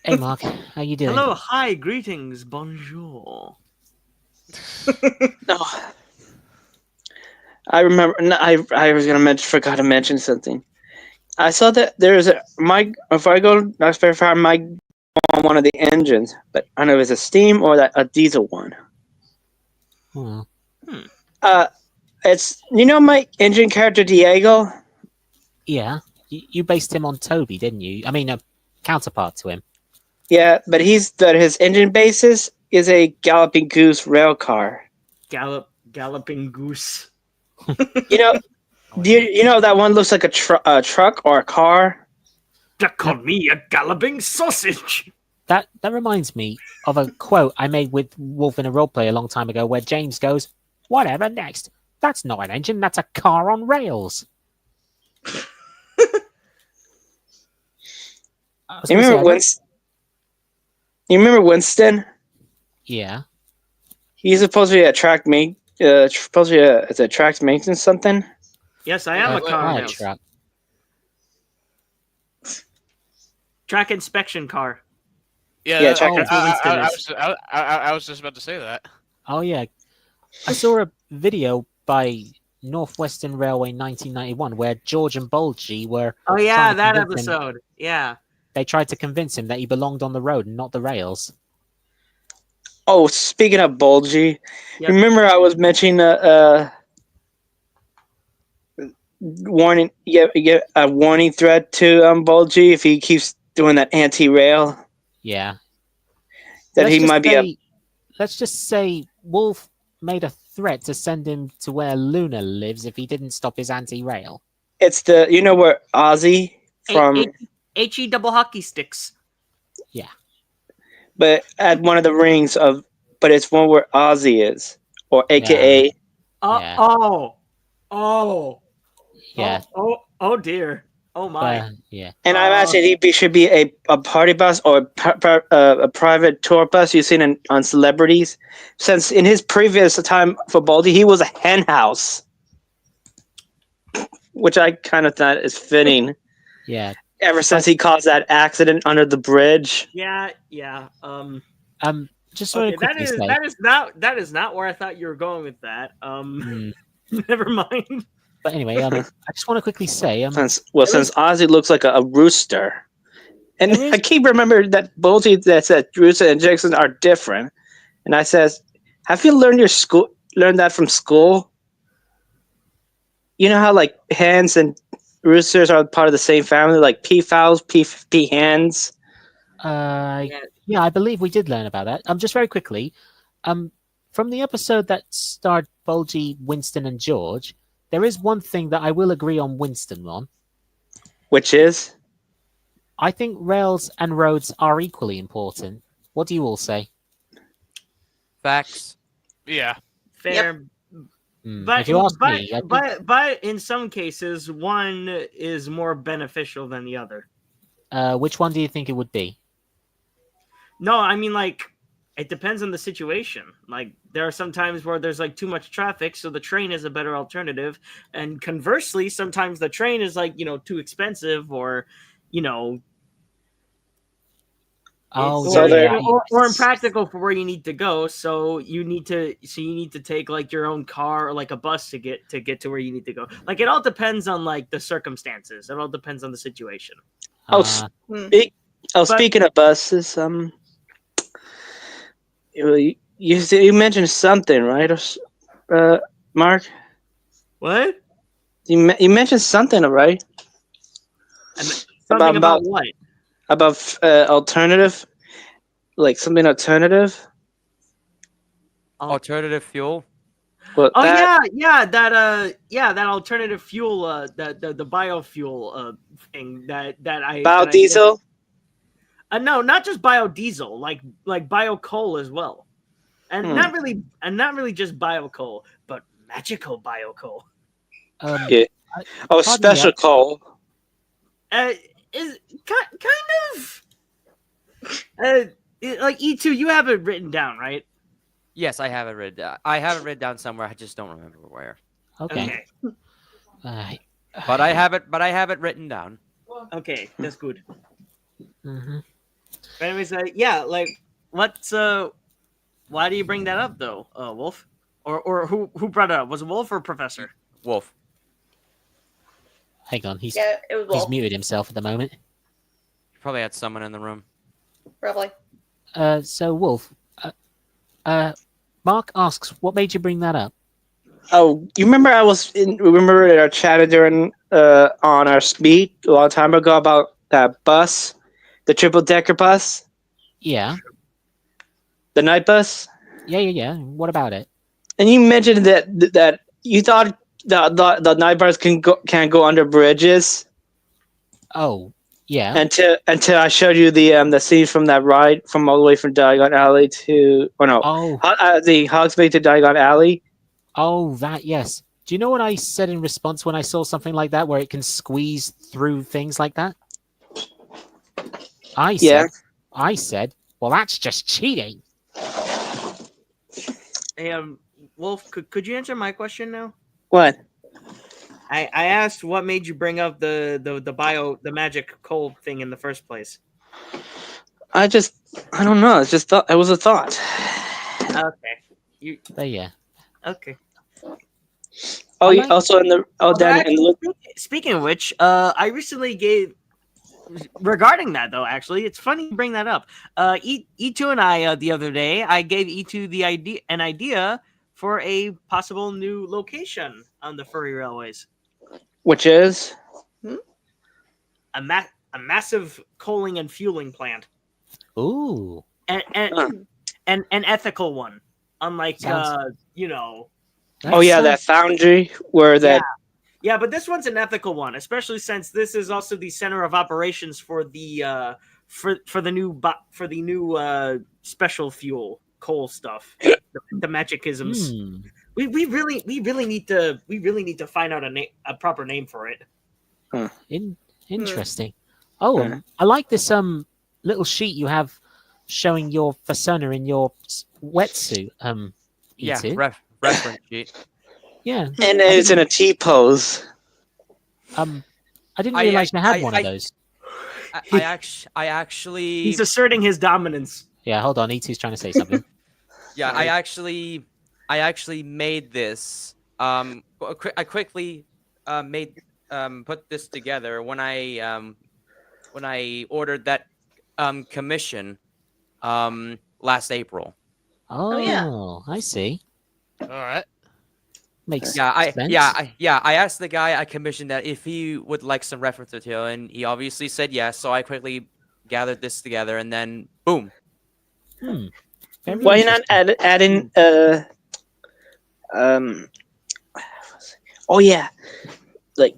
Hey, Mark, how you doing? Hello, hi, greetings, bonjour. No, I remember. I was forgot to mention something. I saw that there's if I verify my on one of the engines, but I don't know if it's a steam or a diesel one. It's my engine character Diego. Yeah, you based him on Toby, didn't you? I mean, a counterpart to him. Yeah, but his engine basis is a galloping goose rail car. Galloping goose. Do you know that one looks like a truck or a car? That called me a galloping sausage. That reminds me of a quote I made with Wolf in a roleplay a long time ago, where James goes, "Whatever next? That's not an engine. That's a car on rails." You remember Winston? Yeah. He's supposed to be a track mate. Supposed to be a track maintenance something. Yes, I am a car on rails. Track inspection car. Yeah, I was just about to say that. Oh yeah, I saw a video by Northwestern Railway 1991 where George and Bulgy were. Oh yeah, that episode. Yeah. They tried to convince him that he belonged on the road and not the rails. Oh, speaking of Bulgy, remember I was mentioning warning. Get a warning threat to Bulgy if he keeps doing that anti-rail. Yeah. That he might be. Let's just say Wolf made a threat to send him to where Luna lives if he didn't stop his anti-rail. It's where Ozzy from HE double hockey sticks. Yeah. But at one of the rings but it's one where Ozzy is, or AKA. Yeah. Yeah. Oh dear. Oh my. Yeah. And I imagine he should be a party bus or a private tour bus you've seen on celebrities. Since in his previous time for Baldy, he was a hen house. which I kind of thought is fitting. Yeah. Ever since he caused that accident under the bridge. Yeah. Just want Okay, to quickly say. that is not where I thought you were going with that. Never mind. But anyway, I just want to quickly say. Since Ozzy looks like a rooster. And I keep remembering that Bolty that said Rooster and Jackson are different. And I says, have you learned that from school? You know how like hens and roosters are part of the same family, like peafowls, peahens? Yeah, I believe we did learn about that. Just very quickly, from the episode that starred Bulgy, Winston, and George, there is one thing that I will agree on Winston on. Which is? I think rails and roads are equally important. What do you all say? Facts. Yeah. Fair. If you ask me, I think... but in some cases, one is more beneficial than the other. Which one do you think it would be? No, I mean, like, it depends on the situation. Like, there are some times where there's, like, too much traffic, so the train is a better alternative. And conversely, sometimes the train is, like, too expensive or, or impractical for where you need to go. So you need to take like your own car or like a bus to get to where you need to go. Like it all depends on like the circumstances. It all depends on the situation. Speaking of buses, you mentioned something, right, Mark? What? You mentioned something, right? Something about what? About alternative, like something alternative. Alternative fuel. Well, that alternative fuel, the biofuel thing that I biodiesel. No, not just biodiesel, like biocoal as well, and not really just biocoal, but magical biocoal. Yeah. Special coal. Is kind of like E2. You have it written down, right? Yes, I have it written down. I have it written down somewhere. I just don't remember where. Okay. But I have it written down. Okay, that's good. Mm-hmm. But anyways, like what's why do you bring that up though, Wolf? Or who brought it up? Was it Wolf or Professor? Wolf. Hang on, he's muted himself at the moment. Probably had someone in the room. Probably. So Wolf, Mark asks, what made you bring that up? Oh, you remember remember our chat during on our speed a long time ago about that bus, the triple-decker bus? Yeah. The night bus? Yeah. What about it? And you mentioned that you thought the night bus can't go under bridges. Oh, yeah. Until I showed you the scene from that ride from all the way from Diagon Alley to the Hogsmeade to Diagon Alley. Oh, that, yes. Do you know what I said in response when I saw something like that, where it can squeeze through things like that? I said, well, that's just cheating. Hey, Wolf, could you answer my question now? What? I asked what made you bring up the magic coal thing in the first place. I don't know. It's just it was a thought. Okay. Yeah. Okay. Also in the Speaking of which, I recently gave regarding that though. Actually, it's funny you bring that up. E2 and I the other day, I gave E2 an idea for a possible new location on the furry railways. Which is a massive coaling and fueling plant. Ooh. And an ethical one, unlike that foundry where that. Yeah, but this one's an ethical one, especially since this is also the center of operations for the for the new special fuel coal stuff, the magicisms. We really need to find out a proper name for it. Interesting. I like this little sheet you have showing your persona in your wetsuit. Yeah, reference sheet. Yeah, and it's in a T pose. I didn't I- realize you had I- one I- of those. I actually He's asserting his dominance. Yeah, hold on. E2's trying to say something. Yeah, Sorry. I actually made this. I quickly made put this together when I ordered that commission last April. Oh, yeah. I see. All right. Makes Yeah, sense. I asked the guy I commissioned that if he would like some reference material, and he obviously said yes. So I quickly gathered this together, and then boom. Very Why not interesting. adding um oh yeah, like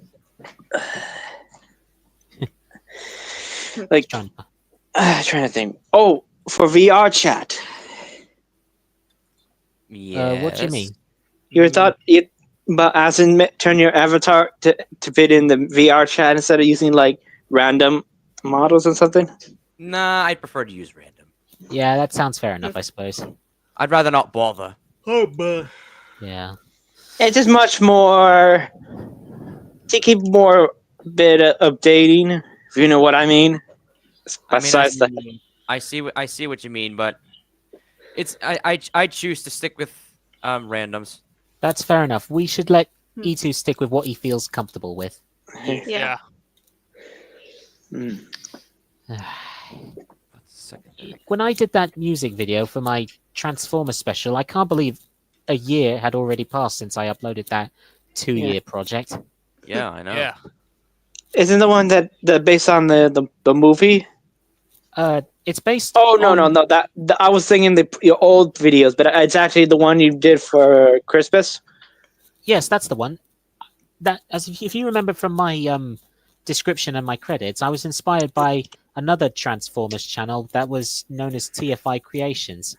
like Trying- trying to think. Oh, for VR chat. Yeah. what do you mean? You ever thought it about as in turn your avatar to fit in the VR chat instead of using like random models or something? Nah, I prefer to use random. Yeah, that sounds fair enough, I suppose. I'd rather not bother. Oh, but Yeah. It's just much more to keep more bit of updating, if you know what I mean. Besides that, I see what you mean, but it's I choose to stick with randoms. That's fair enough. We should let E2 stick with what he feels comfortable with. Yeah. Mm. When I did that music video for my Transformers special, I can't believe a year had already passed since I uploaded that 2-year project. Yeah, I know. Yeah. Isn't the one that based on the movie? It's based Oh no on... that I was thinking your old videos, but it's actually the one you did for Christmas. Yes, that's the one. That, as if you remember from my description and my credits, I was inspired by another Transformers channel that was known as TFI Creations.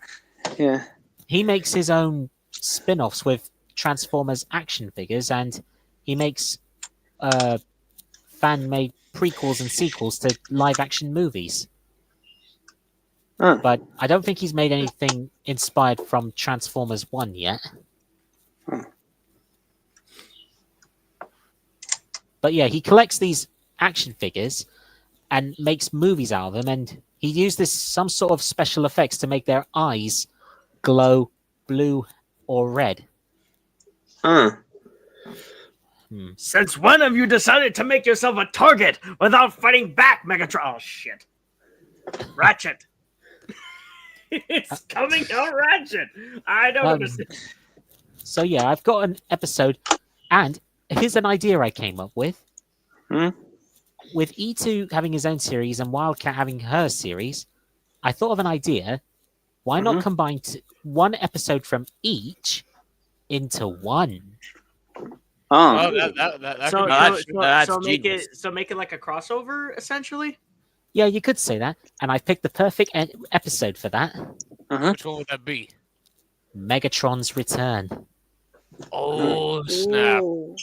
Yeah. He makes his own spin-offs with Transformers action figures, and he makes fan-made prequels and sequels to live-action movies. Huh. But I don't think he's made anything inspired from Transformers 1 yet. But yeah, he collects these action figures and makes movies out of them, and he used some sort of special effects to make their eyes glow blue or red. Huh. since when have you decided to make yourself a target without fighting back, Megatron? Oh, shit. Ratchet. It's coming out Ratchet. I don't understand. So yeah, I've got an episode, and here's an idea I came up with. With E2 having his own series and Wildcat having her series, I thought of an idea. Why not combine one episode from each into one? Oh, that So, could be that's genius. make it like a crossover, essentially. Yeah, you could say that. And I picked the perfect episode for that. Which one would that be? Megatron's Return. Oh, snap. Ooh.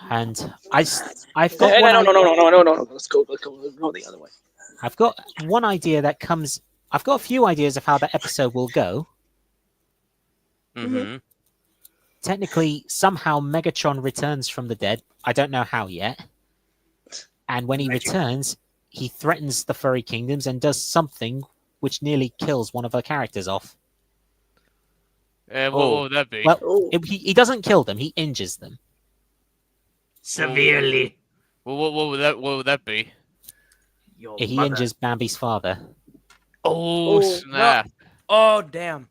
And I've got No. Let's go the other way. I've got one idea that comes. I've got a few ideas of how the episode will go. Mm-hmm. Technically, somehow Megatron returns from the dead. I don't know how yet. And when he returns, he threatens the furry kingdoms and does something which nearly kills one of our characters off. And what would that be? Well, he doesn't kill them; he injures them. Severely. Well, what would that be? He injures Bambi's father. Oh, snap. Oh, damn.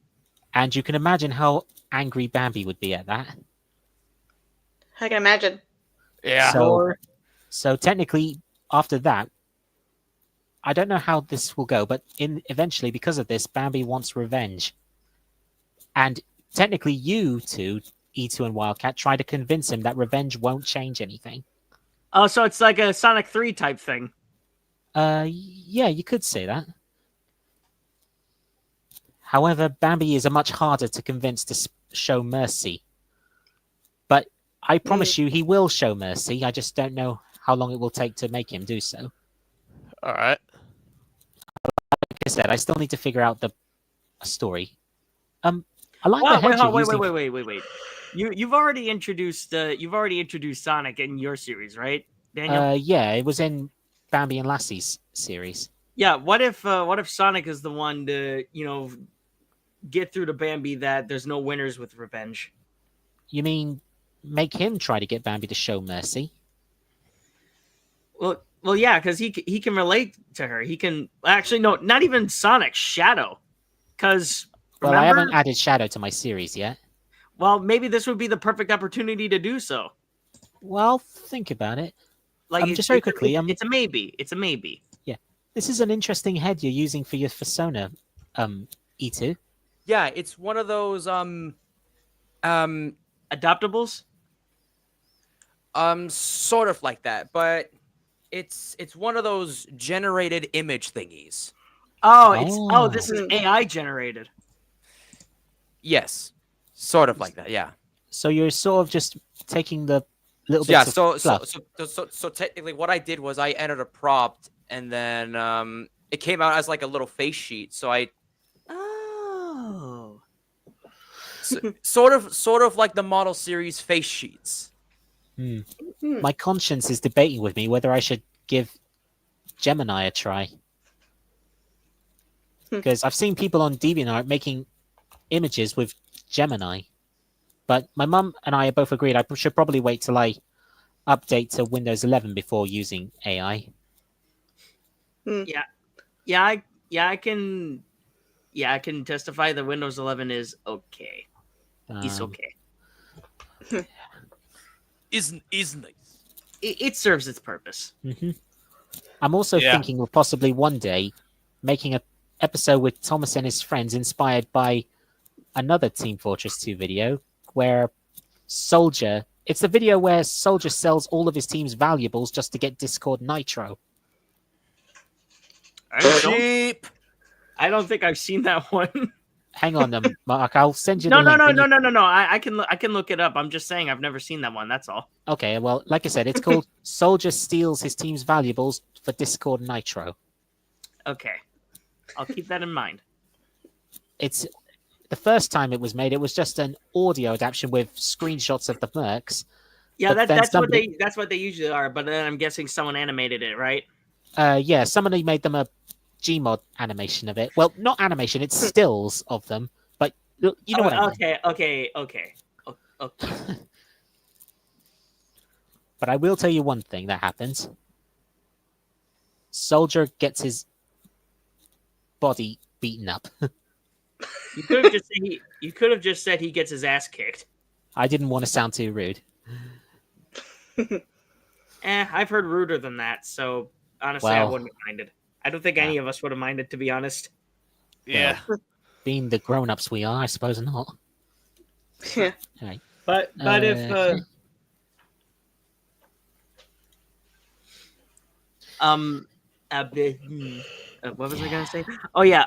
And you can imagine how angry Bambi would be at that. I can imagine. Yeah. So technically, after that, I don't know how this will go, but eventually, because of this, Bambi wants revenge. And technically, you two, E2 and Wildcat, try to convince him that revenge won't change anything. Oh, so it's like a Sonic 3 type thing. Yeah, you could say that. However, Bambi is a much harder to convince to show mercy. But I promise you, he will show mercy. I just don't know how long it will take to make him do so. All right. Like I said, I still need to figure out the story. I like the Wait. hedge you're using. Wait. You've already introduced Sonic in your series, right, Daniel? Yeah, it was in Bambi and Lassie's series. Yeah. What if Sonic is the one to get through to Bambi that there's no winners with revenge? You mean make him try to get Bambi to show mercy? Well, yeah, because he can relate to her. He can actually no, not even Sonic, Shadow, because Well, remember, I haven't added Shadow to my series yet. well, maybe this would be the perfect opportunity to do so. Well, think about it. Like just very quickly, it's a maybe. It's a maybe. Yeah, this is an interesting head you're using for your persona, E2. Yeah, it's one of those Adoptables. Sort of like that, but it's one of those generated image thingies. Oh, this is AI generated. Yes, sort of like that. Yeah. So you're sort of just taking the little So, yeah. bits of fluff. So technically, what I did was I entered a prompt, and then it came out as like a little face sheet. So I Oh. sort of like the model series face sheets. My conscience is debating with me whether I should give Gemini a try. Because I've seen people on DeviantArt making images with Gemini. But my mum and I both agreed I should probably wait till I update to Windows 11 before using AI. I can testify that Windows 11 is okay. It's okay. Is nice. It serves its purpose. I'm also thinking of possibly one day making an episode with Thomas and his friends inspired by another Team Fortress 2 video where Soldier... It's the video where Soldier sells all of his team's valuables just to get Discord Nitro. Cheap. I don't think I've seen that one. Hang on, Mark. I'll send you No. the link. No. I can look it up. I'm just saying I've never seen that one. That's all. Okay, well, like I said, it's called Soldier Steals His Team's Valuables for Discord Nitro. Okay, I'll keep that in mind. It's the first time it was made. It was just an audio adaptation with screenshots of the mercs. Yeah, But that's somebody... what they usually are. But then I'm guessing someone animated it, right? Yeah, somebody made them a Gmod animation of it. Well, not animation; it's stills of them. But you know what I mean. Okay. But I will tell you one thing that happens. Soldier gets his body beaten up. You could have just said he gets his ass kicked. I didn't want to sound too rude. I've heard ruder than that, so honestly, I wouldn't have minded. I don't think any of us would have minded, to be honest. Yeah. Being the grown-ups we are, I suppose not. Yeah. Right. But if what was I gonna say? Oh yeah,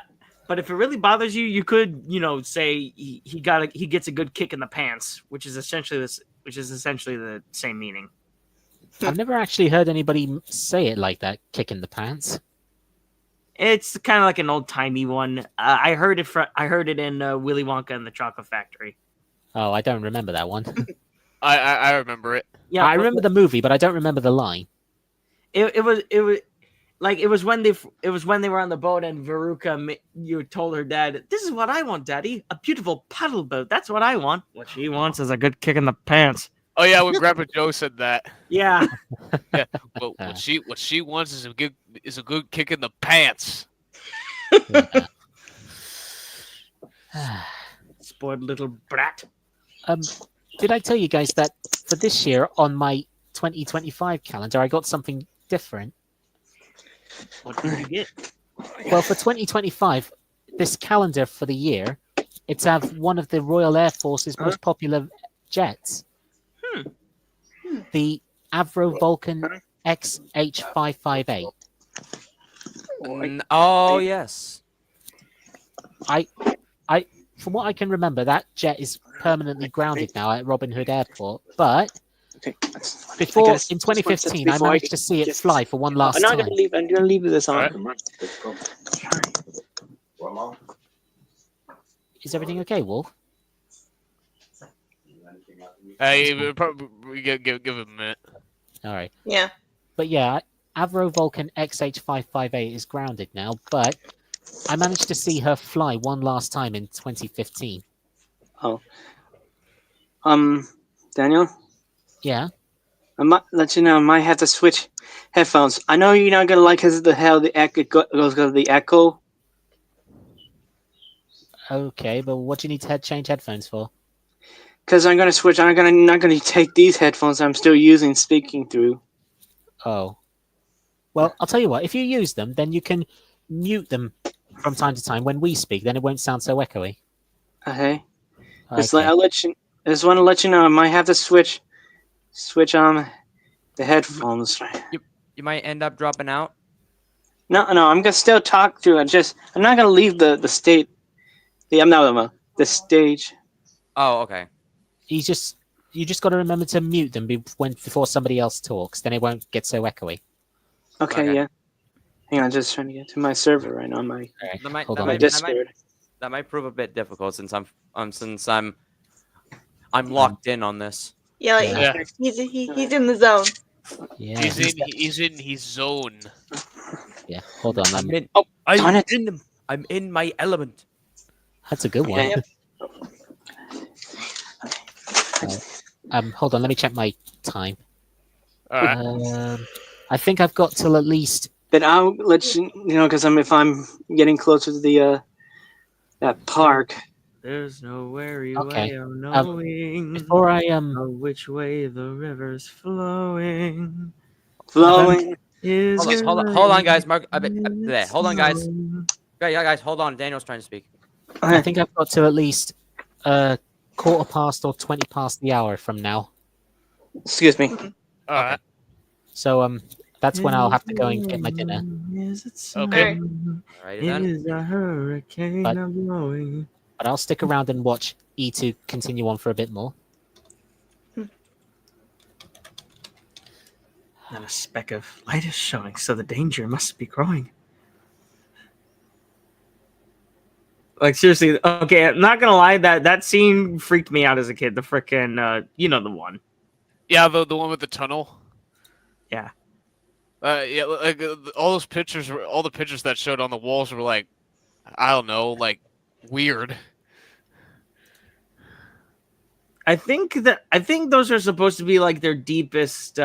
but if it really bothers you, you could say he gets a good kick in the pants, which is essentially the same meaning. I've never actually heard anybody say it like that, kick in the pants. It's kind of like an old timey one. I heard it in Willy Wonka and the Chocolate Factory. Oh, I don't remember that one. I remember it. Yeah, I remember the movie, but I don't remember the line. It was when they were on the boat and Veruca you told her dad, "This is what I want, Daddy, a beautiful paddle boat. That's what I want. What she wants is a good kick in the pants." Oh yeah, when Grandpa Joe said that. Yeah. Yeah. Well, what she wants is a good kick in the pants. Spoiled little brat. Did I tell you guys that for this year on my 2025 calendar, I got something different? What did you get? Well, for 2025, this calendar for the year, it's have one of the Royal Air Force's most popular jets. The Avro Vulcan XH558. Oh yes. From what I can remember, that jet is permanently grounded now at Robin Hood Airport. But before in 2015, I managed to see it fly for one last time. I'm gonna leave this on. Is everything okay, Wolf? Hey, probably give him a minute. All right. Yeah. But yeah, Avro Vulcan XH558 is grounded now, but I managed to see her fly one last time in 2015. Oh. Daniel, Yeah. I might let you know. I might have to switch headphones. I know you're not gonna like because of the echo goes to the echo. Okay, but what do you need to change headphones for? Because I'm gonna switch. I'm not gonna take these headphones I'm still using speaking through. Oh. Well, I'll tell you what. If you use them, then you can mute them from time to time when we speak. Then it won't sound so echoey. Okay. Okay. I just want to let you know. I might have to switch on the headphones. You might end up dropping out. No, I'm gonna still talk through it. I'm not gonna leave the state. The stage. Oh, okay. You just got to remember to mute them before somebody else talks. Then it won't get so equoey. Okay, yeah. Hang on, just trying to get to my server right now. My Discord. That might prove a bit difficult since I'm locked in on this. Yeah, he's in the zone. Yeah, he's in his zone. Yeah, hold on. I'm in my element. That's a good one. Okay. Hold on, let me check my time. All right. I think I've got till at least. Then I'll let you know because if I'm getting closer to the that park. There's no way Okay. of knowing Before I which way the river's flowing. Flowing. Hold on, guys. Hold on, guys. Yeah, guys, hold on. Daniel's trying to speak. I think I've got to at least 15:15 or 20 past the hour from now. Excuse me. All right. So that's when I'll have to go and get my dinner. Okay. Alrighty then. Is a hurricane blowing? But I'll stick around and watch E2 continue on for a bit more. And a speck of light is showing, so the danger must be growing. Like seriously, okay, I'm not gonna lie, that scene freaked me out as a kid. The frickin' you know the one. Yeah, the one with the tunnel. Yeah. Yeah, like all the pictures that showed on the walls were like, I don't know, like weird. I think those are supposed to be like their deepest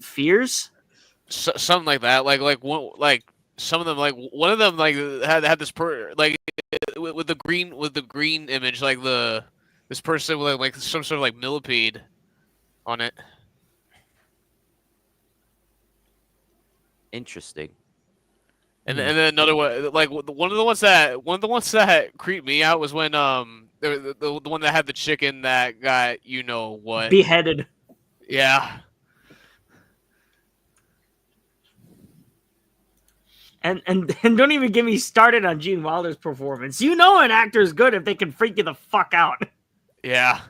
fears. Something like that. Like some of them, like one of them, like had this with the green image, like this person with like some sort of like millipede on it. Interesting. And then another one, like one of the ones that creeped me out was when the one that had the chicken that got what beheaded. Yeah. And don't even get me started on Gene Wilder's performance. You know an actor is good if they can freak you the fuck out. Yeah.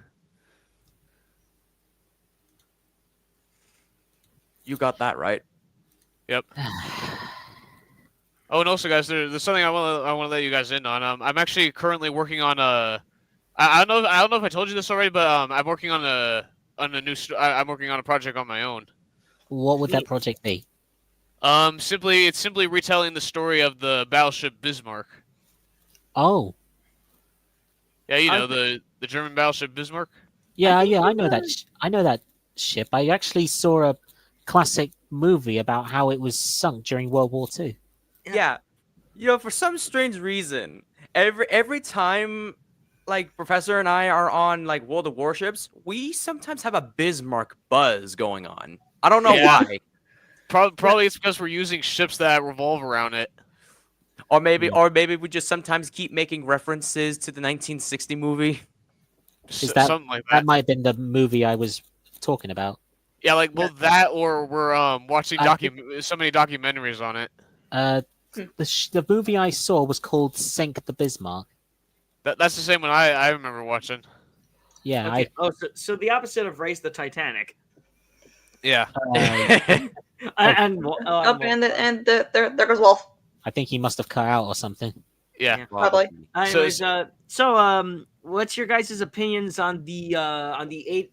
You got that right. Yep. Oh, and also, guys, there's something I want to let you guys in on. I'm actually currently working on a. I don't know if I told you this already, but I'm working on a new. I'm working on a project on my own. What would that project be? It's simply retelling the story of the battleship Bismarck. Oh. Yeah, you know the German battleship Bismarck. Yeah, I know that. I know that ship. I actually saw a classic movie about how it was sunk during World War II. Yeah. For some strange reason, every time like Professor and I are on like World of Warships, we sometimes have a Bismarck buzz going on. I don't know why. Probably it's because we're using ships that revolve around it. Or maybe we just sometimes keep making references to the 1960 movie. Something like that. That might have been the movie I was talking about. Yeah, that, or we're watching so many documentaries on it. The movie I saw was called Sink the Bismarck. That's the same one I remember watching. Yeah. Okay. So the opposite of Race the Titanic. Yeah. There goes Wolf. I think he must have cut out or something. Yeah. Probably. Anyways, what's your guys' opinions on the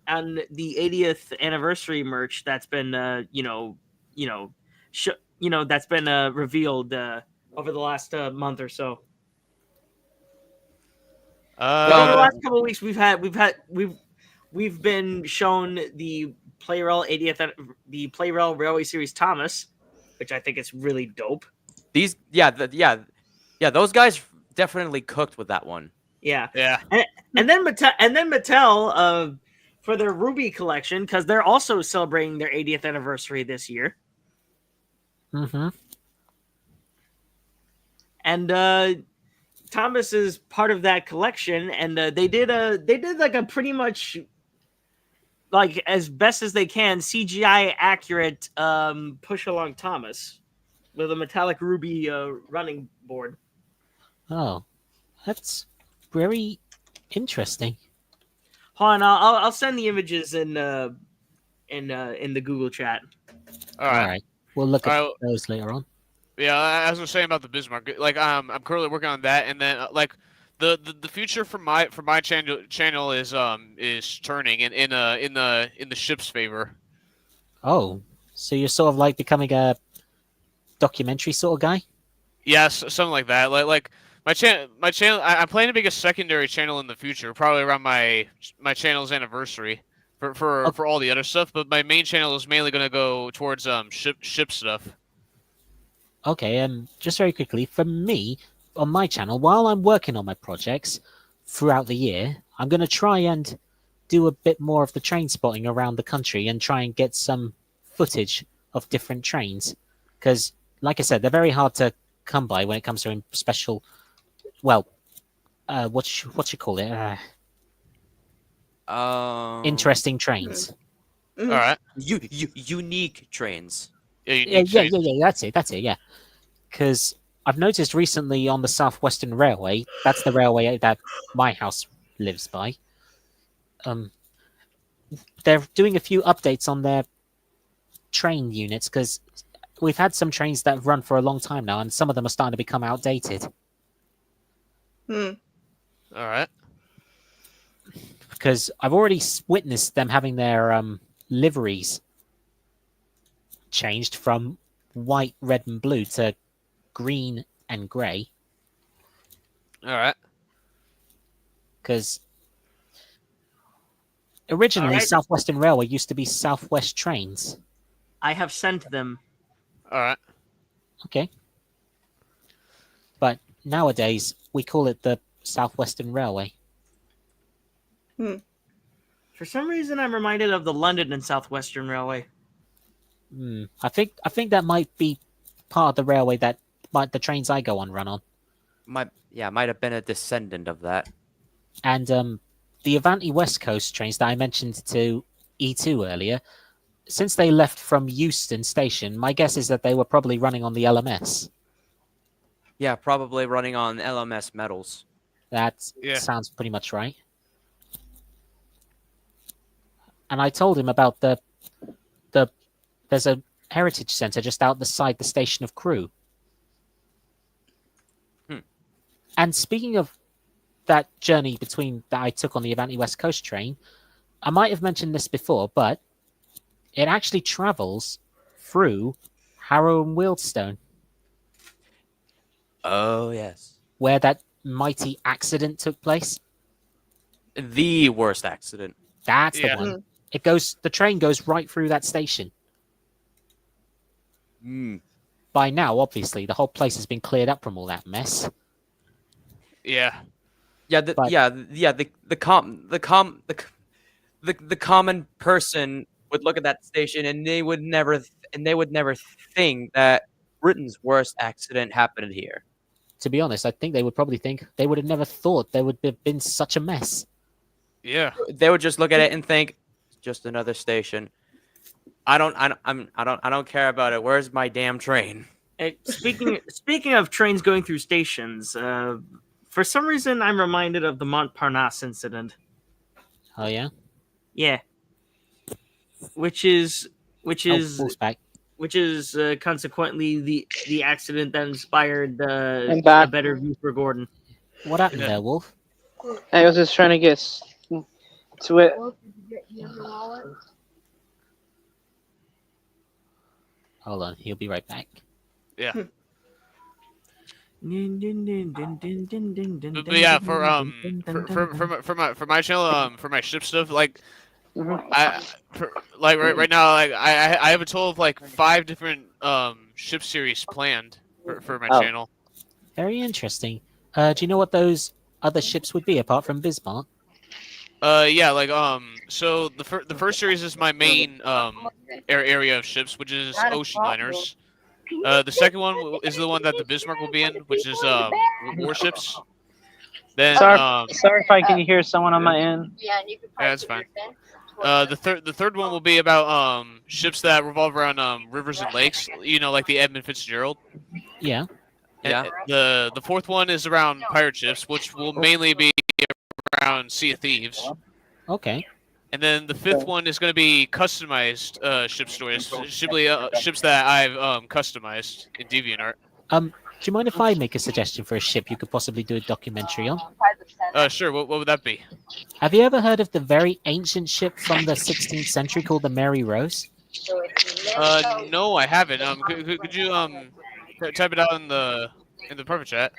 80th anniversary merch that's been that's been revealed over the last month or so? Over the Uh, last couple of weeks, we've been shown the Playrel 80th the Playrel Railway Series Thomas, which I think is really dope. These, those guys definitely cooked with that one. Yeah, yeah. and then Mattel for their Ruby collection, because they're also celebrating their 80th anniversary this year. Mm-hmm. And Thomas is part of that collection, and they did like a pretty much like as best as they can CGI accurate push along Thomas with a metallic ruby running board. Oh, that's very interesting. Hold on, I'll send the images in the Google chat. All All right. right. We'll look at All right. those later on. Yeah, as I was saying about the Bismarck, like I'm currently working on that, and then like the future for my channel is turning in the ship's favor. Oh, so you're sort of like becoming a documentary sort of guy? Yes, something like that. Like my channel. I'm planning to make a secondary channel in the future, probably around my channel's anniversary for all the other stuff. But my main channel is mainly going to go towards ship stuff. Okay, just very quickly, for me, on my channel, while I'm working on my projects throughout the year, I'm going to try and do a bit more of the train spotting around the country and try and get some footage of different trains. Because, like I said, they're very hard to come by when it comes to special, what you call it? Interesting trains. All right. Unique trains. Yeah, that's it, yeah. Because I've noticed recently on the Southwestern Railway, that's the railway that my house lives by, they're doing a few updates on their train units, because we've had some trains that have run for a long time now, and some of them are starting to become outdated. All right. Because I've already witnessed them having their liveries changed from white, red, and blue to green and grey. All right. Because originally, Southwestern Railway used to be Southwest Trains. I have sent them. All right. Okay. But nowadays, we call it the Southwestern Railway. For some reason, I'm reminded of the London and Southwestern Railway. I think that might be part of the railway that the trains I go on run on. Might have been a descendant of that. And the Avanti West Coast trains that I mentioned to E2 earlier, since they left from Euston Station, my guess is that they were probably running on the LMS. Yeah, probably running on LMS metals. That sounds pretty much right. And I told him about the there's a heritage centre just outside the station of Crewe. And speaking of that journey that I took on the Avanti West Coast train, I might have mentioned this before, but it actually travels through Harrow and Wealdstone. Oh, yes. Where that mighty accident took place. The worst accident. That's the one. The train goes right through that station. By now, obviously, the whole place has been cleared up from all that mess. Yeah. Yeah, the common person would look at that station and they would never think that Britain's worst accident happened here. To be honest, I think they would probably think they would have never thought there would have been such a mess. Yeah. They would just look at it and think, just another station. I don't care about it. Where's my damn train? Speaking of trains going through stations, for some reason I'm reminded of the Montparnasse incident. Oh yeah? Yeah. Which is horseback. Which is consequently the accident that inspired I'm A back. Better View for Gordon. What happened there, Wolf? I was just trying to get to it. Hold on, he'll be right back. Yeah. But But yeah, for my channel, for my ship stuff, like right now, like I have a total of like 5 different ship series planned for my channel. Very interesting. Do you know what those other ships would be apart from Bismarck? Yeah, like so the first series is my main area of ships, which is ocean liners. The second one is the one that the Bismarck will be in, which is warships. Then Sorry if I can hear someone on my end. yeah, that's fine. The third one will be about ships that revolve around rivers and lakes. You know, like the Edmund Fitzgerald. Yeah. And the fourth one is around pirate ships, which will mainly be around Sea of Thieves. Okay. And then the fifth one is going to be customized ship stories, ships that I've customized in DeviantArt. Do you mind if I make a suggestion for a ship you could possibly do a documentary on? Sure. What would that be? Have you ever heard of the very ancient ship from the 16th century called the Mary Rose? No, I haven't. Could you type it out in the private chat?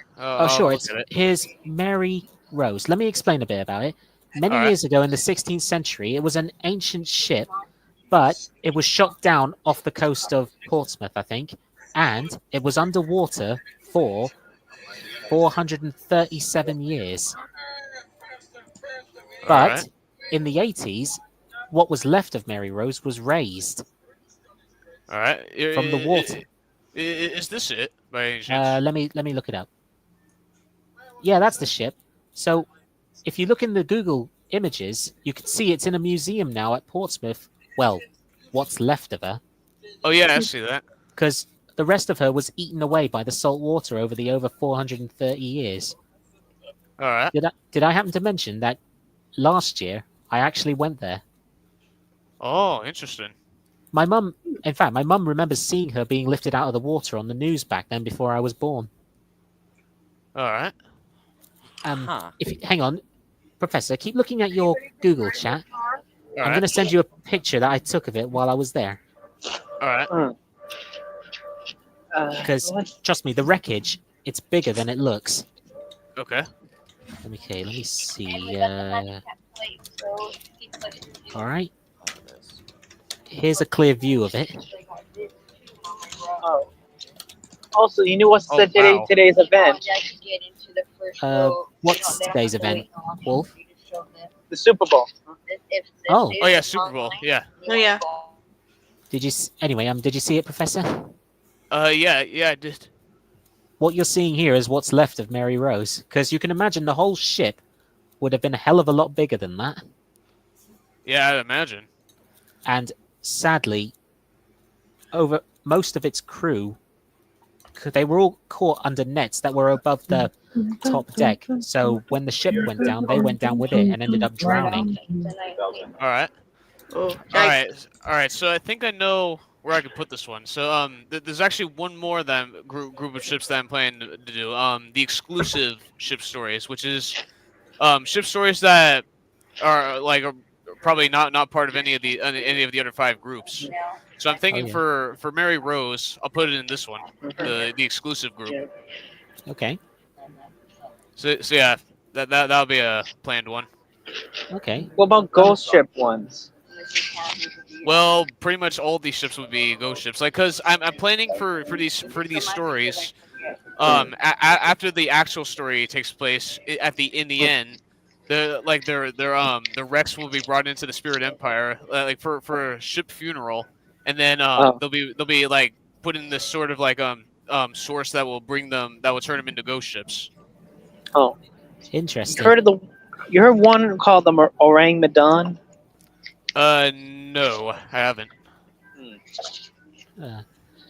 Sure. Here's Mary Rose. Let me explain a bit about it. Many All right. years ago in the 16th century, it was an ancient ship, but it was shot down off the coast of Portsmouth, I think, and it was underwater for 437 years. But right. in the 80s, what was left of Mary Rose was raised All right. from the water. Is this it by any chance? Let me look it up. Yeah, that's the ship. So if you look in the Google images, you can see it's in a museum now at Portsmouth. Well, what's left of her, Oh yeah, I see that. because the rest of her was eaten away by the salt water over the over 430 years. All right. Did I happen to mention that last year I actually went there? Oh, interesting. My mum remembers seeing her being lifted out of the water on the news back then before I was born. All right. Hang on, Professor, keep looking at your Google chat. All I'm right. going to send you a picture that I took of it while I was there. All right. Because, trust me, the wreckage, it's bigger than it looks. Okay. Okay, let me see. All right. Here's a clear view of it. Oh. Also, you knew what's Oh, wow. today's event? What's today's event, Wolf? The Super Bowl. Oh. Oh yeah, Super Bowl. Yeah. Oh yeah. Did you see it, Professor? Yeah, I did. What you're seeing here is what's left of Mary Rose, because you can imagine the whole ship would have been a hell of a lot bigger than that. Yeah, I'd imagine. And sadly, over most of its crew, they were all caught under nets that were above the top deck. So when the ship went down, they went down with it and ended up drowning. All right. Oh, All right. So I think I know where I could put this one. So there's actually one more group of ships that I'm planning to do. The exclusive ship stories, which is ship stories that are probably not part of any of the other 5 groups. So I'm thinking for Mary Rose, I'll put it in this one, the exclusive group. Okay. So yeah, that'll be a planned one. Okay. What about ghost ship ones? Well, pretty much all these ships would be ghost ships. Like, cause I'm planning for these stories. After the actual story takes place in the end, the wrecks will be brought into the Spirit Empire, like for a ship funeral, and then they'll be like put in this sort of like source that will turn them into ghost ships. Oh, interesting. You heard one called the Orang Medan? No, I haven't.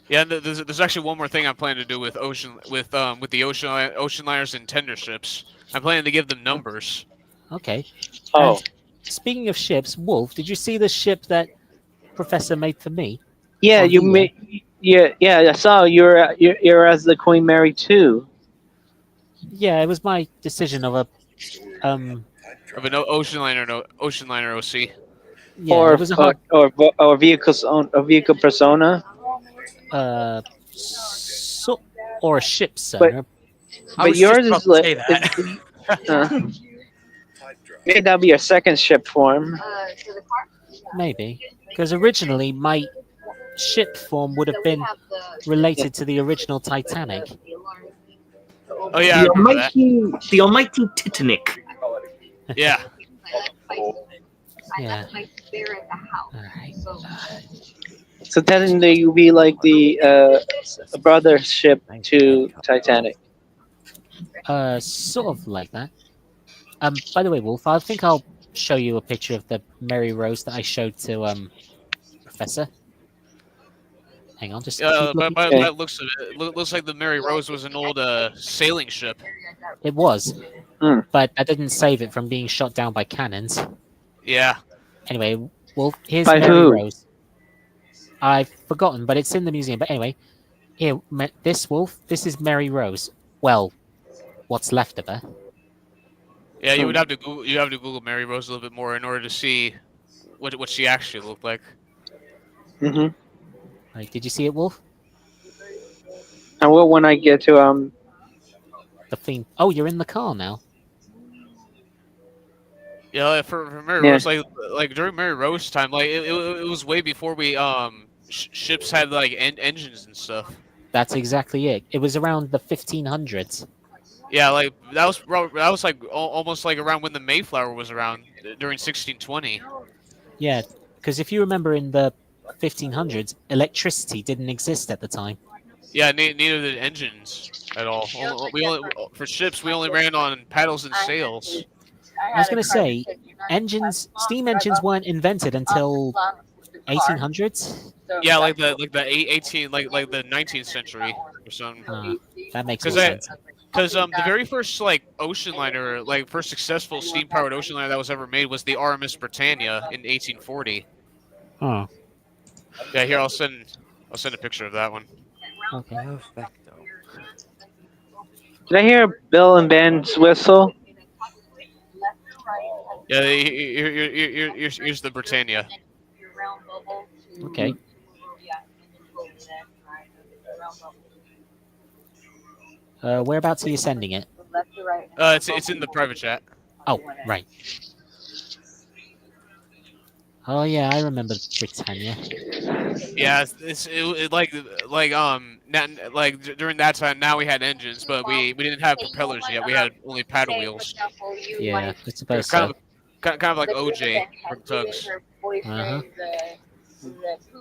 Yeah, there's actually one more thing I'm planning to do with the ocean liners and tender ships. I'm planning to give them numbers. Okay. Oh. And speaking of ships, Wolf, did you see the ship that Professor made for me? Yeah, you made. Yeah, I saw you're as the Queen Mary too. Yeah, it was my decision of a Of an ocean liner, OC. Yeah, or, it was a hard. or vehicles on a vehicle persona. So, or a ship But sonar. I but was just yours about is to like say that. maybe that'll be your second ship form. Maybe. Because originally my ship form would have been related to the original Titanic. Oh yeah, I remember that. The almighty Titanic. Yeah. Yeah. Alright. So technically, you'll be like the brother ship to Titanic. Sort of like that. By the way, Wolf, I think I'll show you a picture of the Mary Rose that I showed to Professor. Hang on, just keep looking. By the looks of it, looks like the Mary Rose was an old sailing ship. It was, Hmm. but I didn't save it from being shot down by cannons. Yeah. Anyway, Wolf, here's By Mary who? Rose. I've forgotten, but it's in the museum. But anyway, here, this Wolf, this is Mary Rose. Well, what's left of her. Yeah, you would have to Google Mary Rose a little bit more in order to see what she actually looked like. Mm-hmm. Right, did you see it, Wolf? And what when I get to The theme. Oh, you're in the car now. Yeah, like, for Mary Yeah. Rose, like during Mary Rose time, like it was way before we ships had like engines and stuff. That's exactly it. It was around the 1500s. Yeah, like that was like almost like around when the Mayflower was around during 1620. Yeah, because if you remember in the 1500s, electricity didn't exist at the time. Yeah, neither did engines at all. We only for ships we only ran on paddles and sails. I was going to say, steam engines weren't invented until 1800s. Yeah, like the 18 like the 19th century or something. That makes more Because sense. the very first like ocean liner, like first successful steam powered ocean liner that was ever made was the RMS Britannia in 1840. Oh, Yeah, here I'll send a picture of that one. okay. Perfecto. did I hear Bill and Ben's whistle? Yeah, here's the Britannia. Okay. Whereabouts are you sending it? It's in the private chat. Oh, right. Oh yeah, I remember Britannia. Yeah, during that time. Now we had engines, but we didn't have propellers yet. We had only paddle wheels. Yeah, I suppose Kind so. of like OJ from tugs. Uh-huh.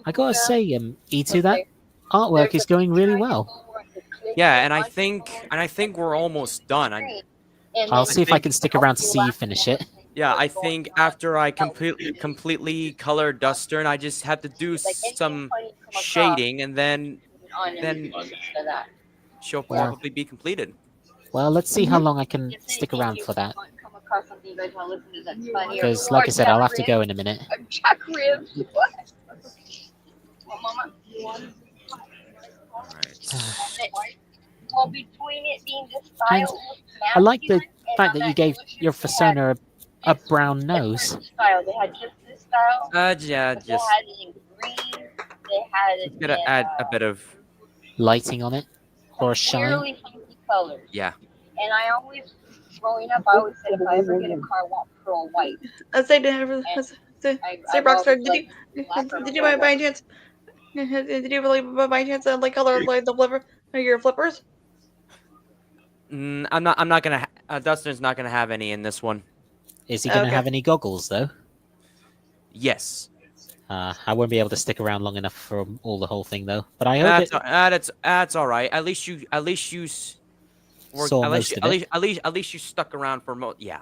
I gotta say, E2, that artwork is going really well. Yeah, and I think we're almost done. I'll see if I can stick around to see you finish it. Yeah, I think after I completely color Dustern, I just have to do some shading, and then she'll probably be completed. Well, let's see how long I can stick around for that. Because, like I said, I'll have to go in a minute. Jack ribs. Well, between it being the And style, I like the fact that you gave your persona a brown nose. style. They had just this style. Yeah, They just had it in green. They had it gotta in add a bit of Lighting on it. Or shine. really funky colors. yeah. And I always, growing up, I always said if I ever get a car, I want pearl white. Say, say, Rockstar, did you by any chance? Did you really by any chance like color like the flipper your flippers? I'm not gonna. Dustin's not gonna have any in this one. Is he going to Okay. have any goggles, though? Yes. I won't be able to stick around long enough for all the whole thing, though. But I hope That's all right. At least you Saw most of it. at least you stuck around for yeah.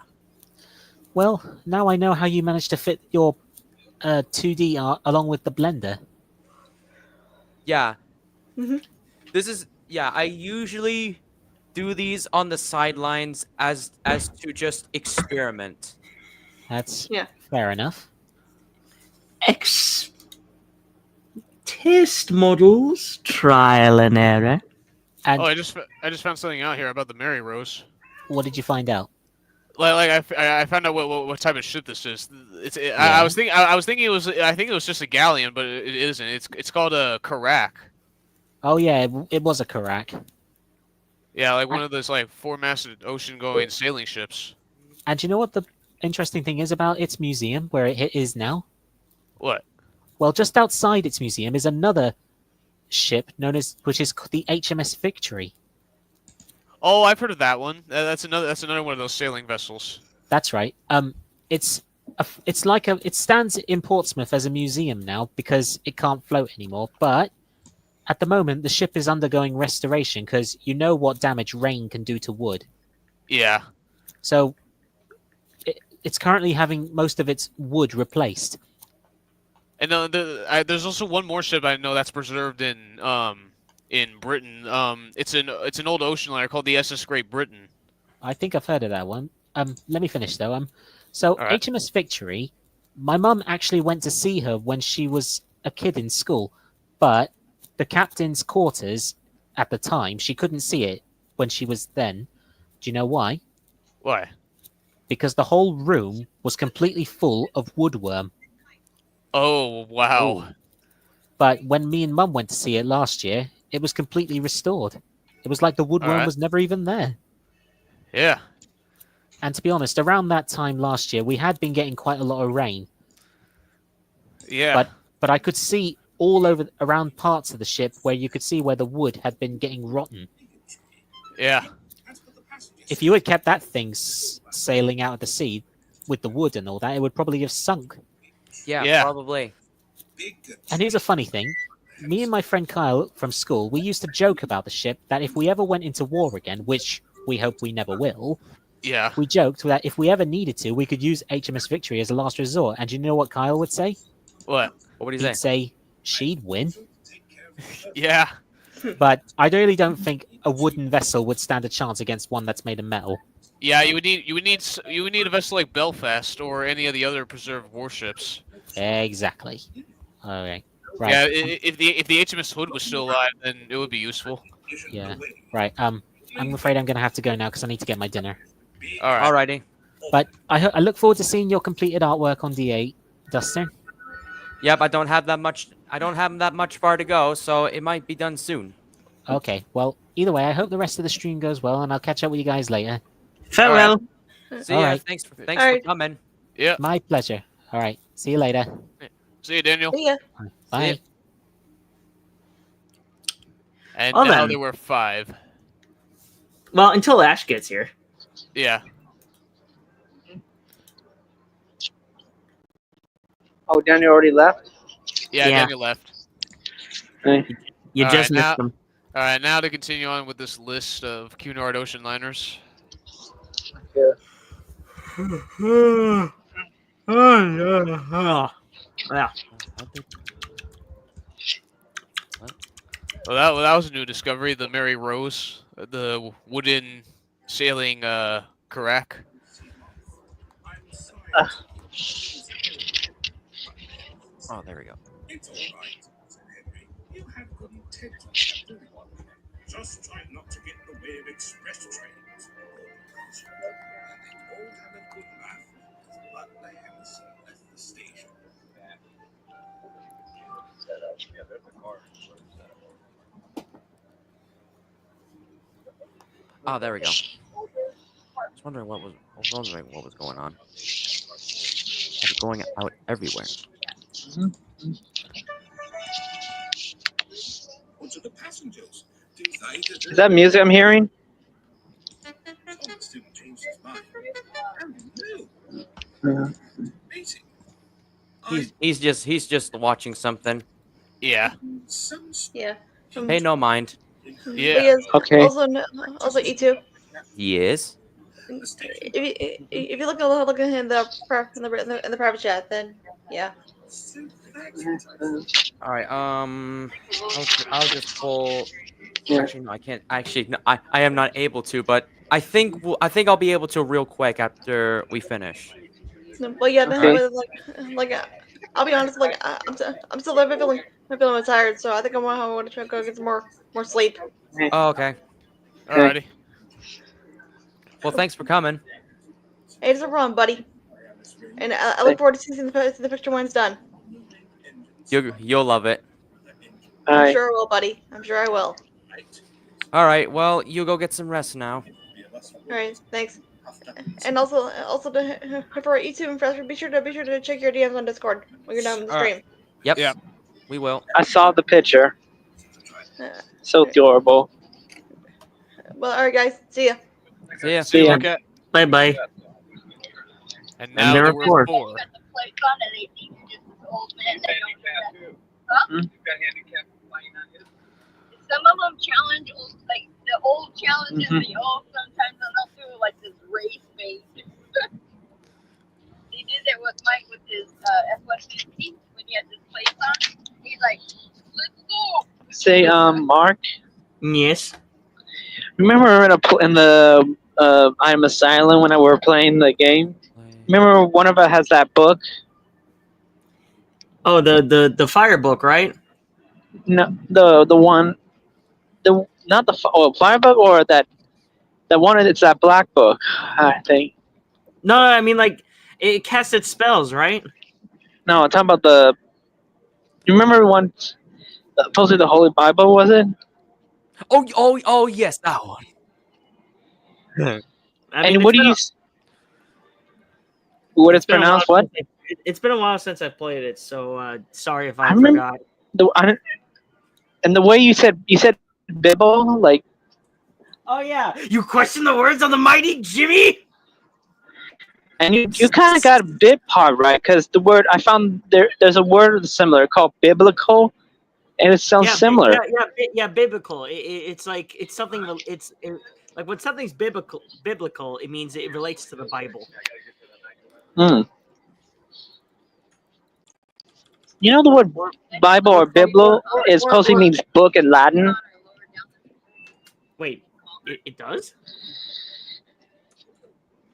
Well, now I know how you managed to fit your 2D art along with the blender. Yeah. Mhm. This is I usually do these on the sidelines as to just experiment. That's Yeah. fair enough. Test models, trial and error. And Oh, I just found something out here about the Mary Rose. what did you find out? I found out what type of ship this is. Yeah. I was thinking I think it was just a galleon, but it isn't. It's called a Karak. Oh yeah, it was a Karak. Yeah, like one of those like four-masted ocean-going sailing ships. And you know what the interesting thing is about its museum, where it is now? What? Well, just outside its museum is another ship which is the HMS Victory. Oh, I've heard of that one. That's another one of those sailing vessels. That's right. It's it stands in Portsmouth as a museum now because it can't float anymore. But at the moment, the ship is undergoing restoration because you know what damage rain can do to wood. Yeah. So it's currently having most of its wood replaced. And there's also one more ship I know that's preserved in Britain. It's an old ocean liner called the SS Great Britain. I think I've heard of that one. Let me finish though. So right. HMS Victory, my mum actually went to see her when she was a kid in school, but the captain's quarters at the time, she couldn't see it when she was then. Do you know why? Why? Because the whole room was completely full of woodworm. Oh, wow. Ooh. But when me and mum went to see it last year, it was completely restored. It was like the woodworm was never even there. Yeah. And to be honest, around that time last year, we had been getting quite a lot of rain. Yeah. But I could see all over around parts of the ship where you could see where the wood had been getting rotten. Yeah. If you had kept that thing sailing out of the sea with the wood and all that, it would probably have sunk. Yeah, probably. And here's a funny thing. Me and my friend Kyle from school, we used to joke about the ship that if we ever went into war again, which we hope we never will, we joked that if we ever needed to, we could use HMS Victory as a last resort. And you know what Kyle would say? What? What would he say? He'd say she'd win. Yeah. But I really don't think a wooden vessel would stand a chance against one that's made of metal. Yeah, you would need a vessel like Belfast or any of the other preserved warships. Exactly. Okay. Right. Yeah, if the HMS Hood was still alive, then it would be useful. Yeah. Right. I'm afraid I'm going to have to go now because I need to get my dinner. All right. Alrighty. But I look forward to seeing your completed artwork on D8, Dustin. Yep, I don't have that much far to go, so it might be done soon. Okay. Well, either way, I hope the rest of the stream goes well, and I'll catch up with you guys later. Farewell. See ya. Alright. Thanks for coming. Yeah. My pleasure. All right. See you later. See you, Daniel. See ya. Bye. ya. And Well, now then. there were 5. Well, until Ash gets here. Yeah. Oh, Daniel already left? Yeah, Yeah. Daniel left. Okay. You All just right, missed them. All right, now to continue on with this list of Cunard ocean liners. Yeah. Well, that was a new discovery. The Mary Rose, the wooden sailing Karak. Oh, there we go. It's all right, said Henry. You have good intentions, everyone. Just try not to get in the way of express trains. And they all had a good laugh as Butler Henderson left the station. Oh, there we go. I was wondering what was going on. It was going out everywhere. What to the passengers? Is that music I'm hearing? Thomas didn't change his mind. And no. Yeah. Amazing. He's just watching something. Yeah. Yeah. Pay no mind. Yeah. Yes, Okay. Also, E2. Yes. If you look in the private chat, then yeah. All right. I'll just pull. Yeah. Actually, no, I can't. Actually, no, I am not able to. But I think I'll be able to real quick after we finish. Well, yeah. Okay. I'll be honest. I'm still feeling tired, so I think I'm gonna try to go get some more sleep. Oh, okay. Alrighty. Well, thanks for coming. Hey, it's no problem, buddy. And I look forward to seeing the picture when it's done. You'll love it. All I'm right. sure I will, buddy. I'm sure I will. All right. Well, you go get some rest now. All right, thanks. And also for YouTube and Fresher, be sure to check your DMs on Discord when you're done with the All right. stream. Yep. Yep. We will. I saw the picture. Uh, So adorable. well, all right, guys. See ya. See ya. See you, ya. Marquette. Bye bye. And And now there the are word four. four. Some of them challenge like the old challenges. Mhm. They all sometimes they'll do like this race base. They did that with Mike with his F-150 when he had this place on. He's like, "Let's go." Say, Mark. Yes. Remember in the I'm Asylum when we were playing the game? Remember one of us has that book? Oh, the fire book, right? No, the one, not the fire book or that one. It's that black book, I think. No, I mean like it casts its spells, right? No, I'm talking about the. You remember one? Supposedly the Holy Bible, was it? Oh, yes, that one. I And mean, what do you? What it's been a while pronounced? What? since it's been a while since I played it, so sorry if I remember forgot. and the way you said Bible, like. Oh yeah, you question the words of the mighty Jimmy. And you kind of got a bit part right, because the word I found there's a word similar called biblical, and it sounds similar. Yeah, biblical. It's like it's something. Like when something's biblical, it means it relates to the Bible. Hmm. You know the word Bible or Biblo is supposed to means book in Latin. Wait, it does?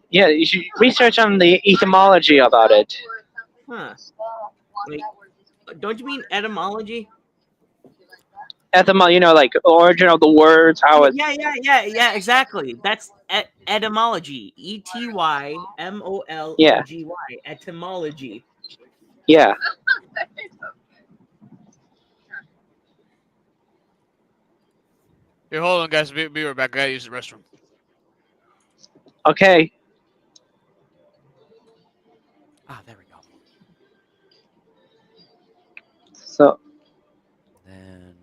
Yeah, you should research on the etymology about it. Huh. Wait, don't you mean etymology? Etymology, like origin of the words, how it's. Yeah, exactly. That's etymology. ETYMOLOGY. Etymology. Yeah. Here, hold on, guys. Be right back. I gotta use the restroom. Okay. Ah, there we go. So. Then.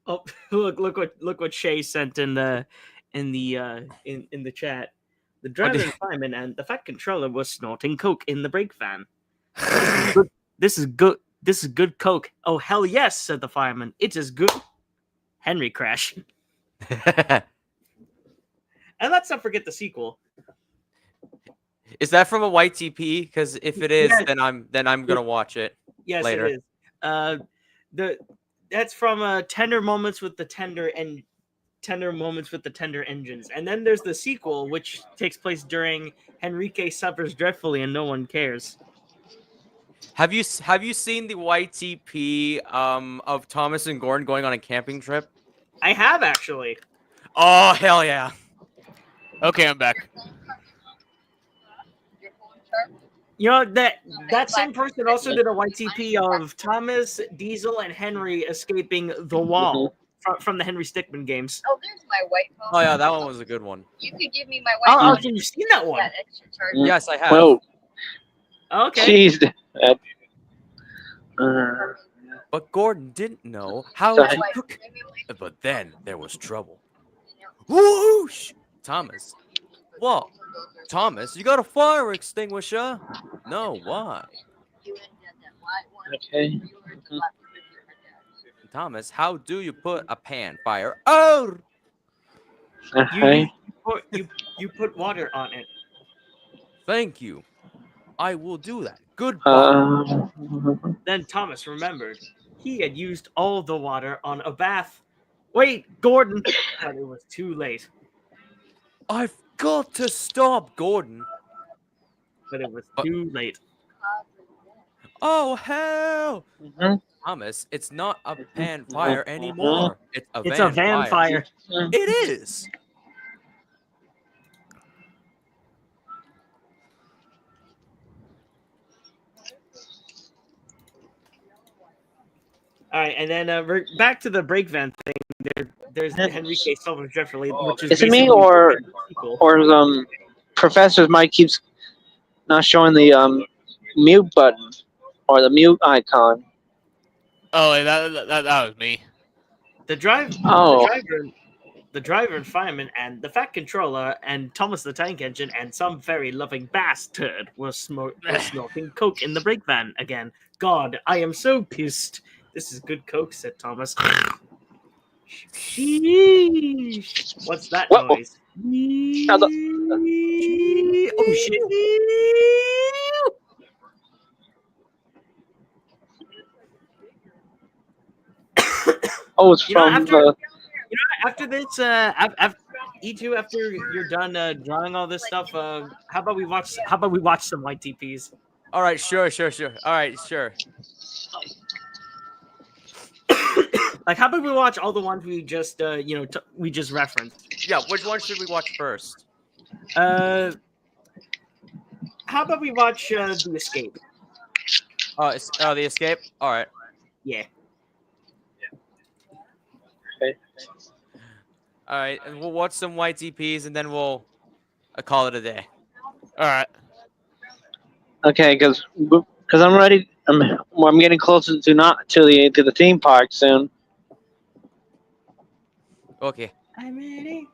Oh, look what Shay sent in the chat. The drowning fireman and the fat controller was snorting coke in the brake van. This is good coke. Oh hell yes, said the fireman. It's as good. Henry crash. And let's not forget the sequel. Is that from a YTP? Because if it is, Yes. then I'm gonna watch it. Yes, later. it is. That's from Tender Moments with the Tender Engines, and then there's the sequel, which takes place during Henrique suffers dreadfully and no one cares. Have you seen the YTP of Thomas and Gordon going on a camping trip? I have actually. Oh hell yeah! Okay, I'm back. You know that same person also did a YTP of Thomas, Diesel, and Henry escaping the wall from the Henry Stickmin games. Oh, there's my white phone. Oh yeah, that one was a good one. You could give me my white Oh, phone. so you've seen that one? That extra charge. Yes, I have. Whoa. Okay. Jeez. But Gordon didn't know how Sorry. to cook. But then there was trouble. Whoosh! Thomas. What? Thomas, you got a fire extinguisher? No, why? Okay. Thomas, how do you put a pan fire out? Okay. You put water on it. Thank you. I will do that. Goodbye. Then Thomas remembered he had used all the water on a bath. Wait, Gordon! But it was too late. I've got to stop, Gordon. But it was too late. Oh, hell! Mhm. Thomas, it's not a pan fire anymore. It's a It's a van fire. It is. All right, and then we're back to the break van thing. There's Henrique Solving Jeffrey, which is Is it me basically or the sequel. Professor's mic keeps not showing the mute button or the mute icon? Oh, and that was me. The driver and fireman and the fat controller and Thomas the Tank Engine and some very loving bastard was smoking coke in the brake van again. God, I am so pissed. This is good coke, said Thomas. Sheesh. What's that noise? Oh shit. Oh, it's from After this, after E2, after you're done drawing all this stuff, how about we watch some YTPs? All right, sure. All right, sure. Like, how about we watch all the ones we just we just referenced? Yeah, which one should we watch first? How about we watch The Escape? The Escape. All right. Yeah. Okay. All right, and we'll watch some YTPs and then we'll call it a day. All right. Okay, because I'm ready. I'm getting closer to the theme park soon. Okay. I'm ready.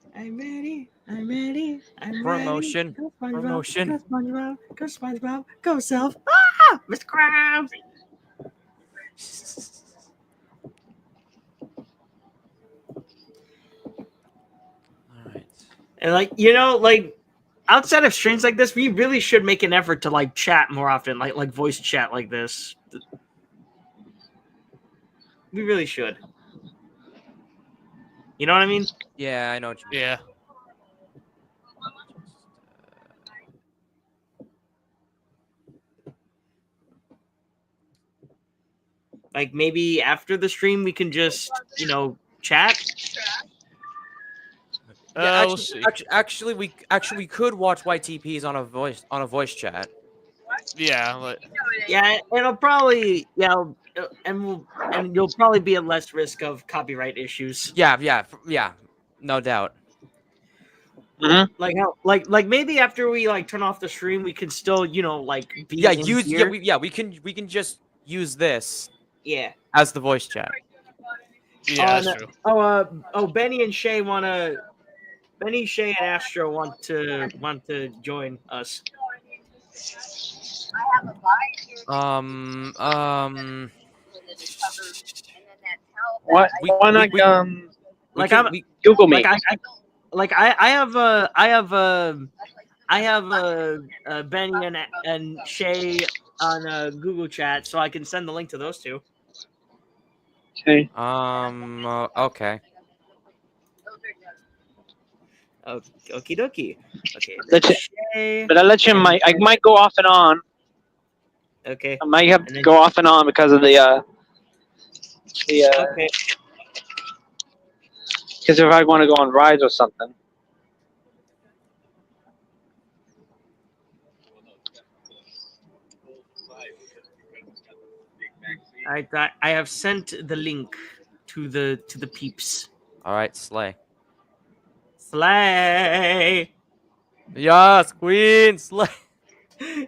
Promotion. Go SpongeBob, Promotion. Go SpongeBob. Go Self. Ah, Mr. Krabs. And like outside of streams like this, we really should make an effort to like chat more often, like voice chat like this. We really should. You know what I mean? Yeah, I know what you mean. Yeah. Like maybe after the stream we can just, chat. Yeah, We'll see. actually, we could watch YTPs on a voice chat. Yeah. Yeah, it'll probably and you'll probably be at less risk of copyright issues. Yeah, no doubt. Mm-hmm. Like how, like maybe after we like turn off the stream, we can still, be in here. we can just use this Yeah. as the voice chat. Yeah, that's true. Benny, Shay, and Astro want to join us. Why not Google Meet? I have Benny and Shay on Google Chat, so I can send the link to those two. Okay. Okay. Okie dokie. Okay. But I let you. I might go off and on. Okay. I might have to go off and on because of the. Okay. Because if I want to go on rides or something. I have sent the link to the peeps. All right, slay. Slay. Yes, queen, slay.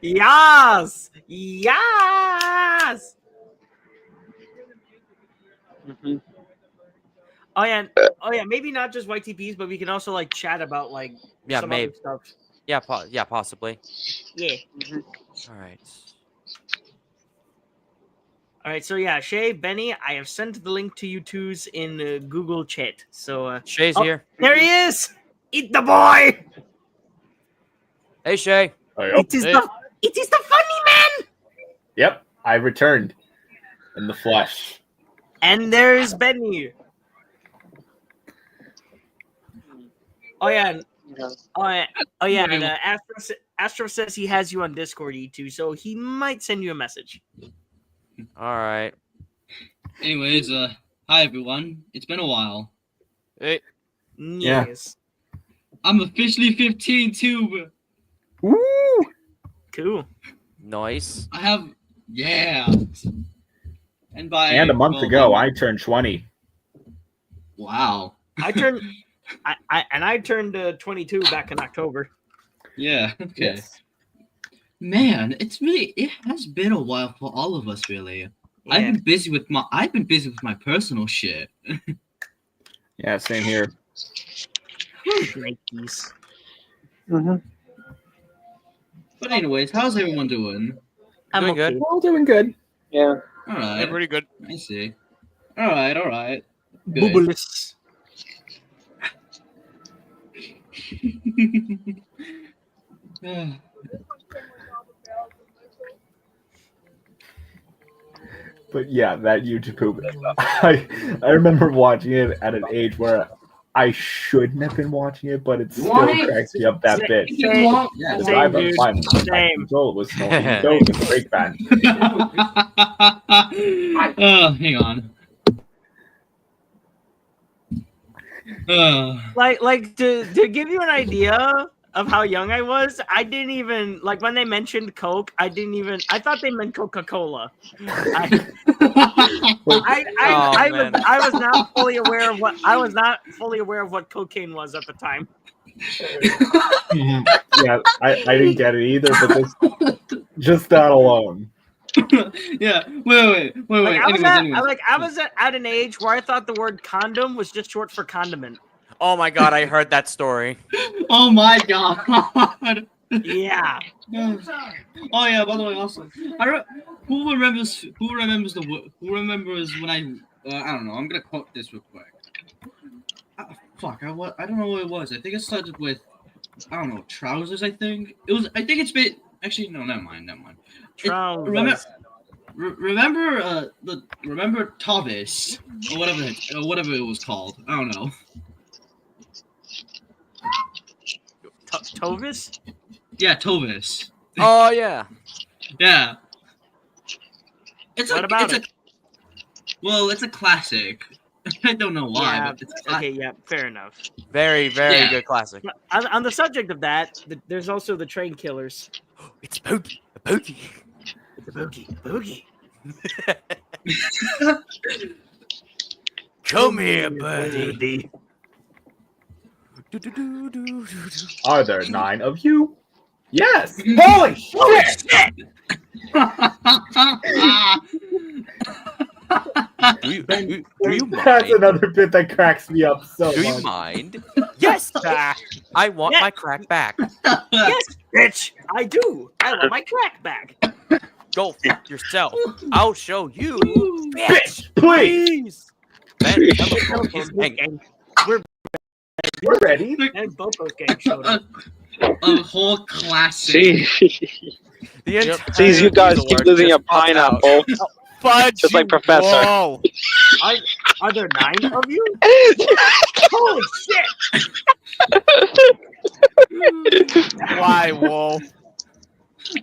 Yes. Mhm. Oh yeah, maybe not just YTPs, but we can also like chat about like Yeah, some maybe. other stuff. Yeah, possibly. Yeah. All right. All right, so yeah, Shay, Benny, I have sent the link to you twos in Google Chat. So Shay's oh, here. there he is. Eat the boy. Hey, Shay. It is the funny man. Yep, I returned in the flesh. And there's Benny. Oh yeah. Oh yeah. And Astro says he has you on Discord, E2, so he might send you a message. All right. Anyways, hi everyone. It's been a while. Hey. Yeah. Yes. I'm officially 15 too. Woo! Cool. Nice. I have, yeah. And a month ago, I turned 20. Wow. I turned, I turned 22 back in October. Yeah. Okay. Yes. Man, it has been a while for all of us, really. Yeah. I've been busy with my personal shit. Yeah, same here. Nikes. But anyways, how's everyone doing? I'm Doing good. okay. We're all doing good. Yeah. All Yeah, right. pretty good. I see. All right. Good. Boobaless. But yeah, that YouTube poop. I remember watching it at an age where I shouldn't have been watching it, but it still cracks me up that bit. Yeah, Because Same, I'm dude. my Same. control was smoking dope in the break band. Hang on. Like to give you an idea of how young I was, I didn't even like when they mentioned Coke. I thought they meant Coca-Cola. I was not fully aware of what cocaine was at the time. Yeah, I didn't get it either, but just that alone. Yeah. Wait. Like, Anyways. I was at an age where I thought the word condom was just short for condiment. Oh my god, I heard that story. Oh my god. Yeah. Oh yeah. By the way, also, who remembers when I don't know. I'm gonna quote this real quick. Fuck. I don't know what it was. I think it started with I don't know trousers. I think it's been actually no. Never mind. Trousers. Remember Tavis or whatever it was called. I don't know. Tovis? Yeah, Tovis. Oh yeah. Yeah. It's a classic. I don't know why, Yeah, but it's okay, yeah, fair enough. Very Yeah. good classic. On the subject of that, there's also the train killers. It's Boogie. A Boogie. The boogie. Come here, buddy. Are there 9 of you? Yes! Holy shit! Do you mind? That's another bit that cracks me up so Do much. you mind? Yes, I want my crack back. Yes, bitch, I do. I want my crack back. Go fuck yourself. I'll show you, bitch. Please! Ben, is hanging. We're ready. And Bopo's gang showed up. A whole classic. The entire Jeez, you guys keep work losing just a popped out. pineapple. Fudge, Just like Professor. Whoa. Are there 9 of you? Holy shit! Why, Wolf?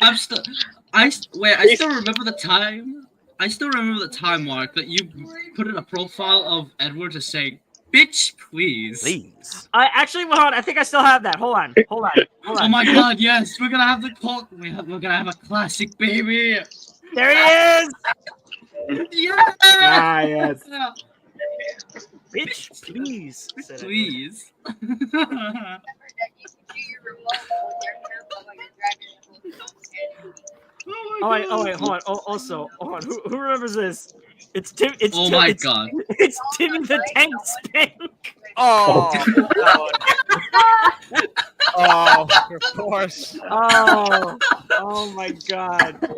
I still remember the time. I still remember the time, Mark, that you put in a profile of Edward just saying, "Bitch, please." Please. I actually, hold on. I think I still have that. Hold on. Oh my god, yes, we're gonna have the cult. We're gonna have a classic, baby. There he is. Yeah. Ah, yes. Bitch, please. said Edward. Please. Oh wait, hold on. Also, hold on. Who remembers this? It's Tim. It's Oh Tim, my it's, god. It's Timmy the Tank Spank. Oh, oh, of course. Oh my god.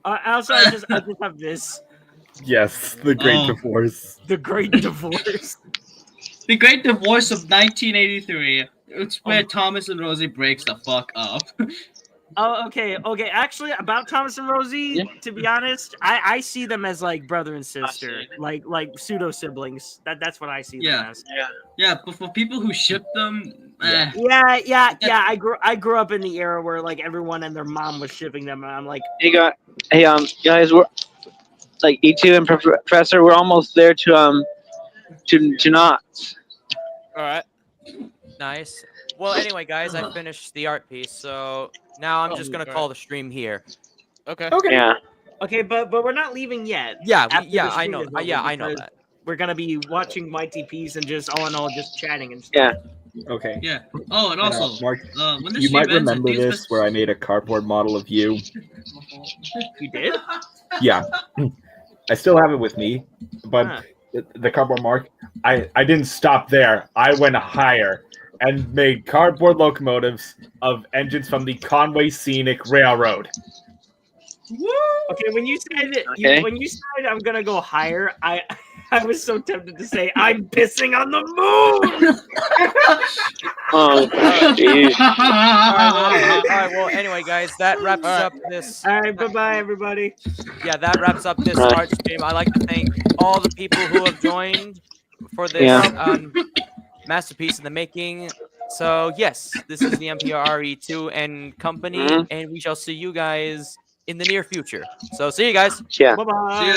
Also, I just have this. Yes, the Great Oh. Divorce. The Great Divorce. The Great Divorce of 1983. It's where Thomas and Rosie breaks the fuck up. Oh, okay. Actually, about Thomas and Rosie, to be honest, I see them as like brother and sister, like pseudo siblings. That's what I see them as. Yeah, but for people who ship them, Yeah. I grew up in the era where like everyone and their mom was shipping them, and I'm like, Hey guys, we're like E2 and Professor. We're almost there to knots. All right. Nice. Well, anyway, guys, I finished the art piece, so now I'm just gonna call the stream here. Okay. Yeah. okay, but we're not leaving yet. Yeah, after the I stream know. is over, I know because that. We're gonna be watching YTPs and just all in all just chatting and Yeah. stuff. Okay. yeah. Oh, and also, Mark, when this you might stream ends, remember it feels this where I made a cardboard model of you. You did? Yeah. I still have it with me, but Huh. the cardboard Mark, I didn't stop there. I went higher and made cardboard locomotives of engines from the Conway Scenic Railroad. Okay, when you said Okay. when you said I'm gonna go higher, I was so tempted to say I'm pissing on the moon. Oh, jeez. All right. Well, anyway, guys, that wraps up this. All right, bye everybody. Yeah, that wraps up this Right. art stream. I'd like to thank all the people who have joined for this Yeah. masterpiece in the making. So yes, this is the MPRE2 and company, Mhm. and we shall see you guys in the near future. So see you guys. Yeah. Bye bye. See ya.